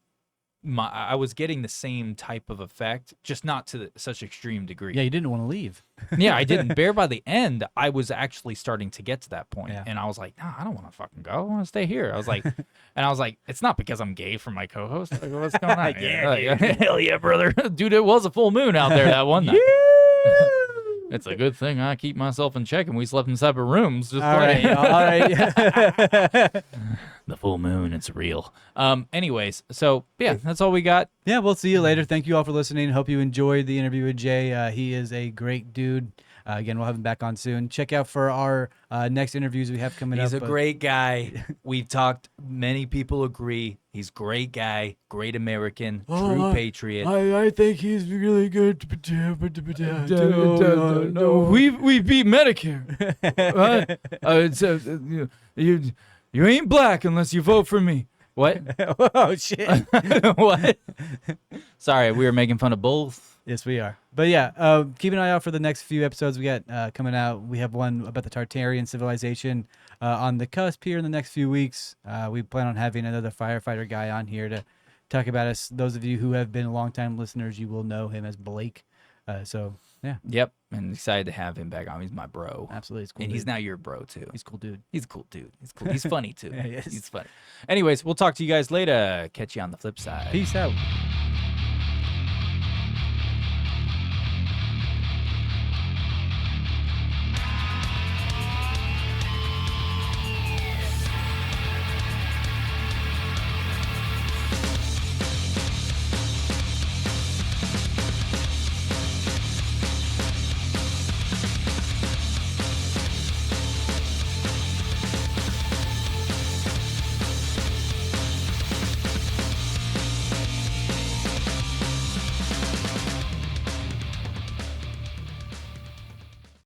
getting the same type of effect, just not to such extreme degree. Yeah, you didn't want to leave. Yeah, I didn't. Bear by the end, I was actually starting to get to that point. Yeah. And I was like, no, I don't want to fucking go. I want to stay here. I was like, it's not because I'm gay for my co-host. Like, what's going on? Yeah, hell yeah, brother. Dude, it was a full moon out there that one night. It's a good thing I keep myself in check, and we slept in separate rooms. Just All right, all right. The full moon, it's real. Anyways, so yeah, that's all we got. Yeah, we'll see you later. Thank you all for listening. Hope you enjoyed the interview with Jay. He is a great dude. Again, we'll have him back on soon. Check out for our next interviews we have coming up. He's a great guy. We've talked. Many people agree. He's a great guy, great American, true patriot. I think he's really good. No, we beat Medicare. You ain't black unless you vote for me. What? Oh shit! What? Sorry, we were making fun of both. Yes, we are. But yeah, keep an eye out for the next few episodes we got coming out. We have one about the Tartarian civilization on the cusp here in the next few weeks. We plan on having another firefighter guy on here to talk about us. Those of you who have been longtime listeners, you will know him as Blake. So yeah. Yep, and excited to have him back on. He's my bro. Absolutely, it's cool. And dude. he's now your bro too. He's a cool dude. He's a cool dude. He's cool. He's funny too. Yeah, he is. He's funny. Anyways, we'll talk to you guys later. Catch you on the flip side. Peace out.